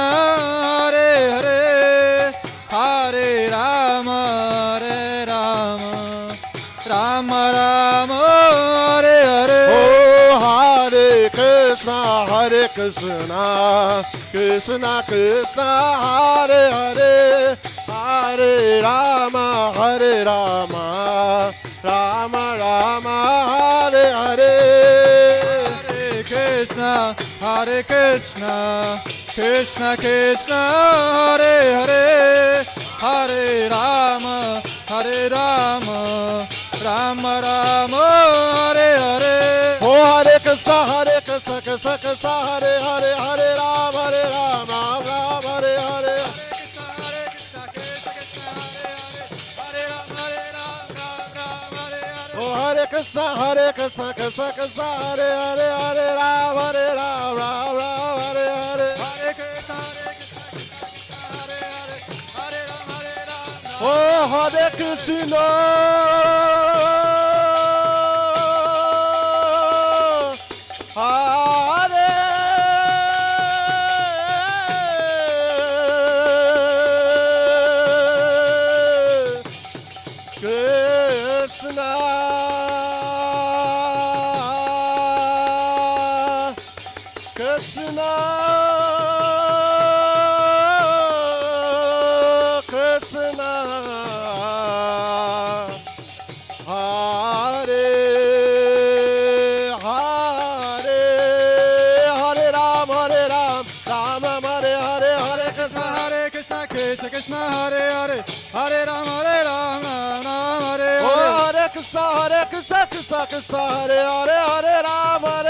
Hare Hare, Hare Rama, Rama Rama, Hare Hare. Oh, Hare Krishna, Krishna Krishna, Hare Hare, Hare Rama, Rama Rama, Hare Hare. Hare Krishna, Krishna Krishna, Hare Hare, Hare Rama, Rama Rama, Hare Hare. Oh, Hare Krishna, Krishna Krishna, Hare Hare, Hare Rama, Rama Hare Hare. Oh, Hare Krishna, Krishna Krishna, Hare Hare, Hare Rama, Rama Hare Hare. Oh, Hare Krishna, Hare Krishna, Krishna Krishna, Hare Hare, Hare Ram, Rama Hare Hare, Hare Krishna, Krishna Krishna, Hare Hare, Hare Rama, Rama Hare Oh, Hare. Hare Krishna, Krishna Krishna, Hare Hare, Hare Ram, Rama Hare Hare. Hare Krishna, Krishna Hare Hare, Hare Rama, Rama Hare Hare. Oh, Hare Krishna, Krishna Krishna, Hare Hare,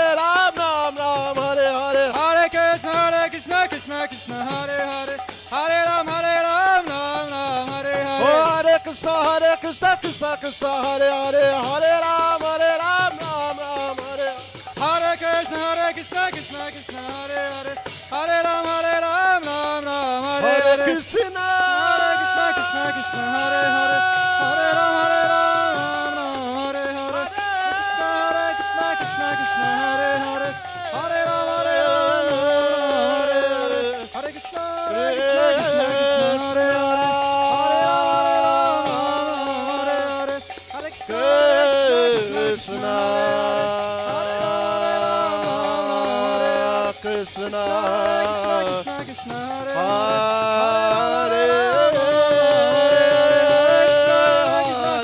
Hare Ram, Rama Hare. Hare Krishna, Krishna Hare Hare, Hare Rama, Rama Hare Hare Hare. Krishna, Krishna Hare Hare, Hare Rama, Rama Hare Hare. Krishna Hare Hare, Hare Rama, Rama Hare Hare. Hare Krishna, Hare Hare, Hare Krishna, Krishna,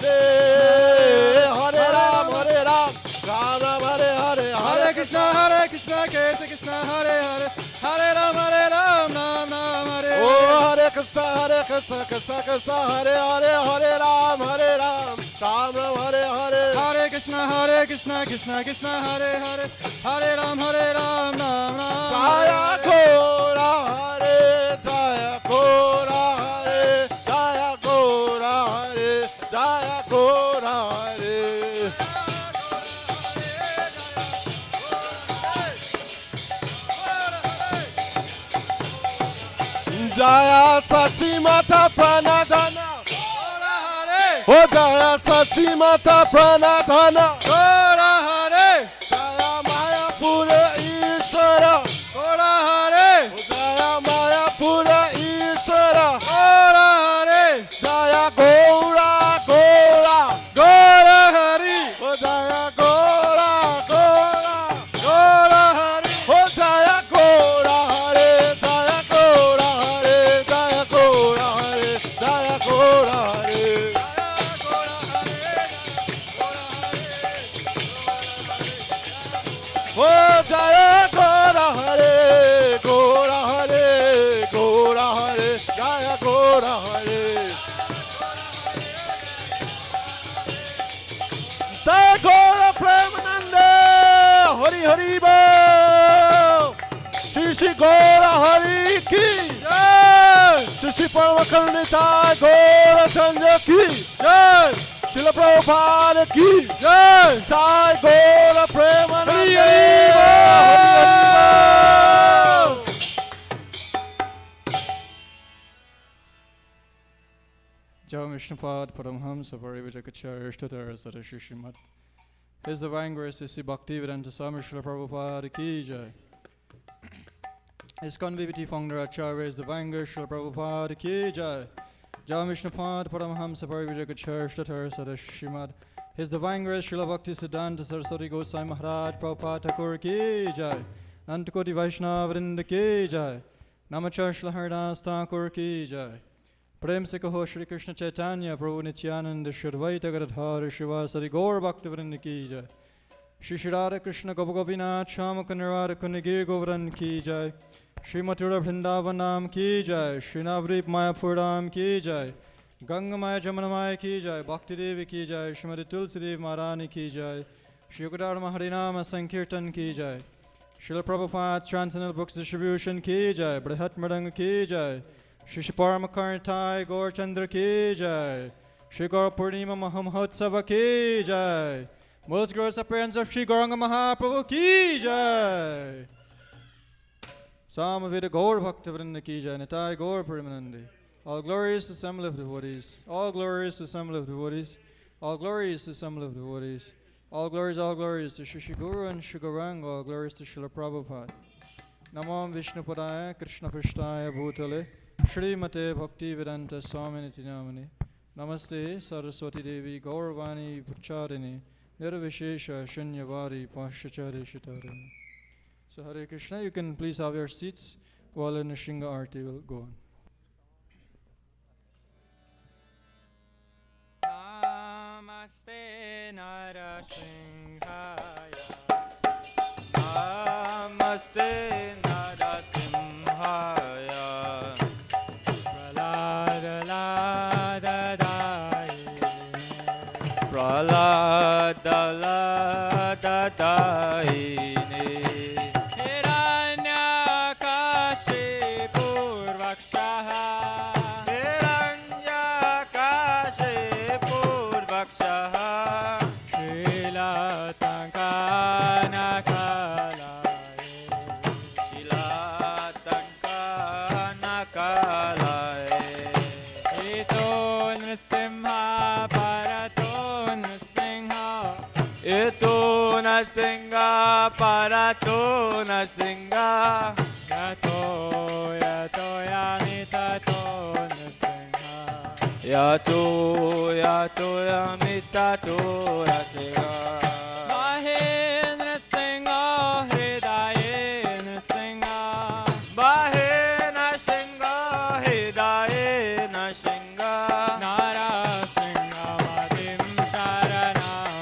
Hare Hare, Ram, Ram Hare Hare, Hare Krishna, Krishna Hare Hare, Hare Rama, Rama Hare Hare. Oh, Hare Krishna, Krishna Hare Hare, Hare Ram, Ram Hare Hare. Hare Krishna, Krishna Hare Hare, Hare Rama, Rama Jaya Gaura Hare, Jaya Gaura Hare, Jaya Gaura Hare, Gaura Hare. Jaya Sachi Mata Pranadhana. Oh Jaya Sachi Mata Pranadhana. Gaura Hare, Jaya Mayapura Ishvara. Gaura Hare, Jaya Mayapura Ishvara. Gaura Hare, Jaya Gaura Gaura. Gaura Hare, Oh Jaya Gaura Gaura. Gaura Hare, Oh Jaya Gaura Hare. Jaya Gaura Hare. Jaya Gaura Hare. Jaya Gaura Hare. Oh Jaya Gaura Hare. Gaura Hare. Gaura Hare. Jaya Gaura Hare. Jai Gaura Premanande. Hari Hari Bo. Shri Shri Gaura Hari Ki. Jai, Shri Shri Paramakarnita Gaura Chandra Ki. Jai, Srila Prabhupada Ki. Jai, Jai Gaura Premanande. Hari Hari Bo. Jai Vishnupad Paramhamsa Parivijakacharya Ishtatar Sadashi Srimad. His Divine Grace Sri Bhaktivedanta Swami Srila Prabhupada Ki Jai. His Convivity Founder Acharya His Divine Grace Srila Prabhupada Ki Jai. Jai Vishnupad Paramhamsa Parivijakacharya Ishtatar Sadashi Srimad. His Divine Grace Srila Bhakti Siddhanta Saraswati Goswami Maharaj Prabhupada Thakur Ki Jai. Nantakoti Vaishnava Vrinda Ki Jai. Namachar Srila Haridas Thakur Ki Jai. प्रेम से कहो श्री कृष्ण चैतन्य प्रभु नित्यानंद श्रीद्वैत गदाधर शिवासादि गौर भक्तवृंद की जय। श्री श्री राधा कृष्ण गोप गोपीनाथ श्याम कन्हैया कुंजगिर गोवर्धन की जय। श्री मथुरा वृंदावन नाम की जय। श्री नवद्वीप मायापुर धाम की जय। गंगा माया जमुना माया की जय। भक्ति देवी की जय। श्रीमती तुलसी देवी महारानी की जय। श्री योगदार हरिनाम संकीर्तन की जय। Srila Prabhupada translational books distribution की जय। बृहत मृदंग की जय। Shri Shri Paramakarnitai Gaur Chandra Ki Jai. Shri Gaura Purnima Mahamhotsava Ki Jai. Most glorious appearance of Shri Gauranga Mahaprabhu Ki Jai. Samaveda Gaur Bhaktavrinda Ki Jai. Nitai Gaur Purimanandi. All glorious assembly of devotees. All glorious assembly of devotees. All glorious assembly of devotees. All glories to Shri Shri Guru and Shri Gauranga. All glories to Srila Prabhupada. Namo Vishnupadaya Krishna Prishtaya Bhutale Shrimate Bhaktivedanta Swaminiti Namani. Namaste Saraswati Devi Gauravani Pracharini Nirvishesha Shunyavadi Pashachari Shitarini. So Hare Krishna, you can please have your seats while in the Shinga Arti will go on. Namaste Narasimhaya. Namaste Narasimhaya. Praladadadayine Hiranyakashipurvakshaha Hiranyakashipurvakshaha Shilatankanakalaye Ito nrisimha Ito nasinga parato nasinga Yato yato yamitato nasinga Yato yato yamitato nasinga Mahendra Singha Hridaye nasinga Mahena Singha Hridaye nasinga Nara Singha Vadim Sharanam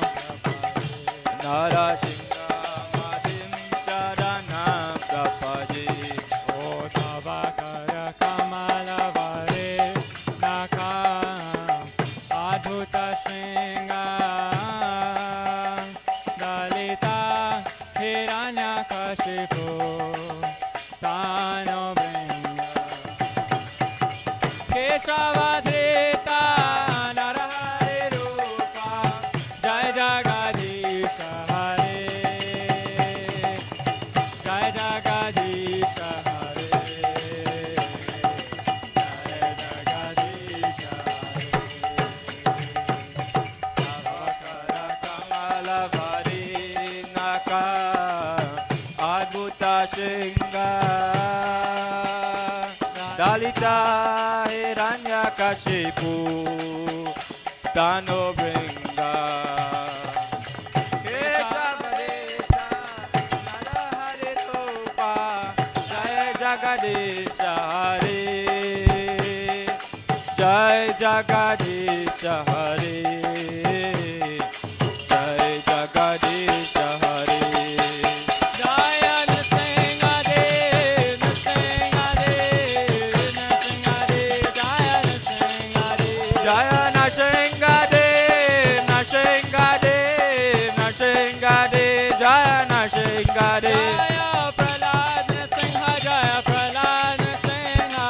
Nara Singha Madim Sharanam Prapadi O Tavakara Kamala Vare Nakam Adhuta Singha Dalita Hiranyakashipu Tano Bringa Keshavadrita Narahari Rupa Varavadi Naka Adbhuta Shinga Dalita Hiranya Kashipu Tano Bringa Keshavadesa Narahari Rupa Jaya Jagadesha Hare Jai Jagadesha Hare Jai Jagadesha Hare Jaya Nrsimhade Nrsimhade Nrsimhade Jaya Nrsimhade Jaya Nrsimhade Nrsimhade Nrsimhade Jaya Nrsimhade Jaya Prahlad Nrsimha Jaya Prahlad Nrsimha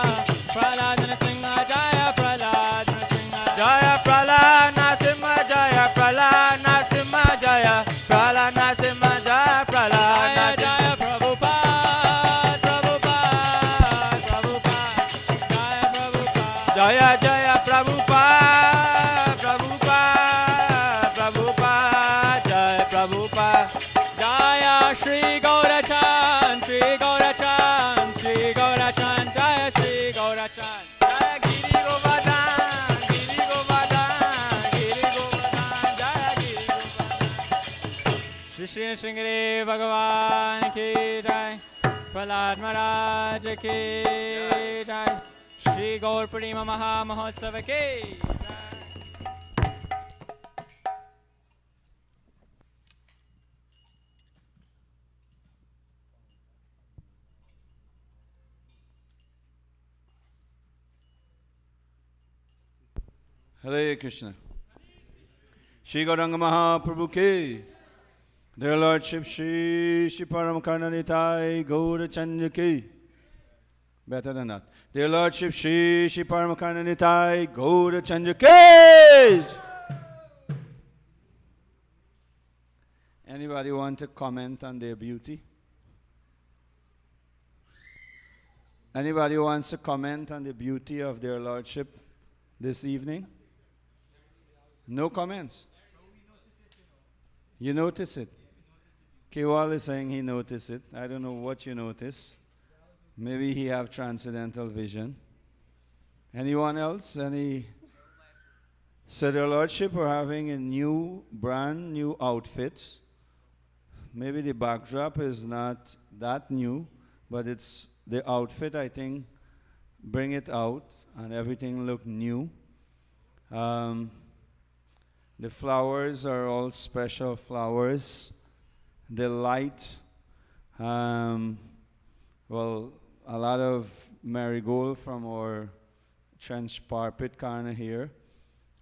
Prahlad Nrsimha Jaya Prahlad Nrsimha Jaya Prahlad Nrsimha Jaya Prahlad Nrsimha Jaya Prahlad Nrsimha Jaya Prahlad Nrsimha Jaya Prabhupada Prabhupada Prabhupada Jaya Prabhupada Jaya Jaya Prabhupada Prabhupada Prabhupada Jaya Prabhupada Jaya Shri Gaurachan Shri Gaurachan Shri Gaurachan Jaya Shri Gaurachan Jaya Giri Govardhan Giri Govardhan Giri Govardhan Jaya Giri Govardhan Shri Shri Singri Bhagavan Ki Jai Prahlad Maharaj Ki Jai Shri Gaura Purnima Maha Mahotsav Ki Jai. Hare Krishna. Shri Gauranga Mahaprabhu Ki. Their Lordship Shri Shri Paramakarnanitai Gaura Chanja Ki. Better than that. Their Lordship Shri Shri Paramakarnanitai Gaura Chanja Ki. Anybody want to comment on their beauty? Anybody wants to comment on the beauty of their Lordship this evening? No comments? You notice it? Kewal is saying he noticed it. I don't know what you notice. Maybe he have transcendental vision. Anyone else? Any? So their Lordship are having a new, brand new outfit. Maybe the backdrop is not that new, but it's the outfit, I think, bring it out and everything look new. The flowers are all special flowers. The light, well, a lot of marigold from our trench carpet kind of here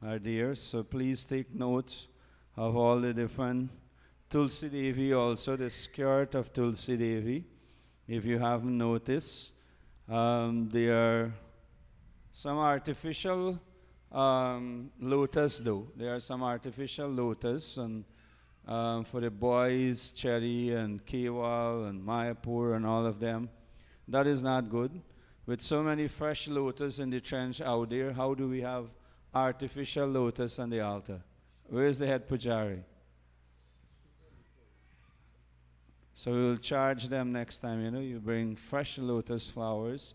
are there. So please take note of all the different Tulsi Devi, also the skirt of Tulsi Devi. If you haven't noticed, there are some artificial lotus though. There are some artificial lotus, and for the boys, Cherry and Kewal and Mayapur and all of them, that is not good. With so many fresh lotus in the trench out there, how do we have artificial lotus on the altar? Where is the head pujari? So we will charge them next time, you bring fresh lotus flowers.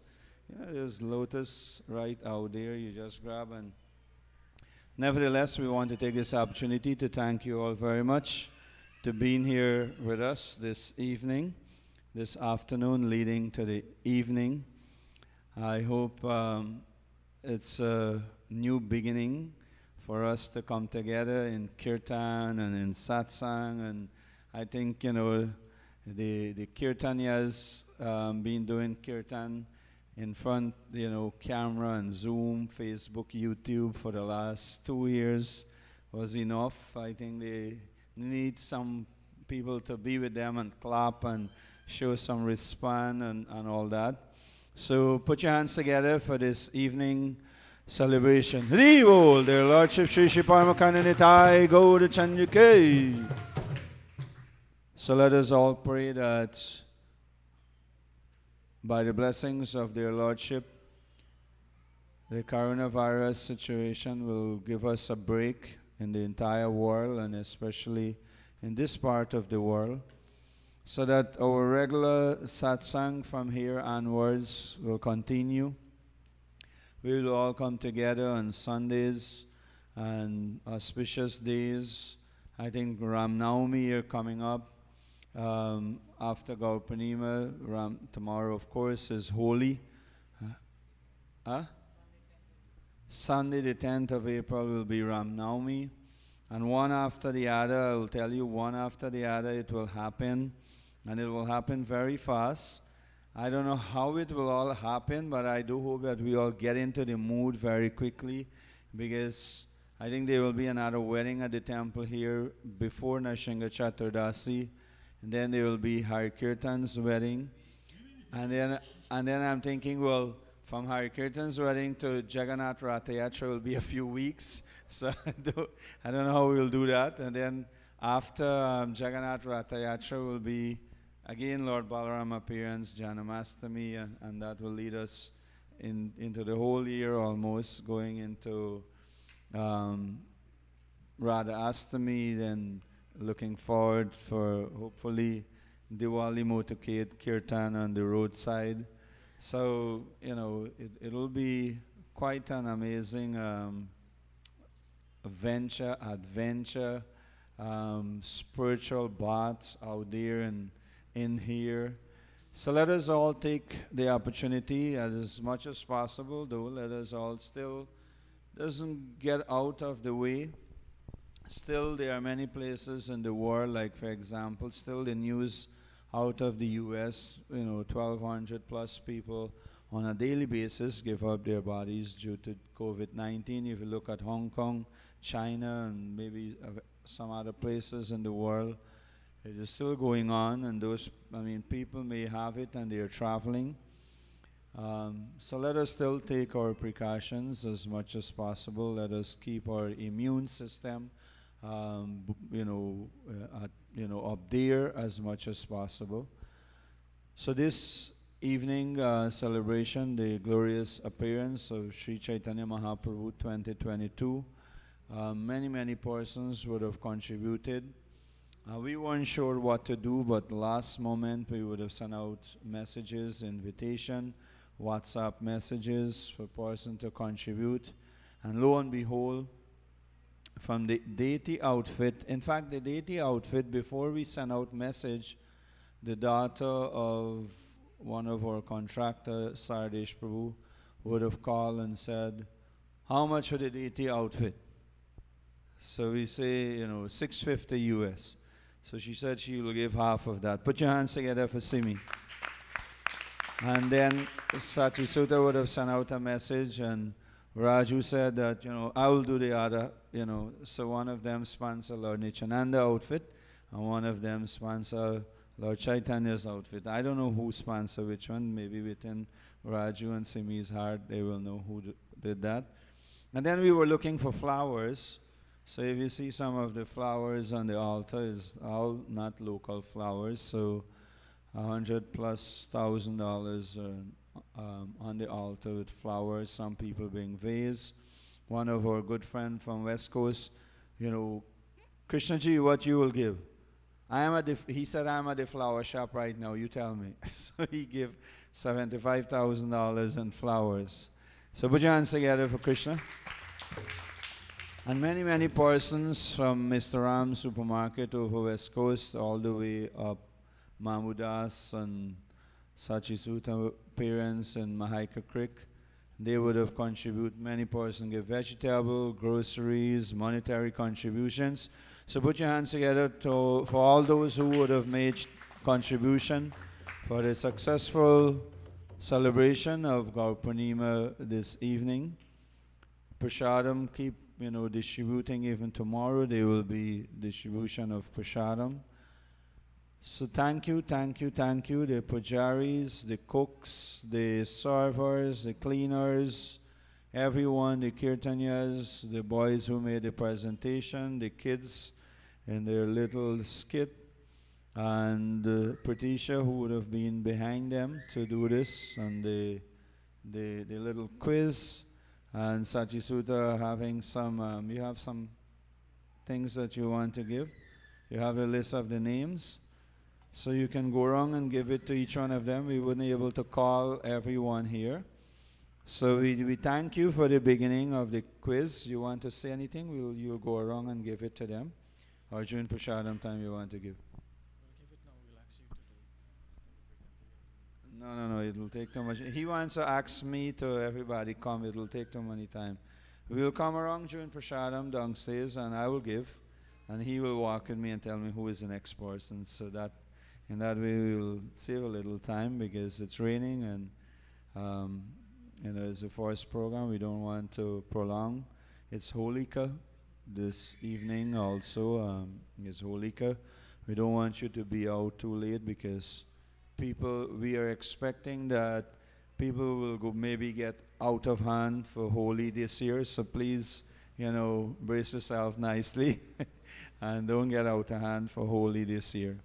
There's lotus right out there, you just grab and... Nevertheless, we want to take this opportunity to thank you all very much to being here with us this evening, this afternoon leading to the evening. I hope it's a new beginning for us to come together in kirtan and in satsang, and I think, the Caitanyas been doing kirtan in front, camera and Zoom, Facebook, YouTube for the last 2 years was enough. I think they need some people to be with them and clap and show some response and all that. So put your hands together for this evening celebration. Hari Bol, their Lordship Shri Shri Paramakarnanitai Gaura Chanja Ki. So let us all pray that by the blessings of their Lordship, the coronavirus situation will give us a break in the entire world, and especially in this part of the world, so that our regular satsang from here onwards will continue. We will all come together on Sundays and auspicious days. I think Ram Navami are coming up after Gaura Purnima. Tomorrow, of course, is Holi. Sunday, the 10th of April, will be Ram Navami. And one after the other, I will tell you, one after the other, it will happen. And it will happen very fast. I don't know how it will all happen, but I do hope that we all get into the mood very quickly, because I think there will be another wedding at the temple here before Nrsimha Chaturdasi, and then there will be Hari Kirtan's wedding. And then I'm thinking, well, from Hari Kirtan's wedding to Jagannath Ratha Yatra will be a few weeks, so I don't know how we'll do that. And then after Jagannath Ratha Yatra will be again Lord Balaram appearance, Janamastami, and that will lead us into the whole year almost, going into Radha Astami, then looking forward for hopefully Diwali motorcade Kirtan on the roadside. So, it'll be quite an amazing adventure, spiritual baths out there and in here. So let us all take the opportunity as much as possible, though let us all still doesn't get out of the way. Still, there are many places in the world, like for example, still the news out of the US, 1,200 plus people on a daily basis give up their bodies due to COVID-19. If you look at Hong Kong, China, and maybe some other places in the world, it is still going on, and people may have it and they are traveling. So let us still take our precautions as much as possible. Let us keep our immune system, up there as much as possible. So this evening celebration, the glorious appearance of Sri Caitanya Mahaprabhu 2022, many persons would have contributed. We weren't sure what to do, but last moment we would have sent out messages, invitation, WhatsApp messages for person to contribute. And lo and behold, from the deity outfit, in fact the deity outfit, before we sent out message, the daughter of one of our contractors, Sardesh Prabhu, would have called and said, how much for the deity outfit? So we say, $650 US. So she said she will give half of that. Put your hands together for Simi. And then Sachi Sutta would have sent out a message, and Raju said that, I will do the other, So one of them sponsor Lord Nityananda outfit, and one of them sponsor Lord Chaitanya's outfit. I don't know who sponsored which one. Maybe within Raju and Simi's heart, they will know who did that. And then we were looking for flowers. So if you see some of the flowers on the altar, is all not local flowers. So $100,000+ on the altar with flowers. Some people bring vase. One of our good friend from West Coast, Krishnaji, what you will give? He said, I'm at the flower shop right now. You tell me. So he gave $75,000 in flowers. So put your hands together for Krishna. And many persons from Mr. Ram's supermarket over West Coast all the way up Mamudas and Sachisuta parents in Mahaika Creek, they would have contributed. Many persons give vegetable, groceries, monetary contributions. So put your hands together for all those who would have made contribution for the successful celebration of Gaura Purnima this evening. Prashadam, keep distributing even tomorrow. There will be distribution of Prashadam. So thank you, the pujaris, the cooks, the servers, the cleaners, everyone, the kirtanyas, the boys who made the presentation, the kids in their little skit, and Pratisha who would have been behind them to do this, and the little quiz, and Sachisuta having some, you have some things that you want to give? You have a list of the names. So you can go around and give it to each one of them. We weren't able to call everyone here. So we thank you for the beginning of the quiz. You want to say anything? You'll go around and give it to them. Or during Prashadam time you want to give? No, it'll take too much. He wants to ask me to everybody come. It'll take too many time. We'll come around during Prashadam downstairs and I will give. And he will walk with me and tell me who is the next person. So that in that way we will save a little time because it's raining and it's a forest program. We don't want to prolong. It's Holika this evening also. It's Holika. We don't want you to be out too late because we are expecting that people will go maybe get out of hand for Holi this year. So please, brace yourself nicely and don't get out of hand for Holi this year.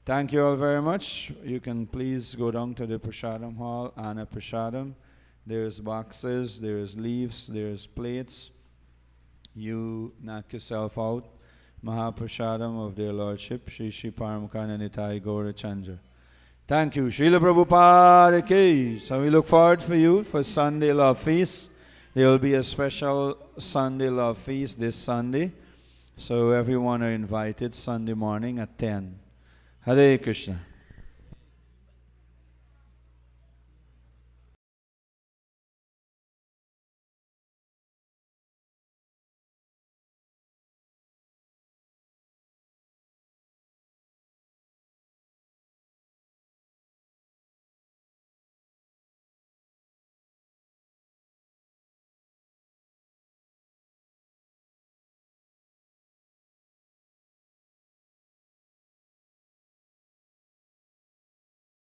Thank you all very much. You can please go down to the Prashadam Hall, Anna Prashadam. There's boxes, there's leaves, there's plates. You knock yourself out. Mahaprashadam of their Lordship, Shri Shri Paramakana Nitai Gaura Chandra. Thank you. Srila Prabhupada ki. So we look forward for you for Sunday Love Feast. There will be a special Sunday Love Feast this Sunday. So everyone are invited Sunday morning at 10. Hare Krishna.